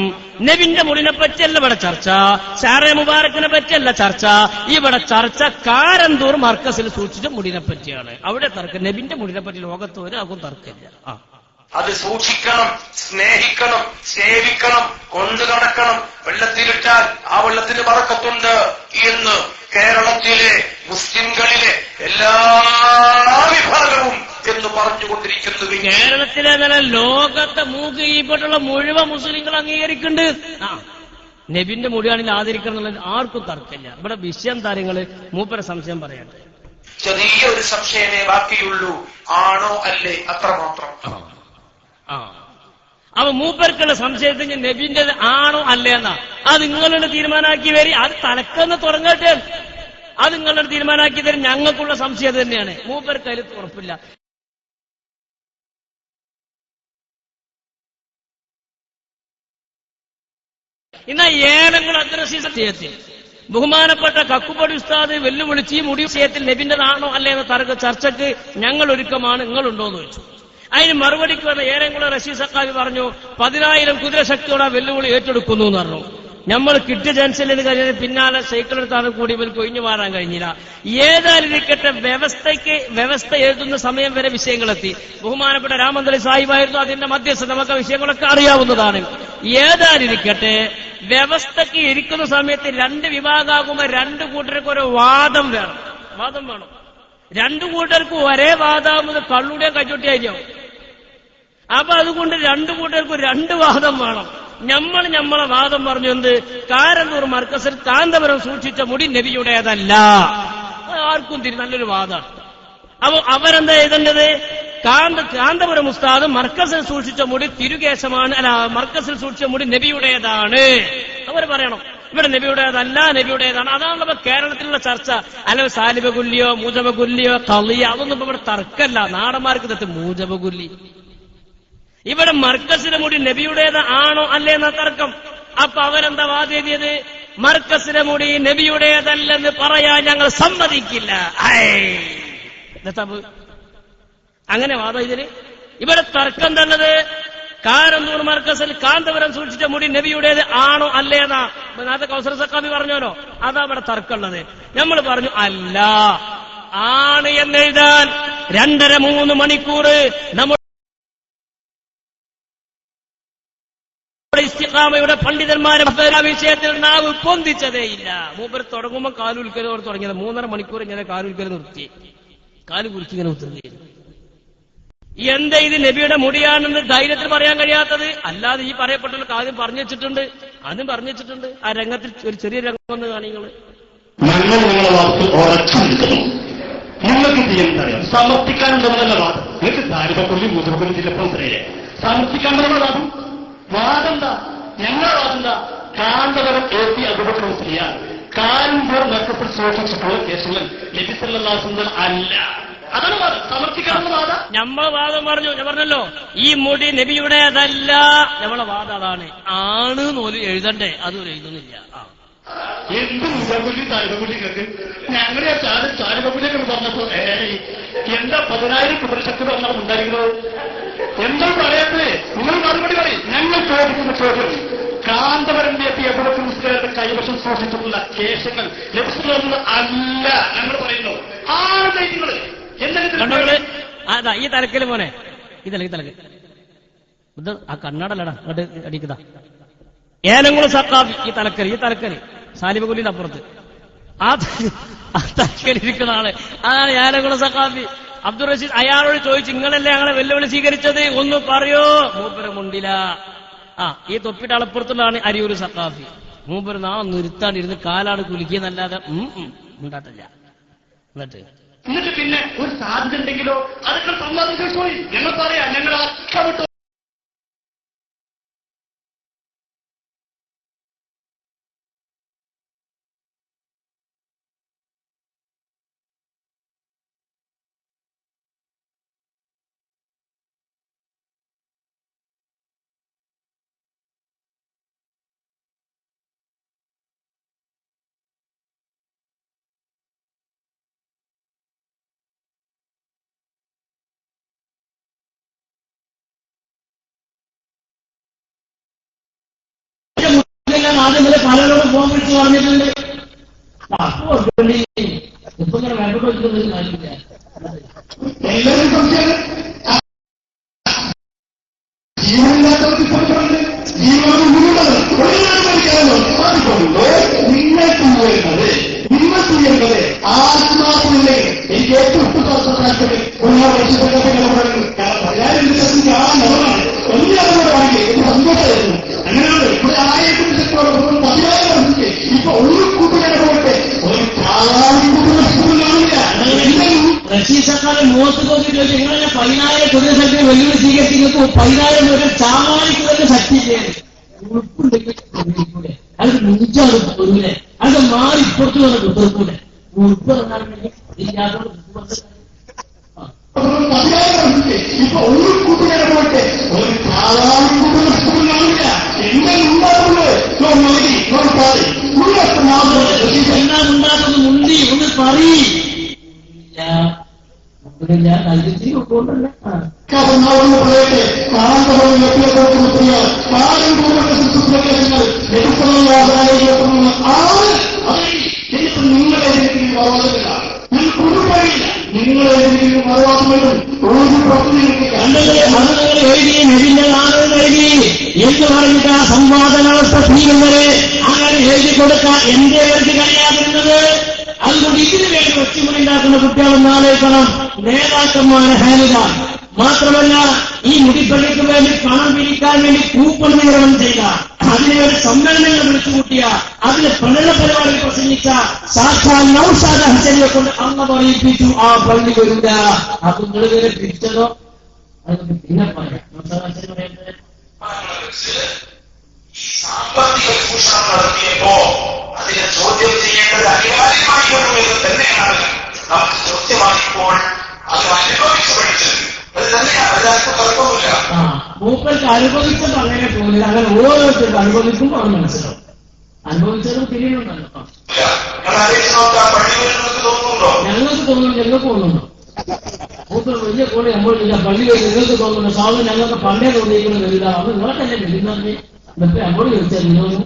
നബിന്റെ മുടിനെ പറ്റിയല്ല ഇവിടെ ചർച്ച, ഷാറെ മുബാറക്കിനെ പറ്റിയല്ല ചർച്ച. ഇവിടെ ചർച്ച കാരന്തൂർ മർക്കസിൽ സൂക്ഷിച്ച മുടിനെ പറ്റിയാണ്. അവിടെ തർക്കം. നബിന്റെ മുടിനെ പറ്റി ലോകത്ത് ഒരാൾക്കും തർക്കമില്ല.
അത് സൂക്ഷിക്കണം, സ്നേഹിക്കണം, സേവിക്കണം, കൊണ്ടു നടക്കണം. വെള്ളത്തിലിട്ടാൽ ആ വെള്ളത്തിന് ബറക്കത്തുണ്ട് എന്ന് കേരളത്തിലെ മുസ്ലിംകളിലെ എല്ലാ വിഭാഗവും എന്ന് പറഞ്ഞുകൊണ്ടിരിക്കുന്നു.
കേരളത്തിലെ നില ലോകത്തെ മൂക്ക് കീഴ്പ്പെട്ടുള്ള മുഴുവൻ മുസ്ലിങ്ങൾ അംഗീകരിക്കുന്നുണ്ട്. നബിന്റെ മുടിയാണെങ്കിൽ ആദരിക്കണം എന്നുള്ളത് ആർക്കും തർക്കമില്ല. ഇവിടെ വിഷയം കാര്യങ്ങള് മൂപ്പര സംശയം പറയട്ടെ.
ചെറിയ ഒരു സംശയമേ ബാക്കിയുള്ളൂ, ആണോ അല്ലേ, അത്രമാത്രം.
അപ്പൊ മൂപ്പർക്കുള്ള സംശയത്തിന് നബിന്റേത് ആണോ അല്ലേ എന്നാ അത് നിങ്ങളുടെ തീരുമാനാക്കി വരി. അത് തലക്കെന്ന് തുടങ്ങട്ടെ, അത് നിങ്ങളുടെ തീരുമാനാക്കി തരും. ഞങ്ങൾക്കുള്ള സംശയം തന്നെയാണ്. മൂപ്പർക്ക് അതിൽ ഉറപ്പില്ല. ഇന്ന ഏതെങ്കിലും അഗ്രസീയത്തിൽ ബഹുമാനപ്പെട്ട കക്കുപടി ഉസ്താദ് വെല്ലുവിളിച്ച് ഈ മുടി വിഷയത്തിൽ നബിന്റേതാണോ അല്ലേ എന്ന ചർച്ചയ്ക്ക് ഞങ്ങൾ ഒരുക്കമാണ്, നിങ്ങളുണ്ടോന്ന് ചോദിച്ചു. അതിന് മറുപടിക്ക് വന്ന ഏറെങ്കിലും റഷീദ് സഖാവി പറഞ്ഞു 10,000 കുതിരശക്തിയോടെ വെല്ലുവിളി ഏറ്റെടുക്കുന്നു എന്ന് പറഞ്ഞു. നമ്മൾ കിട്ടിയ ചാൻസിൽ കഴിഞ്ഞാൽ പിന്നാലെ സൈക്കിൾ എടുത്താണ് കൂടി ഇവർക്ക് ഒഴിഞ്ഞു മാറാൻ കഴിഞ്ഞില്ല. ഏതായിരിക്കട്ടെ, വ്യവസ്ഥ എഴുതുന്ന സമയം വരെ വിഷയങ്ങളെത്തി. ബഹുമാനപ്പെട്ട രാമന്തളി സാഹിബായിരുന്നു അതിന്റെ മധ്യസ്ഥ. നമുക്ക് വിഷയങ്ങളൊക്കെ അറിയാവുന്നതാണ്. ഏതായിരിക്കട്ടെ, വ്യവസ്ഥയ്ക്ക് ഇരിക്കുന്ന സമയത്ത് രണ്ട് വിഭാഗമാകുമ്പോൾ രണ്ടു കൂട്ടർക്ക് ഒരു വാദം വേണം. രണ്ടു കൂട്ടർക്ക് ഒരേ വാദമാകുന്നത് കള്ളുടെയും കച്ചോട്ടിയായിരിക്കും. അപ്പൊ അതുകൊണ്ട് രണ്ടു കൂട്ടർക്ക് രണ്ട് വാദം വേണം. നമ്മളെ വാദം പറഞ്ഞു എന്ത്, കാരന്തൂർ മർക്കസിൽ കാന്തപുരം സൂക്ഷിച്ച മുടി നബിയുടേതല്ല. ആർക്കും നല്ലൊരു വാദമാണ്. അപ്പൊ അവരെന്താ എഴുതേണ്ടത്, കാന്തപുരം ഉസ്താദ് മർക്കസിൽ സൂക്ഷിച്ച മുടി തിരുകേശമാണ്, അല്ല മർക്കസിൽ സൂക്ഷിച്ച മുടി നബിയുടേതാണ്. അവർ പറയണം ഇവിടെ നബിയുടേതല്ല, നബിയുടേതാണ്. അതാണല്ലോ കേരളത്തിലുള്ള ചർച്ച. അല്ലെങ്കിൽ സാലിബഗുല്ലിയോ മൂജബഗുല്ലിയോ കളിയോ അതൊന്നും ഇപ്പൊ ഇവിടെ തർക്കമല്ല. നാടന്മാർക്ക് തെറ്റ് മൂജബഗുല്ലി. ഇവിടെ മർക്കസിലെ മുടി നബിയുടേത് ആണോ അല്ലേ എന്ന തർക്കം. അപ്പൊ അവരെന്താ വാദിയത്, മർക്കസിലെ മുടി നബിയുടേതല്ലെന്ന് പറയാൻ ഞങ്ങൾ സമ്മതിക്കില്ല. അങ്ങനെ വാദം ഇതിന്. ഇവിടെ തർക്കം തന്നത് കാരന്തൂർ മർക്കസിൽ കാന്തപുരം സൂക്ഷിച്ച മുടി നബിയുടേത് ആണോ അല്ലേന്നാ. നേരത്തെ കൗസർ സഖാബി പറഞ്ഞല്ലോ, അതാ ഇവിടെ തർക്കമുള്ളത്. നമ്മൾ പറഞ്ഞു അല്ല, ആണ് എന്നെഴുതാൻ 2.5-3 മണിക്കൂർ നമ്മുടെ ഇസ്തിഖാമയുടെ പണ്ഡിതന്മാരെ വിഷയത്തിൽ നാവ് പൊന്തിച്ചതേയില്ല. മൂപ്പർ തുടങ്ങുമ്പോൾ കാലുൽക്കലോട് തുടങ്ങിയത് 3.5 മണിക്കൂർ ഇങ്ങനെ കാലുൽക്കൽ നിർത്തി, കാല് കുറിച്ച് ഇങ്ങനെ ഉത്തരവ്. എന്താ ഇത് നബിയുടെ മുടിയാണെന്ന് ധൈര്യത്തിൽ പറയാൻ കഴിയാത്തത്? അല്ലാതെ ഈ പറയപ്പെട്ട കാര്യം പറഞ്ഞു വെച്ചിട്ടുണ്ട്, അതും പറഞ്ഞു വെച്ചിട്ടുണ്ട്. ആ രംഗത്തിൽ ഒരു ചെറിയ രംഗം വന്ന് കാണിങ്ങള്
ഞങ്ങൾ നിങ്ങളെ വാക്ക് ഉറച്ചു നിൽക്കുന്നു. നിങ്ങൾക്ക് ചെയ്യാൻ സമർത്ഥിക്കാനുണ്ടെന്നല്ല വാദം. നിങ്ങൾക്ക് ദാരിദ്ര്യക്കൊല്ലി മൂത്രക്കൊല്ലി ചിലപ്പോൾ അറിയില്ലേ സമർത്ഥിക്കാനുണ്ടെന്നുള്ള വാദം. വാദം എന്താ? ഞങ്ങളുടെ വാദം എന്താ? കാന്തപുരം എത്തി അബൂബക്കർ ചെയ്യാൻ കാരന്തൂർ മർക്കസിൽ സൂക്ഷിച്ചിട്ടുള്ള കേസുകൾ നബി സല്ലല്ലാഹു അലൈഹി വസല്ലം അല്ല. അതാണ് വാദം. സമർത്ഥിക്കാനുള്ള വാദം.
നമ്മളെ വാദം പറഞ്ഞു, ഞാൻ പറഞ്ഞല്ലോ ഈ മുടി നബിയുടേതല്ല. നമ്മളെ വാദം അതാണ്. ആണ് പോലും എഴുതണ്ടേ, അതും എഴുതുന്നില്ല.
എന്ത് മുജാബുല്ലി താലിബുല്ലിങ്ങൾക്ക് ഞങ്ങളുടെ താലിബുല്ലികൾ പറഞ്ഞപ്പോ എന്താ 10,000 കുതിരശക്തി പറഞ്ഞാൽ ഉണ്ടായിരിക്കുന്നത്? എന്താ പറയട്ടെ, നിങ്ങൾ മറുപടി പറയും. ഞങ്ങൾ ചോദിക്കുന്ന ചോദ്യം, കാന്തപുരം എത്തി എവിടെ മുസ്ലിങ്ങളുടെ കൈവശം സൂക്ഷിച്ചിട്ടുള്ള കേശങ്ങൾ ലഭിച്ചിട്ടുള്ളത് അല്ല. ഞങ്ങൾ പറയുന്നു ആണ് നിങ്ങൾ എന്തെങ്കിലും.
അതാ ഈ തലക്കല് മോനെ, ഈ തലക്ക് ഇത് ആ കണ്ണാടല്ലടാ അങ്ങോട്ട് അടിക്കുക. ഏതെങ്കിലും സക്കാബി ഈ തലക്കല് സാലിബുലിന്റെ അപ്പുറത്ത് ആ തലക്കലിരിക്കുന്ന ആള് അതാണ് ഏതെങ്കിലും സക്കാബി അബ്ദുൾ റഷീദ്. അയാളോട് ചോദിച്ചു, നിങ്ങളല്ലേ ഞങ്ങളെ വെല്ലുവിളി സ്വീകരിച്ചത്, ഒന്ന് പറയോ? മൂപ്പര് മുണ്ടില്ല. ഈ തൊപ്പിട്ട് അളപ്പുറത്തുള്ളതാണ് അരിയൂർ സക്കാഫി. മൂപ്പര് നാ നിർത്താണ്ടിരുന്ന് കാലാണ് കുലുക്കിയെന്നല്ലാതെ ഉണ്ടാട്ടില്ല.
എന്നിട്ട് പിന്നെ ഒരു സാധ്യത ഉണ്ടെങ്കിലോ അതൊക്കെ സമ്മതിച്ചു ഞങ്ങൾ പറയാം, ഞങ്ങൾ അക്കമിട്ടു
ആദ്യം വരെ പലരോടും ഫോൺ വിളിച്ച് പറഞ്ഞിട്ടുണ്ട്. അപ്പൊ ഇപ്പൊ ഇങ്ങനെ വേണ്ടോട്ട് വെക്കുന്നത് കാര്യമില്ല.
എല്ലാവരും സംശയം ജീവനില്ലാത്തവർക്ക് സംശയമുണ്ട്. ജീവനോട് ഉള്ളത് നിങ്ങൾ ചെയ്യേണ്ടത് ആത്മാവിലെ എനിക്ക് ഏറ്റവും ഇഷ്ടപ്പെട്ട ഒന്നാം വർഷത്തെ സന്തോഷമായിരുന്നു. അങ്ങനെയാണ് ഇവിടെ 1000 10,000 ഇപ്പൊ ഒരു കൂട്ടുകാരെ പോകട്ടെ ഒരു
റഷീദക്കാരെ മുഖത്ത് നോക്കി ചോദിച്ചു നിങ്ങളെ 10,000 കുതിര ശക്തി വെല്ലുവിളി സ്വീകരിച്ചു 10,000 മുതൽ ചാമാനിക്ക് ശക്തിയില്ലേ ഉൾപ്പുണ്ടെങ്കിൽ അത് മുഞ്ചാണ് പൊതുവിനെ അത് മാറി ഇപ്പുറത്ത് വന്ന് കുതിർക്കൂടെ ഉൾപ്പ്
ഇപ്പൊ ഒരു കൂട്ടുകാരെ പോകട്ടെ ഒരു
എല്ലാം ഉണ്ടാക്കുന്നത് മുണ്ടി ഒന്ന് പറയും കൊണ്ടല്ലേ
പറയട്ടെ നിങ്ങളെ നിങ്ങളെ മറുവാക്കുമ്പോഴും
എഴുതി നബിന്റെ നാളുകൾ എഴുതി എന്ന് പറഞ്ഞിട്ട് ആ സംവാദ വ്യവസ്ഥ തീരുന്നത് അങ്ങനെ എഴുതി കൊടുക്കാൻ എന്റെവർക്ക് കഴിയാതിരുന്നത്. അതുകൊണ്ട് ഇതിനു വേണ്ടി ഒറ്റമുണ്ടാക്കുന്ന കുട്ടികളെന്ന് ആലോചിക്കണം. നേതാക്കന്മാരെ ഹാനിതാണ്. മാത്രമല്ല ഈ മുടിപ്പള്ളിക്ക് വേണ്ടി പണം പിരിക്കാൻ വേണ്ടി കൂപ്പൺ വിതരണം ചെയ്ത അതിനുവേണ്ടി സമ്മേളനങ്ങൾ വിളിച്ചുകൂട്ടിയ അതിന് പ്രകടന പരിപാടി പ്രസംഗിച്ച സാക്ഷാൽ നൗഷാദ് ഹസനെ കൊണ്ട് അമ്മ പറയിപ്പിച്ചു ആ പള്ളി വരില്ല. അപ്പൊ നിങ്ങൾ വരെ പിരിച്ചതോ അതൊക്കെ പിന്നെ പറയാം. നൗഷാദ് ഹസൻ പറയുന്നത്
സാമ്പത്തിക ചൂഷണം നടത്തിയപ്പോ അതിനെ ചോദ്യം ചെയ്യേണ്ടത് അനിവാര്യമായി വരുന്നത് തന്നെയാണ് നമുക്ക് ചോദ്യമാക്കിയപ്പോൾ അത് അനുഭവിച്ചു പഠിച്ചത്. അത് തന്നെയാണ് അതിനകത്ത് തർക്കമില്ല.
മൂപ്പർക്ക് അനുഭവിച്ചത് അങ്ങനെ പോകുന്നില്ല. അങ്ങനെ ഓരോരുത്തർക്ക് അനുഭവിക്കുമ്പോൾ അത് മനസ്സിലാവും. അനുഭവിച്ചത് തിരിയുന്നുണ്ടല്ലോ. ഞങ്ങൾക്ക് തോന്നുന്നു ഞങ്ങൾക്ക് തോന്നുന്നു മൂപ്പർ വലിയ കൂടെ നമ്മളില്ല പള്ളിയിൽ നിങ്ങൾക്ക് തോന്നുന്നു സാധനം ഞങ്ങൾക്ക് പണ്ടേ തോന്നിയിരിക്കുന്നത് വലുതാണ്. അത് നിങ്ങളെ തന്നെ വരുന്നതിന് ഇതൊക്കെ നമ്മോട് ചോദിച്ചാൽ നിങ്ങളൊന്നും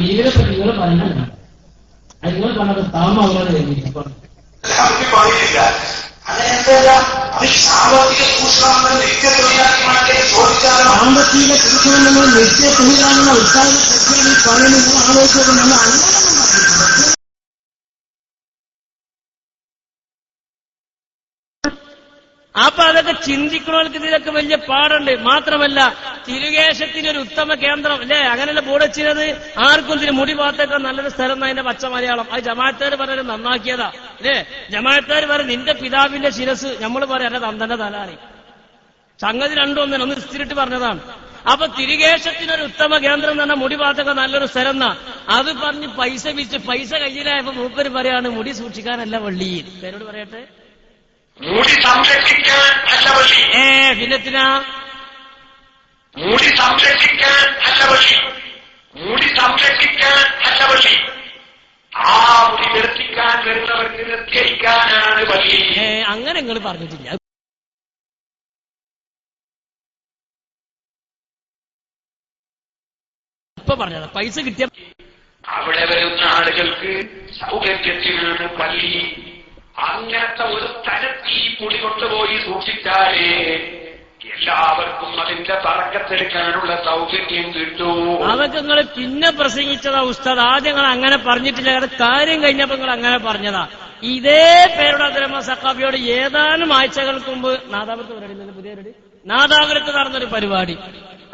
ഇതിനെപ്പറ്റി നിങ്ങൾ പറഞ്ഞാൽ അത് നിങ്ങൾ പറഞ്ഞത് താമാവലാണ് കഴിഞ്ഞിട്ട് സാമ്പത്തിക ചൂഷണം നമ്മൾ നിത്യ തൊഴിലാണെന്ന ഉത്സാഹം പറയുന്നത് നിങ്ങൾ ആലോചിച്ചത് നമ്മൾ അങ്ങനെ അപ്പൊ അതൊക്കെ ചിന്തിക്കണവർക്ക് ഇതിലൊക്കെ വലിയ പാടുണ്ട്. മാത്രമല്ല തിരുകേശത്തിനൊരു ഉത്തമ കേന്ദ്രം അല്ലേ അങ്ങനെയല്ല ബോർഡ് വെച്ചിരുന്നത്. ആർക്കും ഇതിന് മുടി ഭാഗത്തേക്കാൾ നല്ലൊരു സ്ഥലം അതിന്റെ പച്ച മലയാളം. അത് ജമാഅത്തുകാർ പറഞ്ഞത് നന്നാക്കിയതാ അല്ലേ. ജമാഅത്തുകാർ പറയും നിന്റെ പിതാവിന്റെ ശിരസ് നമ്മൾ പറയാം അല്ല തന്തന്റെ തലാറി സംഗതി രണ്ടും ഒന്ന് സ്ഥിരിട്ട് പറഞ്ഞതാണ്. അപ്പൊ തിരുകേശത്തിനൊരു ഉത്തമ കേന്ദ്രം എന്ന് പറഞ്ഞാൽ മുടി ഭാഗത്തേക്കാൾ നല്ലൊരു സ്ഥലം എന്നാ അത് പറഞ്ഞ് പൈസ വിരിച്ച് പൈസ കയ്യിലായപ്പോ മൂപ്പര് പറയാണ് മുടി സൂക്ഷിക്കാനല്ല വള്ളി. പേരോട് പറയട്ടെ
മുടി സംരക്ഷിക്കാൻ അല്ല വഴി.
പിന്നെത്തിനാ
മുടി സംരക്ഷിക്കാൻ അല്ല വഴി. മുടി സംരക്ഷിക്കാൻ അല്ല വഴി. ആ മുടി നിർത്തിക്കാൻ വരുന്നവർക്ക് നിർത്തിക്കാനാണ് വഴി.
അങ്ങനെ നിങ്ങൾ പറഞ്ഞിട്ടില്ല. ഇപ്പൊ പറഞ്ഞതാ പൈസ കിട്ടിയ
അവിടെ വരുന്ന ആളുകൾക്ക് സൗകര്യത്തിനാണ് പള്ളി. അങ്ങനത്തെ ഒരു സ്ഥലത്ത് ഈ മുടി കൊണ്ടുപോയി സൂക്ഷിച്ചാലേ എല്ലാവർക്കും അതിന്റെ തറക്കത്തെടുക്കാനുള്ള സൗകര്യം കിട്ടൂ.
അതൊക്കെ നിങ്ങൾ പിന്നെ പ്രസംഗിച്ചതാ ഉസ്താദ്. ആദ്യം നിങ്ങൾ അങ്ങനെ പറഞ്ഞിട്ടില്ല. അത് കാര്യം കഴിഞ്ഞപ്പോ നിങ്ങൾ അങ്ങനെ പറഞ്ഞതാ. ഇതേ പേരുടെ അബ്ദുറഹ്മാൻ സഖാഫിയോട് ഏതാനും ആഴ്ചകൾക്ക് മുമ്പ് നാദാപുരത്ത് പരിപാടി പുതിയ നാദാപുരത്ത് നടന്നൊരു പരിപാടി.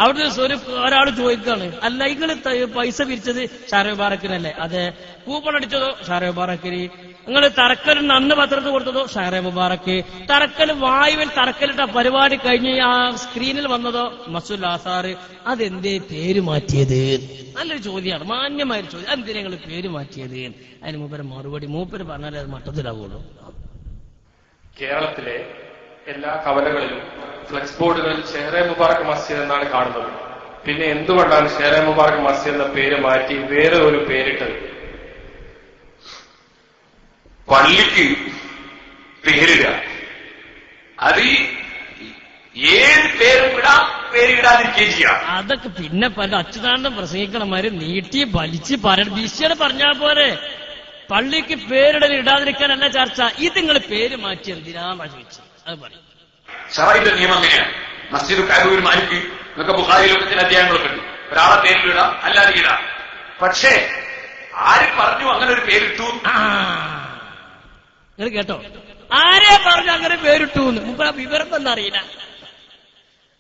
അവിടുത്തെ ഒരാൾ ചോദിക്കുകയാണ് അല്ല നിങ്ങൾ പൈസ പിരിച്ചത് ഷാരോ ബാറക്കിനല്ലേ? അതെ. കൂപ്പൺ അടിച്ചതോ ഷാരോ ബാറക്കിന്. നിങ്ങൾ തറക്കൽ അന്ന് പത്രത്തിൽ കൊടുത്തതോ ഷാരോ മുബാറക്ക്. തറക്കൽ വായുവിൽ തറക്കലിട്ട പരിപാടി കഴിഞ്ഞ് ആ സ്ക്രീനിൽ വന്നതോ മസൂൽ ആസാർ. അതെന്തേ പേര് മാറ്റിയത്? നല്ലൊരു ചോദ്യമാണ്, മാന്യമായൊരു ചോദ്യം. എന്തിനാ നിങ്ങൾ പേര് മാറ്റിയത്? അതിന് മൂപ്പര് മറുപടി മൂപ്പര് പറഞ്ഞാലേ അത് മട്ടത്തിലാവുള്ളൂ.
കേരളത്തിലെ എല്ലാ കവലകളിലും ഫ്ലെക്സ് ബോർഡുകളിൽ ഷെഹ്റെ മുബാറക് മസ്ജിദ് എന്നാണ് കാണുന്നത്. പിന്നെ എന്തുകൊണ്ടാണ് ഷെഹ്റെ മുബാറക് മസ്ജിദ് എന്ന പേര് മാറ്റി വേറെ ഒരു പേരിട്ടത്?
പള്ളിക്ക് പേരില്ല, അത് ഏത് പേരും ഇടാം, പേര് ഇടാതിരിക്കുകയും ചെയ്യാം.
അതൊക്കെ പിന്നെ പല അച്യുതാനന്ദം പ്രസംഗിക്കണമാര് നീട്ടി വലിച്ച് വിഷയം പറഞ്ഞാൽ പോരെ. പള്ളിക്ക് പേരിടൽ ഇടാതിരിക്കാനല്ല ചർച്ച. ഇത് നിങ്ങൾ പേര് മാറ്റി എന്തിനാ ചോദിച്ചു? അത് പറയും.
ഷറഈന്റെ നിയമം എങ്ങനെയാണ്? മസ്ജിദ് കഅബയിൽ മാലിക് എന്നൊക്കെ ബുഖാരിയിലൊക്കെ ചില അധ്യായങ്ങളൊക്കെ ഉണ്ട്. ഒരാളെ പേരിലിടാം, അല്ലാതെ ഇടാം. പക്ഷേ ആര് പറഞ്ഞു അങ്ങനെ ഒരു പേരിട്ടു?
നിങ്ങൾ കേട്ടോ, ആരെ പറഞ്ഞു അങ്ങനെ പേരിട്ടു? മുമ്പ് ആ വിവരം ഒന്നും അറിയില്ല.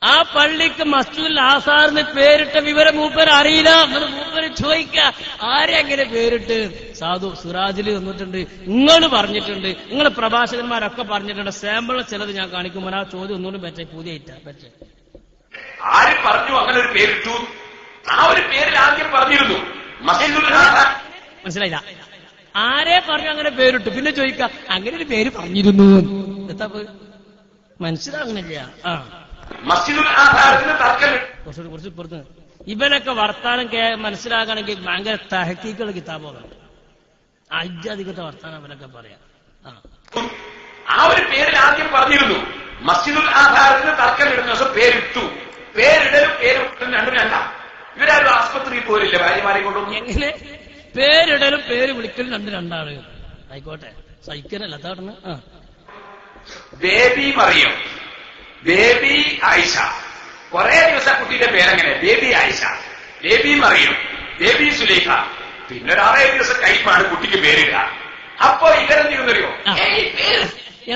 ആ പള്ളിക്ക് മസ്ജിദുൽ ആസാറിന് പേരിട്ട വിവരം മൂപ്പര് അറിയില്ല. മൂപ്പര് ചോദിക്ക ആരെ അങ്ങനെ പേരിട്ട്? സാധു സിറാജിൽ വന്നിട്ടുണ്ട്, നിങ്ങൾ പറഞ്ഞിട്ടുണ്ട്, നിങ്ങൾ പ്രഭാഷകന്മാരൊക്കെ പറഞ്ഞിട്ടുണ്ട്. സാമ്പിൾ ചിലത് ഞാൻ കാണിക്കുമ്പോൾ ആ ചോദ്യം ഒന്നുകൂടി പറ്റേ പുതിയ പറ്റേ.
ആര് പറഞ്ഞു അങ്ങനെ ഒരു പേരിട്ടു? ആ ഒരു പേരിൽ ആദ്യം പറഞ്ഞിരുന്നു മസ്ജിദുൽ ആസാർ.
മനസ്സിലായില്ല? ആരെ പറഞ്ഞു അങ്ങനെ പേരിട്ടു? പിന്നെ ചോദിക്ക അങ്ങനെ ഒരു പേര് പറഞ്ഞിരുന്നു. എന്താ മനസ്സിലാകുന്നില്ല. ആ
മസ്ജിദുൽ ആസാറിന് തർക്കം.
കുറച്ച് പുറത്ത് ഇവനൊക്കെ വർത്താനം മനസ്സിലാകണമെങ്കിൽ ഭയങ്കര തഹക്കീക്കുള്ള കിതാബാണ്. അജ്ജാധികത്തെ വർത്താനം അവനൊക്കെ പറയാം.
ആ ഒരു പേരിൽ ആദ്യം പറഞ്ഞിരുന്നു മസ്ജിദുൽ ആസാറിന് തർക്കം ഇടുന്ന ദിവസം പേരിട്ടു. പേരിടലും പേരിട്ടും രണ്ടും രണ്ടാം. ഇവരാരും ആസ്പത്രിയിൽ പോരില്ല ഭാര്യമാരെ കൊണ്ടൊന്നും.
എങ്ങനെ പേരിടലും പേര് വിളിക്കലും രണ്ടാണ്? ആയിക്കോട്ടെ, സഹിക്കാനല്ല താടന്ന്.
Baby Mariam, baby Ayisha. കുറെ ദിവസം കുട്ടിയുടെ പേരെങ്ങനെ? Baby Ayisha, baby Mariam, baby Sulaikha. പിന്നെ ഒരു 6 ദിവസം കഴിയുമാണ് കുട്ടിക്ക് പേരിടുക. അപ്പോ ഇവരെന്ത് ചെയ്യുന്നറിയോ?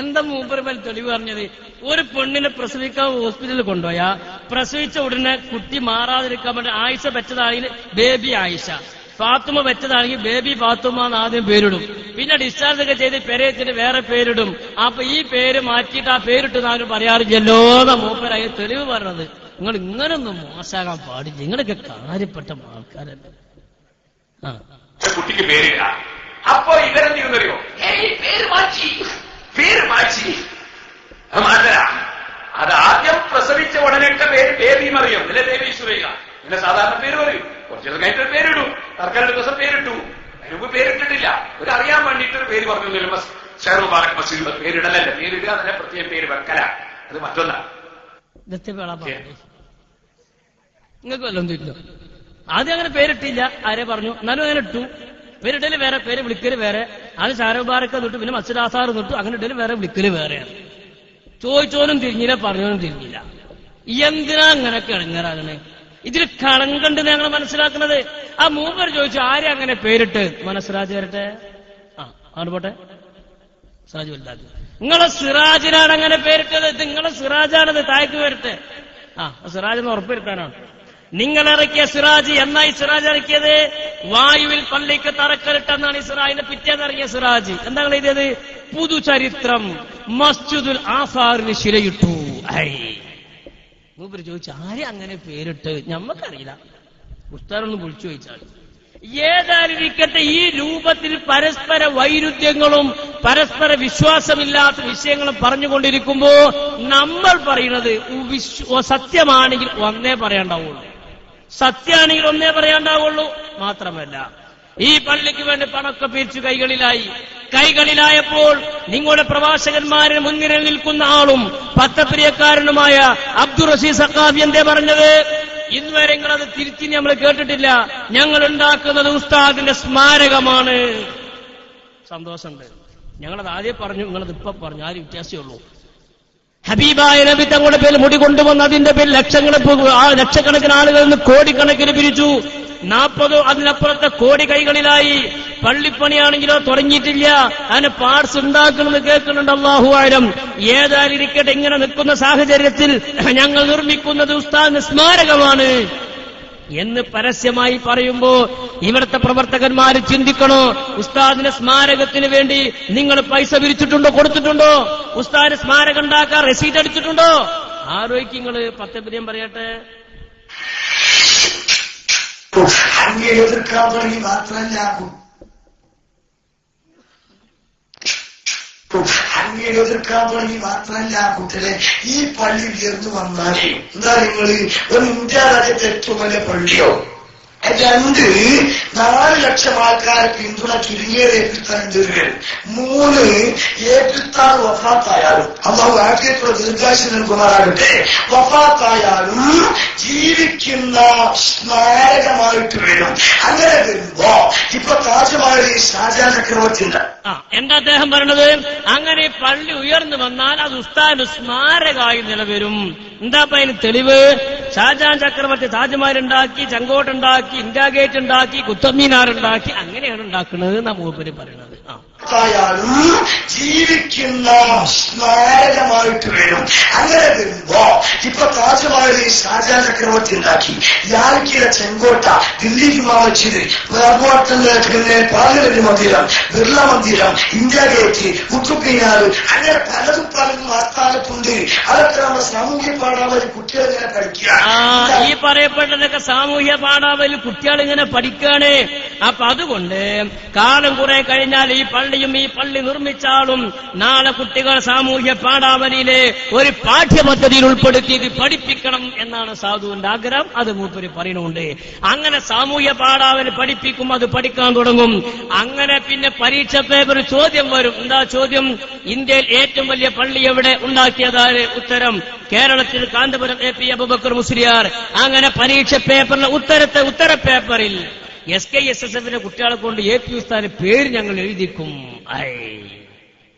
എന്താ മൂപ്പര് തെളിവ് പറഞ്ഞത്? ഒരു പെണ്ണിനെ പ്രസവിക്കാൻ ഹോസ്പിറ്റലിൽ കൊണ്ടുപോയാ പ്രസവിച്ച ഉടനെ കുട്ടി മാറാതിരിക്കാൻ വേണ്ടി ആയിഷ വെച്ചതാണെങ്കിൽ ബേബി ആയിഷ, ഫാത്തുമ വെച്ചതാണെങ്കിൽ ബേബി ഫാത്തുമ എന്ന് ആദ്യം പേരിടും. പിന്നെ ഡിസ്ചാർജ് ഒക്കെ ചെയ്ത് പെരയത്തിന് വേറെ പേരിടും. അപ്പൊ ഈ പേര് മാറ്റിയിട്ട് ആ പേരിട്ടെന്നാരും പറയാറില്ലല്ലോ എന്നാ മൂപ്പരായി തെളിവ് പറഞ്ഞത്. നിങ്ങൾ ഇങ്ങനൊന്നും മോശമാകാൻ പാടില്ല. നിങ്ങളൊക്കെ കാര്യപ്പെട്ട ആൾക്കാരല്ല.
കുട്ടിക്ക് പേരില്ല. അപ്പോ ഇവരെന്ത് ചെയ്യുന്നറിയോ? പേര് മാറ്റി മാറ്റല. അത് ആദ്യം പ്രസവിച്ച ഉടനെട്ട പേര് ബേബി മറിയം, അല്ലെ ബേബി സുലൈഖ. പിന്നെ സാധാരണ പേര് പറയും. കുറച്ചു ദിവസം കഴിഞ്ഞിട്ട് പേരിടൂ. തർക്കലിന്റെ ദിവസം പേരിട്ടു. അതിനുമ്പ് പേരിട്ടിട്ടില്ല. അറിയാൻ വേണ്ടിയിട്ടൊരു പേര് പറഞ്ഞു. ഷെയർ മുബാറക് മസ്ജിദ് പേരിടലല്ല, പേരിടുക തന്നെ പ്രത്യേകം പേര് വെക്കല. അത് മറ്റൊന്നാണ്.
നിങ്ങൾക്ക് വല്ലതും തിരിഞ്ഞോ? ആദ്യം അങ്ങനെ പേരിട്ടില്ല. ആരെ പറഞ്ഞു? എന്നാലും അങ്ങനെ ഇട്ടു. പേരിടല് വേറെ, പേര് വിളിക്കല് വേറെ. അത് ഷാരൂബാരൊക്കെ തൊട്ടു, പിന്നെ മസ്ജിദ് ആസാർ തൊട്ടു. അങ്ങനെ ഇടല് വേറെ, വിളിക്കല് വേറെയാണ്. ചോദിച്ചോനും തിരിഞ്ഞില്ല, പറഞ്ഞോനും തിരിഞ്ഞില്ല. എന്തിനാ അങ്ങനെയൊക്കെ ഇടങ്ങേറാകണേ? ഇതിൽ കളങ്കണ്ട് ഞങ്ങൾ മനസ്സിലാക്കുന്നത്. ആ മൂപ്പർ ചോദിച്ചു ആരെ അങ്ങനെ പേരിട്ട്? മനസ്സിലാജ് വരട്ടെ. അങ്ങോട്ട് പോട്ടെ. സിറാജ് വലുതാക്കി. നിങ്ങളെ സിറാജിനാണ് അങ്ങനെ പേരിട്ടത്. നിങ്ങളെ സിറാജാണത്. താഴേക്ക് വരട്ടെ. സിറാജ് എന്ന് ഉറപ്പുവരുത്താനാണ്. നിങ്ങൾ ഇറക്കിയ സിറാജ്. എന്നായി സിറാജ് ഇറക്കിയത്? വായുവിൽ പള്ളിക്ക് തറക്കലിട്ടെന്നാണ് ഈ സിറാജിന്റെ പിറ്റേന്ന് ഇറങ്ങിയ സിറാജ്. എന്താ നിങ്ങൾ എഴുതിയത്? പുതുചരിത്രം മസ്ജിദുൽ ആസാറിന് ശിലയിട്ടു. മൂപ്പര് ചോദിച്ചു ആരെ അങ്ങനെ പേരിട്ട്? ഞമ്മക്കറിയില്ല. ഉസ്താദൊന്ന് വിളിച്ചു ചോദിച്ചാൽ. ഏതായിരിക്കട്ടെ, ഈ രൂപത്തിൽ പരസ്പര വൈരുദ്ധ്യങ്ങളും പരസ്പര വിശ്വാസമില്ലാത്ത വിഷയങ്ങളും പറഞ്ഞുകൊണ്ടിരിക്കുമ്പോ നമ്മൾ പറയുന്നത് സത്യമാണെങ്കിൽ ഒന്നേ പറയാണ്ടാവുള്ളൂ. സത്യമാണെങ്കിൽ ഒന്നേ പറയാണ്ടാവുള്ളൂ. മാത്രമല്ല, ഈ പള്ളിക്ക് വേണ്ടി പണമൊക്കെ പിരിച്ചു കൈകളിലായപ്പോൾ നിങ്ങളുടെ പ്രവാചകന്മാരിന് മുൻനിരയിൽ നിൽക്കുന്ന ആളും പത്തപ്രിയക്കാരനുമായ അബ്ദുൾ റഷീദ് സഖാഫി എന്തേ പറഞ്ഞത്? ഇന്നുവരെ നിങ്ങളത് തിരുത്തി നമ്മൾ കേട്ടിട്ടില്ല. ഞങ്ങൾ ഉണ്ടാക്കുന്നത് ഉസ്താദിന്റെ സ്മാരകമാണ്. സന്തോഷമുണ്ട്. ഞങ്ങളത് ആദ്യം പറഞ്ഞു, നിങ്ങളത് ഇപ്പൊ പറഞ്ഞു. ആര് വ്യത്യാസമുള്ളൂ? ഹബീബായ നബി തങ്ങളുടെ പേരിൽ മുടി കൊണ്ടുവന്ന് അതിന്റെ പേരിൽ ലക്ഷക്കണക്കിന് ആളുകളിൽ നിന്ന് കോടിക്കണക്കിന് പിരിച്ചു. 40 അതിനപ്പുറത്തെ കോടി കൈകളിലായി. പള്ളിപ്പണിയാണെങ്കിലോ തുടങ്ങിയിട്ടില്ല. അതിന് പാർട്സ് ഉണ്ടാക്കണമെന്ന് കേൾക്കുന്നുണ്ട്. അല്ലാഹു അഅലം. ഏതായിരിക്കട്ടെ, ഇങ്ങനെ നിൽക്കുന്ന സാഹചര്യത്തിൽ ഞങ്ങൾ നിർമ്മിക്കുന്നത് ഉസ്താദിന്റെ സ്മാരകമാണ് എന്ന് പരസ്യമായി പറയുമ്പോ ഇവിടുത്തെ പ്രവർത്തകന്മാർ ചിന്തിക്കണോ? ഉസ്താദിന്റെ സ്മാരകത്തിന് വേണ്ടി നിങ്ങൾ പൈസ പിരിച്ചിട്ടുണ്ടോ? കൊടുത്തിട്ടുണ്ടോ? ഉസ്താദിന്റെ സ്മാരകം ഉണ്ടാക്കാൻ റെസീറ്റ് അടിച്ചിട്ടുണ്ടോ? ആരോഗ്യങ്ങള് പത്തപ്രിയം പറയട്ടെ.
അങ്ങനെ എതിർക്കാൻ തുടങ്ങി മാത്രമല്ല കുട്ടികളെ, ഈ പള്ളി ഉയർന്നു വന്നാലേ എന്താ നിങ്ങള് ഒരു ഇന്ത്യ രാജ്യത്തെ ഏറ്റവും വലിയ പള്ളിയോ 2, 4 ലക്ഷം ആൾക്കാരെ പിന്തുണ ചുരുങ്ങിയത് ഏൽപ്പിത്താനുണ്ട്. 3, ഏൽപ്പിത്താൻ വഫാത്തായാലും അള്ളാഹു ആഫിയത്തുള്ള ദീർഘായുസ്സ് നൽകുമാറാകട്ടെ, വഫാത്തായാലും ജീവിക്കുന്ന സ്മാരകമായിട്ട് വരും. അങ്ങനെ വരുമ്പോ ഇപ്പൊ താജ്മഹൽ ഷാജഹാൻ ചക്രവർത്തി ഉണ്ട്.
എന്താ അദ്ദേഹം പറയണത്? അങ്ങനെ പള്ളി ഉയർന്നു വന്നാൽ അത് ഉസ്താദിന് സ്മാരകമായി നിലവരും. എന്താ അതിന് തെളിവ്? ഷാജഹാൻ ചക്രവർത്തി താജ്മഹൽ ഉണ്ടാക്കി, ചെങ്കോട്ടുണ്ടാക്കി, ഇന്ത്യ ഗേറ്റ് ഉണ്ടാക്കി, കുത്തബ് മിനാർ ഉണ്ടാക്കി, അങ്ങനെയാണ് ഉണ്ടാക്കുന്നത് എന്നാ മൂപ്പര് പറയണത്.
ായാലും ജീവിക്കുന്ന സ്മാരകമായിട്ട് വരും. അങ്ങനെ വരുമ്പോ ഇപ്പൊ താജ്മഹൽ ഷാജഹാൻ ചക്രവർത്തി ഉണ്ടാക്കി, യാൽക്കിയുടെ ചെങ്കോട്ട, ദില്ലി ജുമാ മസ്ജിദ്, പിന്നെ പാർലമെന്റ് മന്ദിരം, ബിർള മന്ദിരം, ഇന്ത്യ ഗേറ്റ്, കുത്തബ് മിനാർ, അങ്ങനെ പലതും വാർത്താനത്തുണ്ട്. അതൊക്കെ നമ്മുടെ സാമൂഹ്യ പാഠാവലി കുട്ടികൾ ഇങ്ങനെ പഠിക്കുക.
ഈ പറയപ്പെട്ടതൊക്കെ സാമൂഹ്യ പാഠാവലി കുട്ടികൾ ഇങ്ങനെ പഠിക്കുകയാണ്. അപ്പൊ അതുകൊണ്ട് കാലം കുറെ കഴിഞ്ഞാൽ ഈ പള്ളിയും ഈ പള്ളി നിർമ്മിച്ചാലും നാളെ കുട്ടികൾ സാമൂഹ്യ പാഠാവലിയിലെ ഒരു പാഠ്യപദ്ധതിയിൽ ഉൾപ്പെടുത്തി ഇത് പഠിപ്പിക്കണം എന്നാണ് സാധുവിന്റെ ആഗ്രഹം. അത് മൂപ്പര് പറയുന്നുണ്ട്. അങ്ങനെ സാമൂഹ്യ പാഠാവലി പഠിപ്പിക്കും, അത് പഠിക്കാൻ തുടങ്ങും. അങ്ങനെ പിന്നെ പരീക്ഷ പേപ്പർ ചോദ്യം വരും. എന്താ ചോദ്യം? ഇന്ത്യയിൽ ഏറ്റവും വലിയ പള്ളി എവിടെ ഉണ്ടാക്കിയതാണ്? ഉത്തരം കേരളത്തിൽ കാന്തപുരം AP അബൂബക്കർ മുസ്ലിയാർ. അങ്ങനെ പരീക്ഷ പേപ്പറിലെ ഉത്തര പേപ്പറിൽ SKSSF കുട്ടികളെ കൊണ്ട് AP ഉസ്താദിന്റെ പേര് ഞങ്ങൾ എഴുതിക്കും.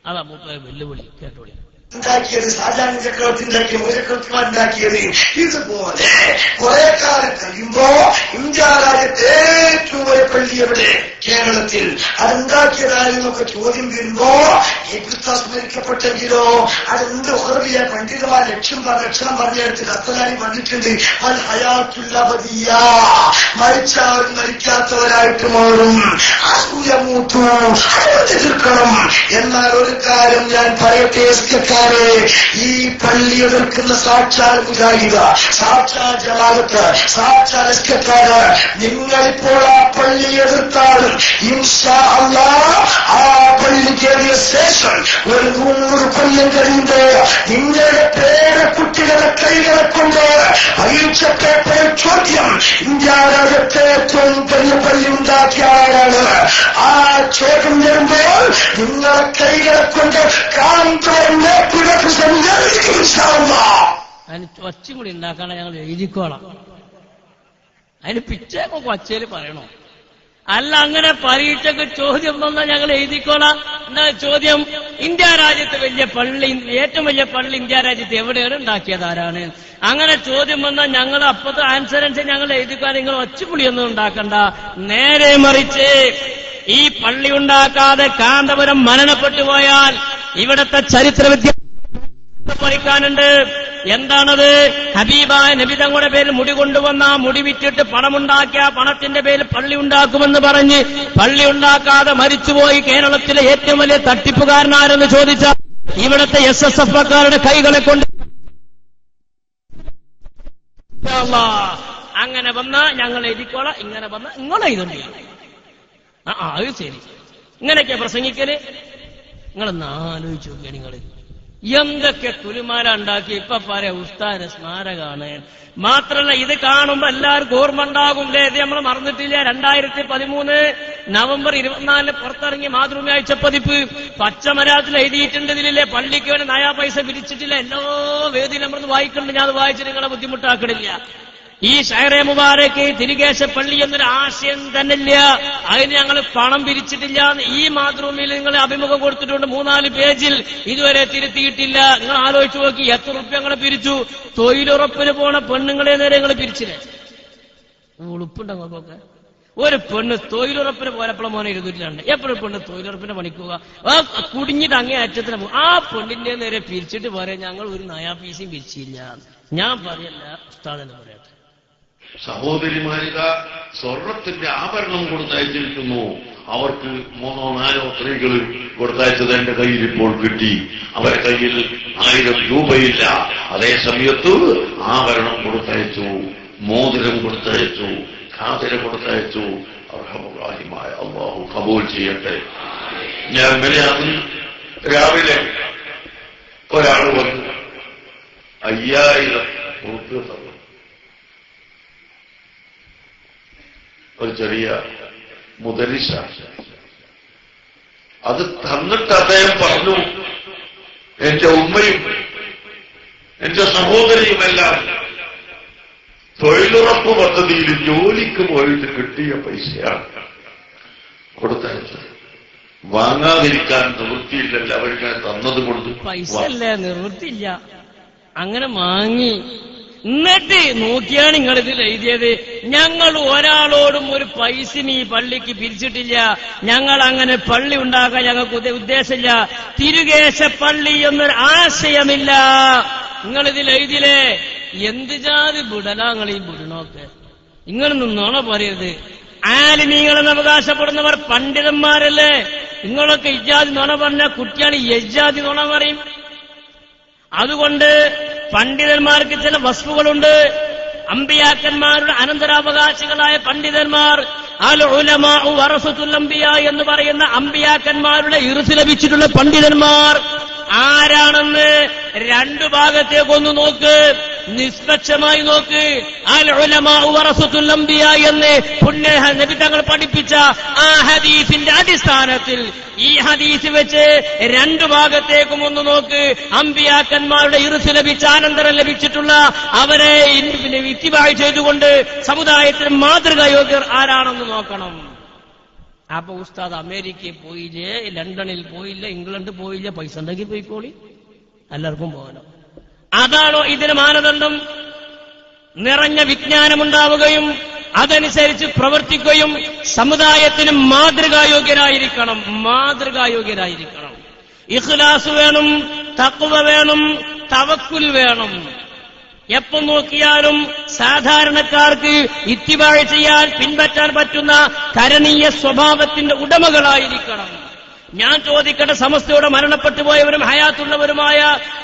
അതാ മൂപ്പര് വെല്ലുവിളി. കേട്ടോളി.
ഉണ്ടാക്കിയത് ഷാജഹാൻ ചക്രവർത്തി ഉണ്ടാക്കിയ ചക്രവർത്തിമാരുണ്ടാക്കിയത്. ഇതുപോലെ കുറെ കാലം കഴിയുമ്പോ ഇന്ത്യ രാജ്യത്തെ ഏറ്റവും വലിയ പള്ളി എവിടെ? കേരളത്തിൽ. അതുണ്ടാക്കിയതായിരുന്നൊക്കെ ചോദ്യം വരുമ്പോ സ്മരിക്കപ്പെട്ടെങ്കിലോ അതെന്ത് ഓർവിയ പണ്ഡിതന്മാർ ലക്ഷണം പറഞ്ഞെടുത്ത് കത്തലാനി പറഞ്ഞിട്ടുണ്ട്. അൽ ഹയാത്തുല്ലബദിയ, മരിച്ചവരും മരിക്കാത്തവരായിട്ട് മാറും. അസൂയ മൂത്തു, അത് എതിർക്കണം. എന്നാൽ ഒരു കാര്യം ഞാൻ പറയട്ടെ, ഈ പള്ളി എതിർക്കുന്ന സാക്ഷാൽ മുജാഹിദ, സാക്ഷാൽ ജമാഅത്ത്, സാക്ഷാൽ എസ്കക്കാര്, നിങ്ങളിപ്പോൾ ആ പള്ളി എതിർത്താലും ഇൻഷാ അല്ലാഹ് ആ പള്ളി കയറിയ ശേഷം ഒരു 100 കൊല്ലം കഴിയുമ്പോ നിങ്ങളുടെ പേരക്കുട്ടികളെ കൈകളെ കൊണ്ട് പരീക്ഷ പേപ്പറിൽ ചോദ്യം, ഇന്ത്യ രാജ്യത്തെ ഏറ്റവും വലിയ പള്ളി ഉണ്ടാക്കിയ ആളാണ്. ആ ചോദ്യം വരുമ്പോൾ നിങ്ങളെ കൈകളെ കൊണ്ട്
അതിന് ഒച്ചയും കൂടി ഉണ്ടാക്കാണ് ഞങ്ങൾ എഴുതിക്കോളാം. അതിന് പിറ്റേക്കൊക്കെ ഒച്ചയിൽ പറയണോ? അല്ല, അങ്ങനെ പരീക്ഷക്ക് ചോദ്യം വന്നാൽ ഞങ്ങൾ എഴുതിക്കോളാം. എന്താ ചോദ്യം? ഇന്ത്യ രാജ്യത്ത് വലിയ പള്ളി, ഏറ്റവും വലിയ പള്ളി ഇന്ത്യ രാജ്യത്ത് എവിടെയാണ് ഉണ്ടാക്കിയത്? ആരാണ്? അങ്ങനെ ചോദ്യം വന്നാൽ ഞങ്ങൾ അപ്പത്തെ ആൻസർ അനുസരിച്ച് ഞങ്ങൾ എഴുതിക്കാൻ. നിങ്ങൾ ഒച്ചപ്പുളിയൊന്നും ഉണ്ടാക്കണ്ട. നേരെ മറിച്ച് ഈ പള്ളി ഉണ്ടാക്കാതെ കാന്തപുരം മരണപ്പെട്ടു പോയാൽ ഇവിടത്തെ ചരിത്ര വിദ്യാഭ്യാസം പഠിക്കാനുണ്ട്. എന്താണത്? ഹബീബായ നബി തങ്ങളുടെ പേരിൽ മുടി കൊണ്ടുവന്ന മുടി വിറ്റിട്ട് പണമുണ്ടാക്കിയ പണത്തിന്റെ പേരിൽ പള്ളി ഉണ്ടാക്കുമെന്ന് പറഞ്ഞ് പള്ളി ഉണ്ടാക്കാതെ മരിച്ചുപോയി കേരളത്തിലെ ഏറ്റവും വലിയ തട്ടിപ്പുകാരനാരെന്ന് ചോദിച്ചാൽ ഇവിടത്തെ SSF-കാരുടെ കൈകളെ കൊണ്ട് അങ്ങനെ വന്ന ഞങ്ങൾ എഴുതിക്കോളാം, ഇങ്ങനെ വന്ന നിങ്ങളെ ഇതുണ്ട്. അത് ശരി. ഇങ്ങനെയൊക്കെ പ്രസംഗിക്കല്. നിങ്ങളൊന്ന് ആലോചിച്ച് നോക്കിയാൽ നിങ്ങൾ എന്തൊക്കെ കുലുമാല ഉണ്ടാക്കി. ഇപ്പൊ പറയാ ഉസ്താദിന്റെ സ്മാരകമാണ്. മാത്രല്ല ഇത് കാണുമ്പോ എല്ലാവർക്കും ഓർമ്മ ഉണ്ടാകും. ഇത് നമ്മൾ മറന്നിട്ടില്ല. 2013 നവംബർ 24 പുറത്തിറങ്ങിയ മാതൃഭൂമി ആഴ്ച പതിപ്പ് പച്ചമലയാളത്തിൽ എഴുതിയിട്ടുണ്ട്. ഇതിലെ പള്ളിക്ക് വേണ്ടി നയാ പൈസ പിരിച്ചിട്ടില്ല. എല്ലാ വേദിയിലും നമ്മൾ വായിക്കുന്നുണ്ട്. ഞാൻ അത് വായിച്ച് നിങ്ങളെ ബുദ്ധിമുട്ടാക്കണില്ല. ഈ ഷൈറെ മുബാരക്ക് തിരികേശ പള്ളി എന്നൊരു ആശയം തന്നെ ഇല്ല. അതിന് ഞങ്ങൾ പണം പിരിച്ചിട്ടില്ല. ഈ മാതൃഭൂമിയിൽ നിങ്ങൾ അഭിമുഖം കൊടുത്തിട്ടുണ്ട് 3-4 പേജിൽ. ഇതുവരെ തിരുത്തിയിട്ടില്ല. നിങ്ങൾ ആലോചിച്ച് നോക്കി എത്ര റുപ്യ ഞങ്ങൾ പിരിച്ചു. തൊഴിലുറപ്പിന് പോണ പെണ്ണുങ്ങളെ നേരെ നിങ്ങൾ പിരിച്ചില്ലേ? ഉളുപ്പുണ്ടൊക്കെ. ഒരു പെണ്ണ് തൊഴിലുറപ്പിന് പോയപ്പോഴും മോനെ 202. എപ്പോഴും പെണ്ണ് തൊഴിലുറപ്പിന് പണിക്കുക കുടുങ്ങിയിട്ട് അങ്ങേ അറ്റത്തിന് പോകും. ആ പെണ്ണിന്റെ നേരെ പിരിച്ചിട്ട് പറയാം ഞങ്ങൾ ഒരു നയാ പീസും പിരിച്ചില്ല. ഞാൻ പറയല്ല, ഉസ്താദെന്ന് പറയട്ടെ.
സഹോദരിമാരിക സ്വർണത്തിന്റെ ആഭരണം കൊടുത്തയച്ചിരിക്കുന്നു. അവർക്ക് 3-4 സ്ത്രീകൾ കൊടുത്തയച്ചത് എന്റെ കയ്യിൽ ഇപ്പോൾ കിട്ടി. അവരുടെ കയ്യിൽ 1000 രൂപയില്ല. അതേ സമയത്ത് ആഭരണം കൊടുത്തയച്ചു, മോതിരം കൊടുത്തയച്ചു, ഖാതിര കൊടുത്തയച്ചു. അർഹമുറാഹിമായ അല്ലാഹു കബൂൽ ചെയ്യട്ടെ. ഞാൻ രാവിലെ ഒരാൾ വന്നു 5000 രൂപ തന്നു. ഒരു ചെറിയ മുദരിസ. അത് തന്നിട്ട് അദ്ദേഹം പറഞ്ഞു, എന്റെ ഉമ്മയും എന്റെ സഹോദരിയുമെല്ലാം തൊഴിലുറപ്പ് പദ്ധതിയിൽ ജോലിക്ക് പോയിട്ട് കിട്ടിയ പൈസയാണ് കൊടുത്തയച്ചത്. വാങ്ങാതിരിക്കാൻ നിവൃത്തിയില്ലല്ലോ, അവരിങ്ങനെ തന്നത് കൊടുത്തു.
പൈസ അല്ലേ, നിവൃത്തിയില്ല, അങ്ങനെ വാങ്ങി. എന്നിട്ട് നോക്കിയാണ് നിങ്ങൾ ഇതിൽ എഴുതിയത്, ഞങ്ങൾ ഒരാളോടും ഒരു പൈസ ഈ പള്ളിക്ക് പിരിച്ചിട്ടില്ല, ഞങ്ങൾ അങ്ങനെ പള്ളി ഉണ്ടാക്കാൻ ഞങ്ങൾക്ക് ഉദ്ദേശമില്ല, തിരുകേശ പള്ളി എന്നൊരു ആശയമില്ല. നിങ്ങളിതിൽ എഴുതിയില്ലേ? എന്ത് ജാതി വിടലാ നിങ്ങൾ ഈ വിടണമൊക്കെ? നിങ്ങളൊന്നും നുണ പറയരുത്. ആലിമീങ്ങളെന്ന് അവകാശപ്പെടുന്നവർ പണ്ഡിതന്മാരല്ലേ? നിങ്ങളൊക്കെ ഇജാതി നുണ പറഞ്ഞ കുട്ടിയാണ് യജാതി നുണ പറയും. അതുകൊണ്ട് പണ്ഡിതന്മാർക്ക് ചില വസ്തുക്കളുണ്ട്. അമ്പിയാക്കന്മാരുടെ അനന്തരാവകാശികളായ പണ്ഡിതന്മാർ, അൽ ഉലമാഉ വറസത്തുൽ അംബിയ എന്ന് പറയുന്ന അമ്പിയാക്കന്മാരുടെ ഇർസ് ലഭിച്ചിട്ടുള്ള പണ്ഡിതന്മാർ ആരാണെന്ന് രണ്ടു ഭാഗത്തേക്കൊന്ന് നോക്ക്, നിഷ്പക്ഷമായി നോക്ക്. അൽ ഉലമാഉ വറസത്തുൽ അംബിയ എന്ന് പുണ്യ നബി തങ്ങൾ പഠിപ്പിച്ച ആ ഹദീസിന്റെ അടിസ്ഥാനത്തിൽ ഈ ഹദീസ് വെച്ച് രണ്ടു ഭാഗത്തേക്കും ഒന്ന് നോക്ക്. അമ്പിയാക്കന്മാരുടെ ഇർസ് ലഭിച്ച അനന്തരം ലഭിച്ചിട്ടുള്ള അവരെ ഇത്തിബാഅ് ചെയ്തുകൊണ്ട് സമുദായത്തിന് മാതൃകായോഗ്യർ ആരാണെന്ന് നോക്കണം. അപ്പൊ ഉസ്താദ് അമേരിക്കയിൽ പോയില്ലേ, ലണ്ടനിൽ പോയില്ല, ഇംഗ്ലണ്ട് പോയില്ല, പൈസ ഉണ്ടെങ്കിൽ പോയിക്കോളി, എല്ലാവർക്കും പോകാനോ? അതാണോ ഇതിന് മാനദണ്ഡം? നിറഞ്ഞ വിജ്ഞാനമുണ്ടാവുകയും അതനുസരിച്ച് പ്രവർത്തിക്കുകയും സമുദായത്തിന് മാതൃകായോഗ്യരായിരിക്കണം. ഇഖ്ലാസ് വേണം, തഖ്വ വേണം, തവക്കുൽ വേണം. എപ്പം നോക്കിയാലും സാധാരണക്കാർക്ക് ഇത്തിബാഅ് ചെയ്യാൻ പിൻപറ്റാൻ പറ്റുന്ന കരണീയ സ്വഭാവത്തിന്റെ ഉടമകളായിരിക്കണം. ഞാൻ ചോദിക്കട്ടെ, സമസ്തയോടെ മരണപ്പെട്ടു പോയവരും ഹയാത്തുള്ളവരുമായ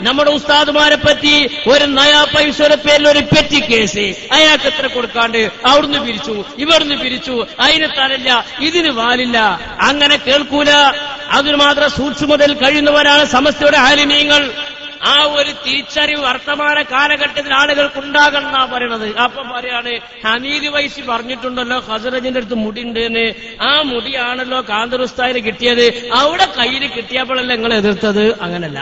നമ്മുടെ ഉസ്താദുമാരെ പറ്റി ഒരു നയാ പൈസയുടെ പേരിൽ ഒരു പെറ്റി കേസ് അയാൾക്ക് എത്ര കൊടുക്കാണ്ട് അവിടുന്ന് പിരിച്ചു, ഇവിടുന്ന് പിരിച്ചു, അതിന് തരല്ല, ഇതിന് വാലില്ല, അങ്ങനെ കേൾക്കൂല. അതിന് മാത്രം സൂക്ഷ്മതയിൽ കഴിയുന്നവരാണ് സമസ്തയുടെ ആലിമീങ്ങൾ. ആ ഒരു തിരിച്ചറിവ് വർത്തമാന കാലഘട്ടത്തിൽ ആളുകൾക്കുണ്ടാകണം എന്നാ പറയണത്. അപ്പൊ പറയാണ്, ഹമീദ് വൈസി പറഞ്ഞിട്ടുണ്ടല്ലോ ഖസറജിന്റെ അടുത്ത് മുടിയുണ്ട് എന്ന്. ആ മുടിയാണല്ലോ കാന്തറുസ്താദിന് കിട്ടിയത്, അവിടെ കയ്യിൽ കിട്ടിയപ്പോഴല്ല നിങ്ങൾ എതിർത്തത്. അങ്ങനല്ല,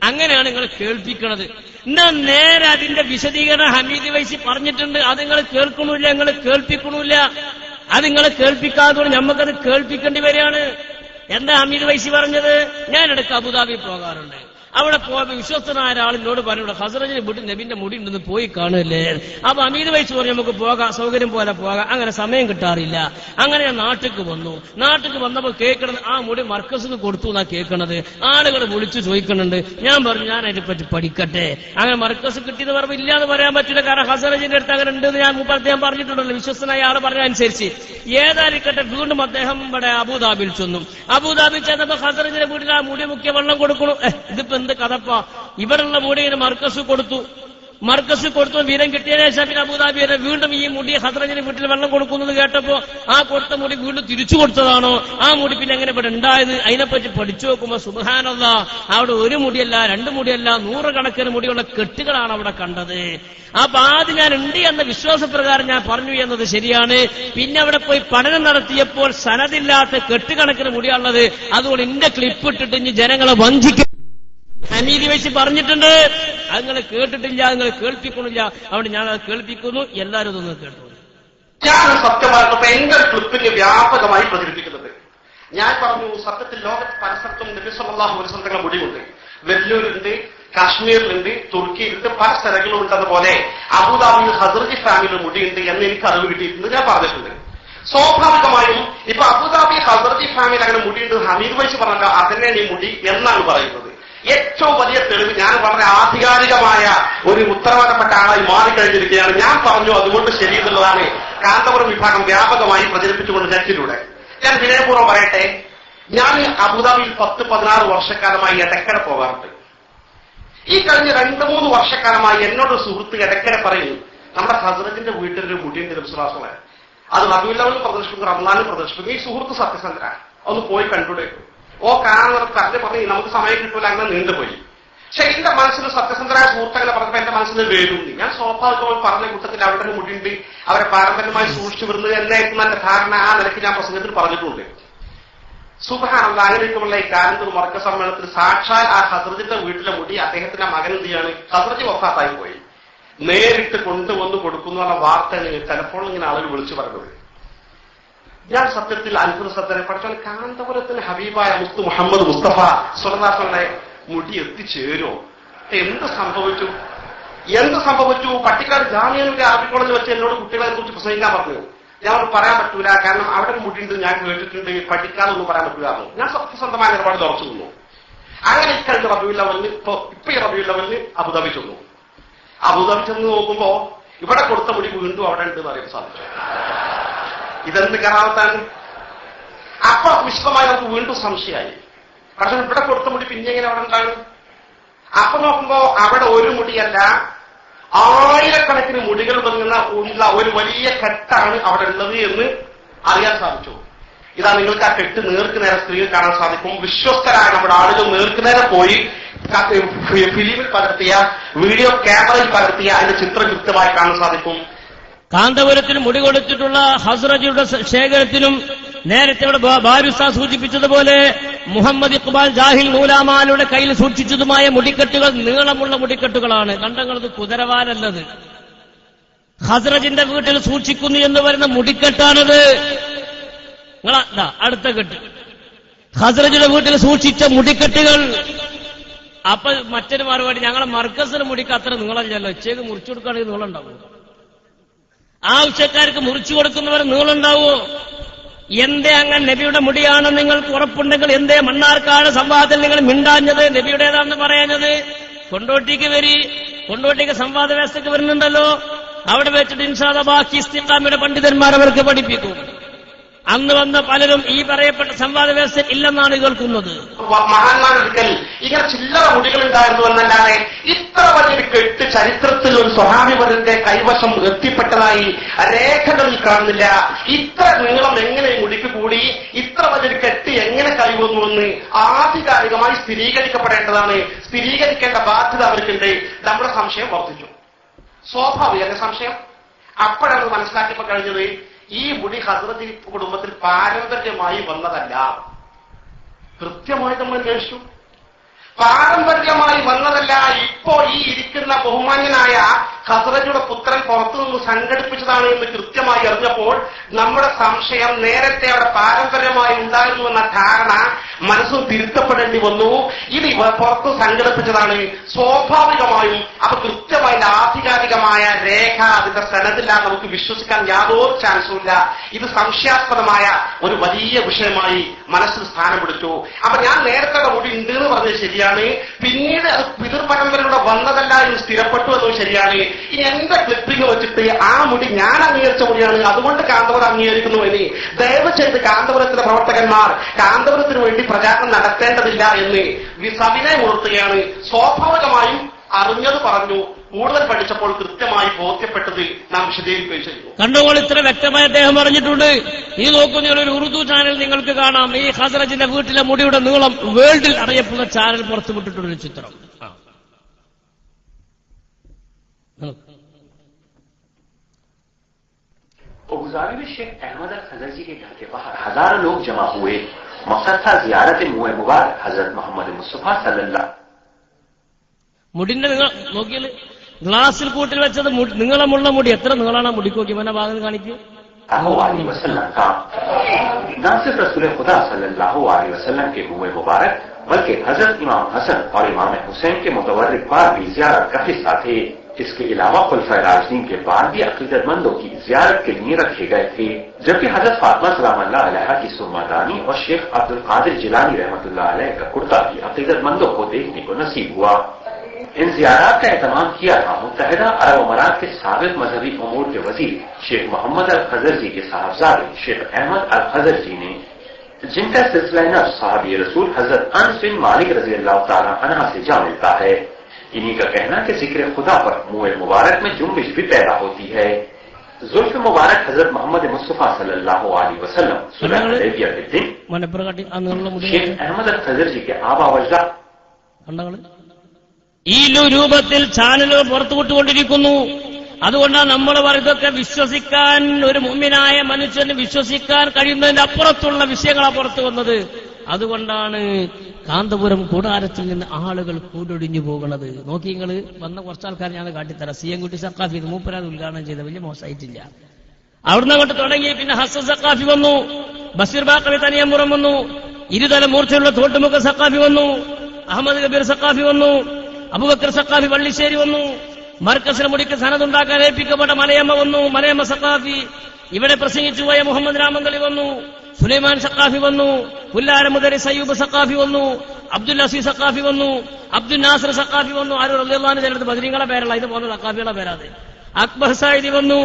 അങ്ങനെയാണ് നിങ്ങൾ കേൾപ്പിക്കണത്. എന്നാ നേരെ അതിന്റെ വിശദീകരണം ഹമീദ് വൈസി പറഞ്ഞിട്ടുണ്ട്, അത് നിങ്ങൾ കേൾക്കണില്ല, നിങ്ങൾ കേൾപ്പിക്കണില്ല. അത് നിങ്ങൾ കേൾപ്പിക്കാതെ ഞമ്മക്കത് കേൾപ്പിക്കേണ്ടി വരികയാണ്. എന്താ ഹമീദ് വൈസി പറഞ്ഞത്? ഞാൻ ഇടയ്ക്ക് അബുദാബി പോകാറുണ്ട്, അവിടെ പോയപ്പോ വിശ്വസ്തനായ ഒരാളിനോട് പറഞ്ഞു, ഹസ്രജിന് വീട്ടിൽ നബിന്റെ മുടി ഉണ്ടെന്ന് പോയി കാണുമല്ലേ? അപ്പൊ അമീദ് വൈസ് പറഞ്ഞു, നമുക്ക് പോകാം, സൗകര്യം പോലെ പോകാം. അങ്ങനെ സമയം കിട്ടാറില്ല. അങ്ങനെ ഞാൻ നാട്ടിക്ക് വന്നു. നാട്ടിക്ക് വന്നപ്പോൾ കേൾക്കണത് ആ മുടി മർക്കസിന് കൊടുത്തു എന്നാ കേൾക്കണത്. ആളുകൾ വിളിച്ചു ചോദിക്കുന്നുണ്ട്. ഞാൻ പറഞ്ഞു, ഞാൻ അതിനെപ്പറ്റി പഠിക്കട്ടെ. അങ്ങനെ മർക്കസ് കിട്ടിയെന്ന് പറയുമ്പോൾ ഇല്ലാന്ന് പറയാൻ പറ്റില്ല, കാരണം ഹസ്രജിന്റെ അടുത്ത് അങ്ങനെ ഉണ്ടെന്ന് ഞാൻ പറഞ്ഞിട്ടുണ്ടല്ലോ, വിശ്വസ്തനായ ആള് പറഞ്ഞതനുസരിച്ച്. ഏതായിരിക്കട്ടെ, വീണ്ടും അദ്ദേഹം ഇവിടെ അബുദാബിയിൽ ചെന്നു. അബുദാബിയിൽ ചെന്നപ്പോ ഹസ്രജിന്റെ വീട്ടിൽ ആ മുടി മുക്കിയ വെള്ളം കൊടുക്കണു. ഇതിപ്പോ എന്ത് കഥപ്പാ? ഇവിടെയുള്ള മുടിയിന് മർക്കസ് കൊടുത്തു. വീരം കിട്ടിയതിനു ശേഷം പിന്നെ അബുദാബി വരെ വീണ്ടും ഈ മുടി ഹസ്രജിന് വീട്ടിൽ വെള്ളം കൊടുക്കുന്നത് കേട്ടപ്പോ ആ കൊടുത്ത മുടി വീണ്ടും തിരിച്ചു കൊടുത്തതാണോ? ആ മുടി പിന്നെ എങ്ങനെ ഇവിടെ ഉണ്ടായത്? അതിനെപ്പറ്റി പഠിച്ചു നോക്കുമ്പോ സുബ്ഹാനല്ലാഹ്, അവിടെ ഒരു മുടിയല്ല, രണ്ട് മുടിയല്ല, 100 കണക്കിന് മുടിയുള്ള കെട്ടുകളാണ് അവിടെ കണ്ടത്. അപ്പൊ ആദ്യം ഞാൻ ഉണ്ട് എന്ന വിശ്വാസപ്രകാരം ഞാൻ പറഞ്ഞു എന്നത് ശരിയാണ്. പിന്നെ അവിടെ പോയി പഠനം നടത്തിയപ്പോൾ സനദില്ലാത്ത കെട്ടുകണക്കിന് മുടിയുള്ളത്. അതുകൊണ്ട് എന്റെ ക്ലിപ്പ് ഇട്ടിട്ട് ഇനി ജനങ്ങളെ വഞ്ചിക്കും ഹമീദ് വെച്ച് പറഞ്ഞിട്ടുണ്ട്. അത് നിങ്ങൾ കേട്ടിട്ടില്ല, നിങ്ങൾ കേൾപ്പിക്കണില്ല. അവിടെ ഞാൻ അത് കേൾപ്പിക്കുന്നു, എല്ലാവരും ഇതൊന്നും കേട്ടു.
ഞാൻ സത്യം പറഞ്ഞപ്പോ എന്റെ ക്ലിപ്പിന് വ്യാപകമായി പ്രചരിപ്പിക്കുന്നത് ഞാൻ പറഞ്ഞു, സത്യത്തിൽ ലോകത്ത് പല സ്ഥലത്തും നബി സല്ലല്ലാഹു അലൈഹി വസല്ലം മുടിയുണ്ട്. വെല്ലൂരുണ്ട്, കാശ്മീരിലുണ്ട്, തുർക്കിയിലുണ്ട്, പല സ്ഥലങ്ങളും ഉണ്ടെന്നപോലെ അബുദാബിയിൽ ഹസ്രജി ഫാമിലി മുടിയുണ്ട് എന്ന് എനിക്ക് അറിവ് കിട്ടിയിട്ടുണ്ട്, ഞാൻ പറഞ്ഞിട്ടുണ്ട്. സ്വാഭാവികമായും ഇപ്പൊ അബുദാബി ഹസ്രജി ഫാമിലി അങ്ങനെ മുടിയുണ്ട് ഹമീദ് വൈസ് പറഞ്ഞ അതന്നെയാണ് ഈ മുടി എന്നാണ് പറയുന്നത്. ഏറ്റവും വലിയ തെളിവ്, ഞാൻ വളരെ ആധികാരികമായ ഒരു ഉത്തരവാദപ്പെട്ട ആളായി മാറിക്കഴിഞ്ഞിരിക്കുകയാണ്. ഞാൻ പറഞ്ഞു അതുകൊണ്ട് ശരിയെന്നുള്ളതാണ് കാന്തപുരം വിഭാഗം വ്യാപകമായി പ്രചരിപ്പിച്ചുകൊണ്ട് നെറ്റിലൂടെ. ഞാൻ വിനയപൂർവ്വം പറയട്ടെ, ഞാൻ അബുദാബിയിൽ 10-16 വർഷക്കാലമായി ഇടയ്ക്കര പോകാറുണ്ട്. ഈ കഴിഞ്ഞ 2-3 വർഷക്കാലമായി എന്നോട് സുഹൃത്ത് ഇടയ്ക്കര പറയുന്നു, നമ്മുടെ ഹസ്രജിന്റെ വീട്ടിലൊരു മുടിയുണ്ട് വിശ്വാസമാണ്, അത് റബീഉൽ പ്രദർശിപ്പിക്കും, റമളാനും പ്രദർശിപ്പിക്കും. ഈ സുഹൃത്ത് സത്യസന്ധരാണ്, ഒന്ന് പോയി കണ്ടുകൂടെ? ഓ കാണുന്നത് പറഞ്ഞു നമുക്ക് സമയം കിട്ടൂല, അങ്ങനെ നീണ്ടുപോയി. പക്ഷെ എന്റെ മനസ്സിൽ സത്യസന്ധരായ സുഹൃത്തുക്കളെ പറഞ്ഞപ്പോ എന്റെ മനസ്സിൽ വേരുന്നി. ഞാൻ സ്വാഭാവികമായി പറഞ്ഞ കൂട്ടത്തിൽ അവിടെ ഒരു മുടിയുണ്ട്, അവരെ പാരമ്പര്യമായി സൂക്ഷിച്ചു വരുന്നത് എന്നായിരുന്നു എന്റെ ധാരണ. ആ നിലയ്ക്ക് ഞാൻ പ്രസംഗത്തിൽ പറഞ്ഞിട്ടുണ്ട്. സുബ്ഹാനല്ലാഹ്, അങ്ങനെയൊക്കെയുള്ള ഈ കാലത്ത് മർക്ക സമ്മേളനത്തിൽ സാക്ഷാൽ ആ ഹസ്രജിന്റെ വീട്ടിലെ മുടി അദ്ദേഹത്തിന്റെ മകൻ എന്ത് ചെയ്യാണ്, ഹസ്രജ് വഫാത്തായി പോയി, നേരിട്ട് കൊണ്ടുവന്ന് കൊടുക്കുന്നു എന്ന വാർത്ത ടെലഫോണിൽ ഇങ്ങനെ ആളുകൾ വിളിച്ചു പറഞ്ഞത്. ഞാൻ സത്യത്തിൽ അത്ഭുതസത്തനെ പഠിച്ചാൽ കാന്തപുരത്തിന് ഹബീബായ മുസ്തു മുഹമ്മദ് മുസ്തഫ സ്വല്ലല്ലാഹുവിന്റെ മുടി എത്തിച്ചേരോ? എന്ത് സംഭവിച്ചു? പട്ടിക്കാട് ജാമിയയുടെ അറബി കോളേജിൽ വെച്ച് എന്നോട് കുട്ടികളെ കുറിച്ച് പ്രസംഗിക്കാൻ പറഞ്ഞു. ഞാൻ പറയാൻ പറ്റൂല, കാരണം അവിടെ ഒരു മുടിയുണ്ട്, ഞാൻ കേട്ടിട്ടുണ്ട്, പഠിക്കാനൊന്നും പറയാൻ പറ്റൂലായിരുന്നു. ഞാൻ സത്യസന്ധമായ നിലപാട് ഉറച്ചു നിന്നു. അങ്ങനെ ഇക്കഴിഞ്ഞ റബീഉൽ അവ്വലിന് ഇപ്പൊ ഈ റബീഉൽ അവ്വലിന് അബുദാബി ചെന്നു. അബുദാബി ചെന്ന് നോക്കുമ്പോ ഇവിടെ കൊടുത്ത മുടി വീണ്ടും അവിടെ ഉണ്ട് എന്ന് അറിയാൻ സാധിച്ചു. ഇതെന്ത് കറാമത്താണ്? അപ്പൊ വിശദമായി നമുക്ക് വീണ്ടും സംശയമായി. പക്ഷെ ഇവിടെ കൊടുത്ത മുടി പിന്നെ എങ്ങനെ അവിടെ ഉണ്ടാകും? അപ്പൊ നോക്കുമ്പോ അവിടെ ഒരു മുടിയല്ല, ആയിരക്കണക്കിന് മുടികൾ ഉള്ള ഒരു വലിയ കെട്ടാണ് അവിടെ ഉള്ളത് എന്ന് അറിയാൻ സാധിച്ചു. ഇതാ നിങ്ങൾക്ക് ആ കെട്ട് നേർക്ക് നേരെ സ്ക്രീനിൽ കാണാൻ സാധിക്കും. വിശ്വസ്തരായ നമ്മുടെ ആളുകൾ നേർക്ക് നേരെ പോയി ഫിലിമിൽ പകർത്തിയ, വീഡിയോ ക്യാമറയിൽ പകർത്തിയ അതിന്റെ ചിത്രം കൃത്യമായി കാണാൻ സാധിക്കും.
കാന്തപുരത്തിന് മുടി കൊടുത്തിട്ടുള്ള ഹസ്രജിയുടെ ശേഖരത്തിലും നേരത്തെ ഇവിടെ ബാരുസ്താ സൂചിപ്പിച്ചതുപോലെ മുഹമ്മദ് ഇഖ്ബാൽ ജാഹിൽ നൂലാമാലയുടെ കയ്യിൽ സൂക്ഷിച്ചതുമായ മുടിക്കെട്ടുകൾ നീളമുള്ള മുടിക്കെട്ടുകളാണ്. കണ്ടങ്ങളത് കുതിരവാലല്ലത്. ഹസ്രജിന്റെ വീട്ടിൽ സൂക്ഷിക്കുന്നു എന്ന് പറയുന്ന മുടിക്കെട്ടാണത്. നിങ്ങളാ അടുത്ത കെട്ട് ഹസ്രജിയുടെ വീട്ടിൽ സൂക്ഷിച്ച മുടിക്കെട്ടുകൾ. അപ്പൊ മറ്റൊരു മറുപടി, ഞങ്ങളെ മർക്കസിന് മുടിക്ക് അത്ര നീളമില്ലല്ലോ, ഇച്ചേക്ക് മുറിച്ചു കൊടുക്കുകയാണെങ്കിൽ നീളുണ്ടാവും. ആവശ്യക്കാർക്ക് മുറിച്ചു കൊടുക്കുന്നവരെ നീളുണ്ടാവോ? എന്തേ അങ്ങനെ നബിയുടെ മുടിയാണ് നിങ്ങൾക്ക് ഉറപ്പുണ്ടെങ്കിൽ എന്തേ മണ്ണാർക്കാട് സംവാദത്തിൽ നിങ്ങൾ മിണ്ടാഞ്ഞത്? നബിയുടേതാണെന്ന് പറയാഞ്ഞത്? കൊണ്ടോട്ടിക്ക് സംവാദ വ്യവസ്ഥയ്ക്ക് വരുന്നുണ്ടല്ലോ, അവിടെ വെച്ചിട്ട് ഇൻഷാ അല്ലാഹ് ബാക്കി ഇസ്തിഖാമയുടെ പണ്ഡിതന്മാർ അവർക്ക് പഠിപ്പിക്കും. അന്ന് വന്ന പലരും ഈ പറയപ്പെട്ട സംവാദ വ്യവസ്ഥ ഇല്ലെന്നാണ് കേൾക്കുന്നത്.
മഹാന്മാരൊരിക്കൽ ഇങ്ങനെ ചില്ലറ മുടികൾ ഉണ്ടായിരുന്നു എന്നല്ലാതെ ഇത്ര വലിയൊരു കെട്ട് ചരിത്രത്തിൽ ഒരു സ്വഹാബിവരന്റെ കൈവശം എത്തിപ്പെട്ടതായി രേഖകളിൽ കാണുന്നില്ല. ഇത്ര നീളം എങ്ങനെ മുടിക്ക് കൂടി, ഇത്ര വലിയൊരു കെട്ട് എങ്ങനെ കൈവന്നുവെന്ന് ആധികാരികമായി സ്ഥിരീകരിക്കപ്പെടേണ്ടതാണ്. സ്ഥിരീകരിക്കേണ്ട ബാധ്യത അവർക്കുണ്ട്. നമ്മുടെ സംശയം വർദ്ധിച്ചു. സ്വാഭാവിക സംശയം. അപ്പോഴാണ് മനസ്സിലാക്കിയപ്പോ കഴിഞ്ഞത്, ഈ മുടി ഹസ്രജി കുടുംബത്തിൽ പാരമ്പര്യമായി വന്നതല്ല. കൃത്യമായി നമ്മൾ അന്വേഷിച്ചു. പാരമ്പര്യമായി വന്നതല്ല. ഇപ്പോ ഈ ഇരിക്കുന്ന ബഹുമാന്യനായ ഖസ്റജിയുടെ പുത്രൻ പുറത്തുനിന്ന് സംഘടിപ്പിച്ചതാണ് എന്ന് കൃത്യമായി അറിഞ്ഞപ്പോൾ നമ്മുടെ സംശയം നേരത്തെ അവിടെ പാരമ്പര്യമായി ഉണ്ടായിരുന്നു എന്ന ധാരണ മനസ്സും തിരുത്തപ്പെടേണ്ടി വന്നു. ഇത് പുറത്ത് സംഘടിപ്പിച്ചതാണ്. സ്വാഭാവികമായും അപ്പൊ കൃത്യമായ ആധികാരികമായ രേഖ അതിന്റെ സനദില്ലാതെ നമുക്ക് വിശ്വസിക്കാൻ യാതൊരു ചാൻസും ഇല്ല. ഇത് സംശയാസ്പദമായ ഒരു വലിയ വിഷയമായി മനസ്സിൽ സ്ഥാനം പിടിച്ചു. അപ്പൊ ഞാൻ നേരത്തെ മുടി ഉണ്ട് എന്ന് പറഞ്ഞത് ശരിയാണ്, പിന്നീട് അത് പിതൃപരമ്പരയുടെ വന്നതല്ല എന്ന് സ്ഥിരപ്പെട്ടു എന്നത് ശരിയാണ്. ഇനി എന്റെ ക്ലിപ്പിംഗ് വെച്ചിട്ട് ആ മുടി ഞാൻ അംഗീകരിച്ച മുടിയാണ്, അതുകൊണ്ട് കാന്തപുരം അംഗീകരിക്കുന്നു എന്ന് ദയവ് ചെയ്ത് കാന്തപുരത്തിന്റെ പ്രവർത്തകന്മാർ കാന്തപുരത്തിന് വേണ്ടി പ്രചാരണം നടത്തേണ്ടതില്ല എന്ന് സവിനയം ഉണർത്തുകയാണ്. സ്വാഭാവികമായും അറിഞ്ഞത് പറഞ്ഞു, കൂടുതൽ പഠിച്ചപ്പോൾ കൃത്യമായി ബോധ്യപ്പെട്ടത് നാം വിശദീകരിക്കുകയും ചെയ്തു.
കണ്ടുകൊണ്ട് ഇത്ര വ്യക്തമായി അദ്ദേഹം പറഞ്ഞിട്ടുണ്ട്. ഈ നോക്കുന്ന ഒരു ഉറുദു ചാനൽ നിങ്ങൾക്ക് കാണാം. ഈ ഖസ്റജിന്റെ വീട്ടിലെ മുടിയുടെ നീളം വേൾഡിൽ അറിയപ്പെടുന്ന ചാനൽ പുറത്തുവിട്ടിട്ടുള്ളൊരു ചിത്രം.
गुजारी में शेख अहमद अल खजर जी के घर के बाहर हजारों लोग जमा हुए। मकसद था जियारत मुए मुबारक हजरत मोहम्मद मुस्तफा सल्लल्लाहु
മുടിന്റെ നിങ്ങൾ നോക്കിയാൽ ഗ്ലാസിൽ കൂട്ടിൽ വെച്ചത് നീളമുള്ള മുടി. എത്ര നീളാണ് മുടിക്ക് നോക്കി എന്നെ ഭാഗം കാണിക്കൂ.
वसल्लम का न सिर्फ रसूल खुदा सल्लल्लाहु अलैहि वसल्लम के मुए मुबारक बल्कि हजरत इमाम हसन और इमाम हुसैन के मुतवर्रिक बार भी जियारत का हिस्सा थे। इसके अलावा खुलफाए राशिदीन के बाद भी अकीदतमंदों की जियारत के लिए रखे गए थे, जबकि हजरत फातिमा सलामुल्लाह अलैहा की सुम्मादानी और शेख अब्दुल कादिर जिलानी रहमतुल्लाह अलैह का कुर्ता भी अकीदतमंदों को देखने को नसीब हुआ। इन जियारत का एहतमाम किया था मुत्तहिदा अरब अमारात के साबिक मजहबी उमूर के वजीर शेख मोहम्मद अल खजर जी के साहबजादे शेख अहमद अल खजर जी ने, जिनका सिलसिला नफ्स साहबी रसूल हजरत अनस बिन मालिक रजी अल्लाह तआला अन्हा से जा मिलता है। इन्हीं का कहना कि जिक्र खुदा पर मुए मुबारक में जुम्बिश भी पैदा होती है। जुल्फ मुबारक हजरत मोहम्मद मुस्तफा सल्लल्लाहु अलैहि वसल्लम सुलह हुदैबिया के दिन शेख अहमद अल खजर जी के आबा वजदा
ഈ രൂപത്തിൽ ചാനലുകൾ പുറത്തുവിട്ടുകൊണ്ടിരിക്കുന്നു. അതുകൊണ്ടാണ് നമ്മൾ ഇതൊക്കെ വിശ്വസിക്കാൻ, ഒരു മുഅ്മിനായ മനുഷ്യന് വിശ്വസിക്കാൻ കഴിയുന്നതിന്റെ അപ്പുറത്തുള്ള വിഷയങ്ങളാണ് പുറത്തു വന്നത്. അതുകൊണ്ടാണ് കാന്തപുരം കൂടാരത്തിൽ നിന്ന് ആളുകൾ കൂടൊടിഞ്ഞു പോകുന്നത്. നോക്കി നിങ്ങൾ വന്ന കുറച്ചാൾക്കാർ ഞാൻ കാട്ടിത്തരാം. സിയൻകുട്ടി സഖാഫി മൂപ്പരാത് ഉദ്ഘാടനം ചെയ്ത വലിയ മോശമായിട്ടില്ല. അവിടുന്ന് അങ്ങോട്ട് തുടങ്ങി. പിന്നെ ഹസൻ സഖാഫി വന്നു, ബഷീർ ബാക്കവി തനിയമ്പുറം വന്നു, ഇരുതല മൂർച്ചയുള്ള തോട്ടുമുഖ സഖാഫി വന്നു, അഹമ്മദ് കബീർ സഖാഫി വന്നു, അബൂബക്കർ സഖാഫി വള്ളിശ്ശേരി വന്നു, മർക്കസിന് മുടിക്ക് സനതുണ്ടാക്കാൻ ഏൽപ്പിക്കപ്പെട്ട മലയമ്മ വന്നു, മലയമ്മ സഖാഫി. ഇവിടെ പ്രസംഗിച്ചു പോയ മുഹമ്മദ് രാമന്തളി വന്നു, സുലൈമാൻ സഖാഫി വന്നു, പുല്ലാര മുതരി സയ്യൂബ് സഖാഫി വന്നു, അബ്ദുൽ അസീസ് സഖാഫി വന്നു, അബ്ദുൽ നാസർ സഖാഫി വന്നു. ആരും റളിയല്ലാഹു ചിലത് ബദരീങ്ങളെ പേരല്ല, ഇത് പോകുന്ന സഖാഫികളെ പേരാതെ. അക്ബർ സായിദി വന്നു,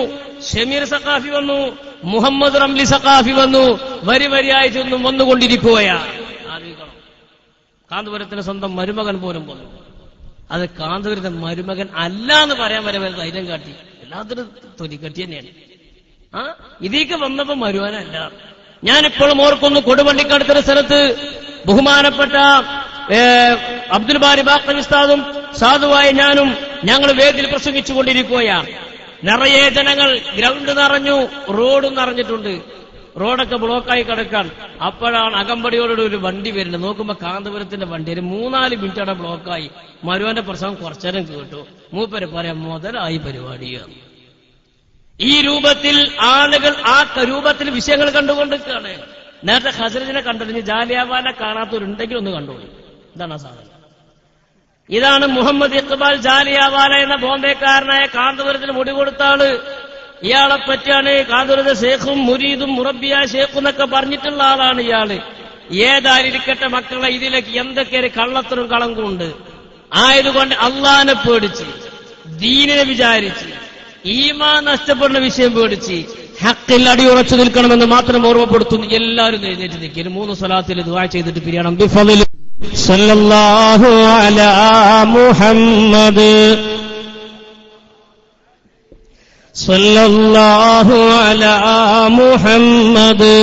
ഷമീർ സഖാഫി വന്നു, മുഹമ്മദ് റംലി സഖാഫി വന്നു. വരി വരിയായി ചെന്നും വന്നുകൊണ്ടിരിക്കുകയാണ്. ആലോചിക്കണം, കാന്തപുരത്തിന് സ്വന്തം മരുമകൻ പോലും വന്നു. അത് കാന്തപുരത്തെ മരുമകൻ അല്ല എന്ന് പറയാൻ വരെ ധൈര്യം കാട്ടി. എല്ലാത്തിനും തൊലിക്കട്ടി തന്നെയാണ്. ഇതിലേക്ക് വന്നപ്പോ മരുവാനല്ല. ഞാനിപ്പോഴും ഓർക്കുന്നു, കൊടുവള്ളിക്കടുത്തൊരു സ്ഥലത്ത് ബഹുമാനപ്പെട്ട അബ്ദുൽ ബാരി ബാഖവി ഉസ്താദും സാധുവായ ഞാനും ഞങ്ങൾ വേദിയിൽ പ്രസംഗിച്ചു കൊണ്ടിരിക്കുകയാണ്. നിറയെ ജനങ്ങൾ, ഗ്രൗണ്ട് നിറഞ്ഞു, റോഡും നിറഞ്ഞിട്ടുണ്ട്. റോഡൊക്കെ ബ്ലോക്കായി കിടക്കാൻ. അപ്പോഴാണ് അകമ്പടിയോടെ ഒരു വണ്ടി വരുന്നത്. നോക്കുമ്പോ കാന്തപുരത്തിന്റെ വണ്ടി ഒരു 3-4 മിനിറ്റ് അവിടെ ബ്ലോക്കായി. മരുവാന്റെ പ്രസംഗം കുറച്ചേരം കേട്ടു. മൂപ്പര് പറയാം, മുതലായി പരിപാടിയാണ്. ഈ രൂപത്തിൽ ആളുകൾ ആ രൂപത്തിൽ വിഷയങ്ങൾ കണ്ടുകൊണ്ടിരിക്കുകയാണ്. നേരത്തെ ഹസ്രജിനെ കണ്ടിരുന്നു, ജാലിയൻവാല കാണാത്തവരുണ്ടെങ്കിൽ ഒന്ന് കണ്ടോളൂ. ഇതാണ് ആ സാധനം. ഇതാണ് മുഹമ്മദ് ഇഖ്ബാൽ ജാലിയൻവാല എന്ന ബോംബെക്കാരനായ കാന്തപുരത്തിന് മുടി കൊടുത്ത ആള്. ഇയാളെ പറ്റിയാണ് കാന്തപുരത്തെ ഷേഖും മുരീദും മുറബിയ ഷേഖും എന്നൊക്കെ പറഞ്ഞിട്ടുള്ള ആളാണ് ഇയാള്. ഏതായിരിക്കട്ടെ മക്കളെ, ഇതിലേക്ക് എന്തൊക്കെ ഒരു കള്ളത്തരും കളങ്കും ഉണ്ട്. ആയതുകൊണ്ട് അള്ളാനെ പേടിച്ച്, ദീനിനെ വിചാരിച്ച്, ഈമാൻ നഷ്ടപ്പെടുന്ന വിഷയം പേടിച്ച് ഹക്കിൽ അടിയുറച്ചു നിൽക്കണമെന്ന് മാത്രം ഓർമ്മപ്പെടുത്തുന്നു. എല്ലാവരും എഴുന്നേറ്റ് നിൽക്കും. 3 സ്വലാത്തിൽ ദുആ ചെയ്തിട്ട് പിരിയണം. ബിഫളിൽ സല്ലല്ലാഹു അലാ മുഹമ്മദ് സല്ലല്ലാഹു അലാ മുഹമ്മദ്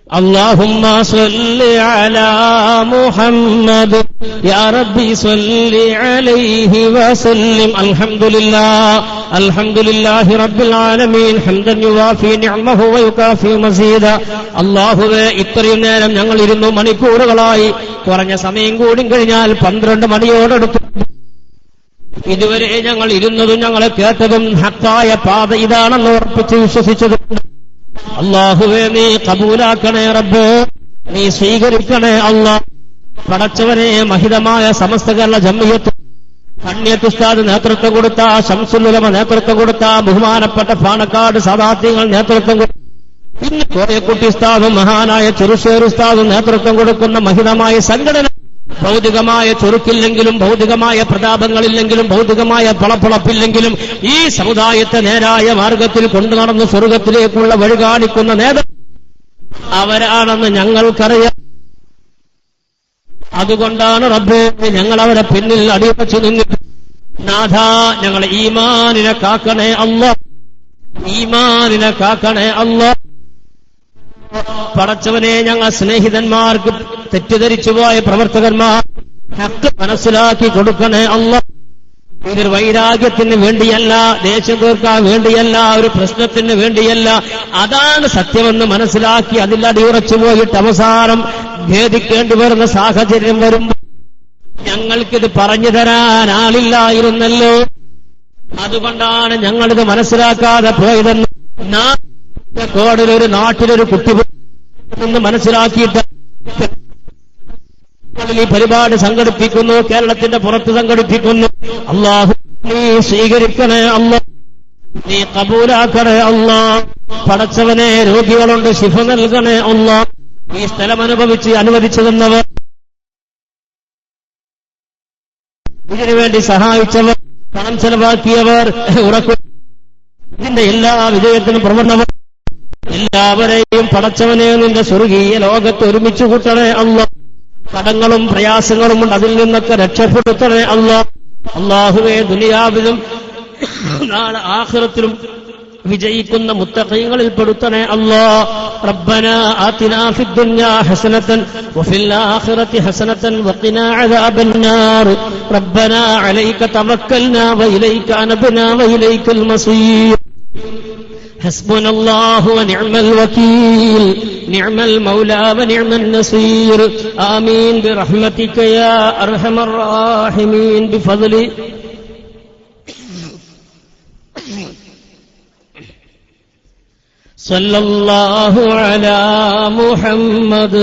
اللهم صل على محمد يا ربي صل عليه وسلم الحمد لله رب العالمين حمدا يوافي نعمه ويكافئ مزيدا. അല്ലാഹുവേ, ഇത്രയും നേരം ഞങ്ങൾ ഇരുന്നു മണിക്കൂറുകളായി. കുറഞ്ഞ സമയം കൂടി കഴിഞ്ഞാൽ 12 മണിയോടടുത്ത് ഇതുവരെ ഞങ്ങൾ ഇരുന്നതും ഞങ്ങളെ കേട്ടതും ഹക്കായ പാത ഇതാണെന്ന് ഉറപ്പിച്ച് വിശ്വസിച്ചതും അല്ലാഹുവേ, നീ കബൂലാക്കണേ റബ്ബേ, നീ സ്വീകരിക്കണേ അല്ലാഹ്. പടച്ചവനെ, മഹിതമായ സമസ്ത കേരള ജംഇയ്യത്ത് കണ്ണിയത്ത് ഉസ്താദ് നേതൃത്വം കൊടുത്ത, ശംസുൽ ഉലമ നേതൃത്വം കൊടുത്ത, ബഹുമാനപ്പെട്ട പാണക്കാട് സാദാത്യങ്ങൾ നേതൃത്വം കൊടുത്ത, പിന്നെ കോയക്കുട്ടി ഉസ്താദും മഹാനായ ചെറുശ്ശേരി ഉസ്താദും നേതൃത്വം കൊടുക്കുന്ന മഹിതമായ സംഘടന ഭൗതികമായ ചുരുക്കില്ലെങ്കിലും, ഭൗതികമായ പ്രതാപങ്ങളില്ലെങ്കിലും, ഭൗതികമായ പളപ്പളപ്പില്ലെങ്കിലും ഈ സമുദായത്തെ നേരായ മാർഗത്തിൽ കൊണ്ടു നടന്ന് സ്വർഗത്തിലേക്കുള്ള വഴി കാണിക്കുന്ന നേതാവ് അവരാണെന്ന് ഞങ്ങൾക്കറിയാം. അതുകൊണ്ടാണ് റബ്ബേ ഞങ്ങൾ അവരെ പിന്നിൽ അടിവച്ചു നിന്നിട്ട്, നാഥാ ഞങ്ങളെ ഈമാനിനെ കാക്കണേ അല്ലാഹ്, ഈമാനിനെ കാക്കണേ അല്ലാഹ്. പടച്ചവനെ, ഞങ്ങൾ സ്നേഹിതന്മാർക്ക് തെറ്റിദ്ധരിച്ചുപോയ പ്രവർത്തകന്മാർ ഹക്ക് മനസ്സിലാക്കി കൊടുക്കണേ അല്ലാഹ്. ഇതൊരു വൈരാഗ്യത്തിന് വേണ്ടിയല്ല, ദേഷ്യം തീർക്കാൻ വേണ്ടിയല്ല, ഒരു പ്രശ്നത്തിന് വേണ്ടിയല്ല. അതാണ് സത്യമെന്ന് മനസ്സിലാക്കി അതിൽ അടിയുറച്ചു പോയിട്ട് അവസാനം ഭേദിക്കേണ്ടി വരുന്ന സാഹചര്യം വരുമ്പോൾ ഞങ്ങൾക്കിത് പറഞ്ഞു തരാൻ ആളില്ലായിരുന്നല്ലോ. അതുകൊണ്ടാണ് ഞങ്ങളിത് മനസ്സിലാക്കാതെ പോയതെന്ന്. കോടിലൊരു നാട്ടിലൊരു കുട്ടി എന്ന് മനസ്സിലാക്കിയിട്ട് ഈ പരിപാടി സംഘടിപ്പിക്കുന്നു, കേരളത്തിന്റെ പുറത്ത് സംഘടിപ്പിക്കുന്നു. അല്ലാഹു നീ സ്വീകരിക്കണേ അല്ലാഹ്, നീ കബൂലാക്കണേ അല്ലാഹ്. പടച്ചവനെ, രോഗികളുണ്ട്, ശിഫ നൽകണേ അല്ലാഹ്. ഈ സ്ഥലം അനുവദിച്ചു തന്നവർ, ഇതിനുവേണ്ടി സഹായിച്ചവർ, പണം ചെലവാക്കിയവർ, ഇതിന്റെ എല്ലാ വിജയത്തിനും പ്രവർത്തനവർ എല്ലാവരെയും പടച്ചവനെ നിന്റെ സ്വർഗീയ ലോകത്ത് ഒരുമിച്ച് കൂട്ടണേ അല്ലാഹ്. കടങ്ങളും പ്രയാസങ്ങളും ഉണ്ട്, അതിൽ നിന്നൊക്കെ രക്ഷപ്പെടുത്തണേ അല്ലാഹ്. അല്ലാഹുവേ, ദുനിയാവിലും നാളെ ആഖിറത്തിലും വിജയിക്കുന്ന മുത്തഖീങ്ങളിൽ പെടുത്തണേ അല്ലാ. റബ്ബനാ ആതിനാ ഫിദ്ദുനിയാ ഹസനതൻ വഫിൽ ആഖിറതി ഹസനതൻ വഖിനാ അദാബന്നാർ. റബ്ബനാ അലൈക തവക്കൽനാ വഇലൈക അനബ്നാ വഇലൈകൽ മസീർ. حسبنا الله ونعم الوكيل نعم المولى ونعم النصير. آمين برحمتك يا أرحم الراحمين بفضل صلى الله على محمد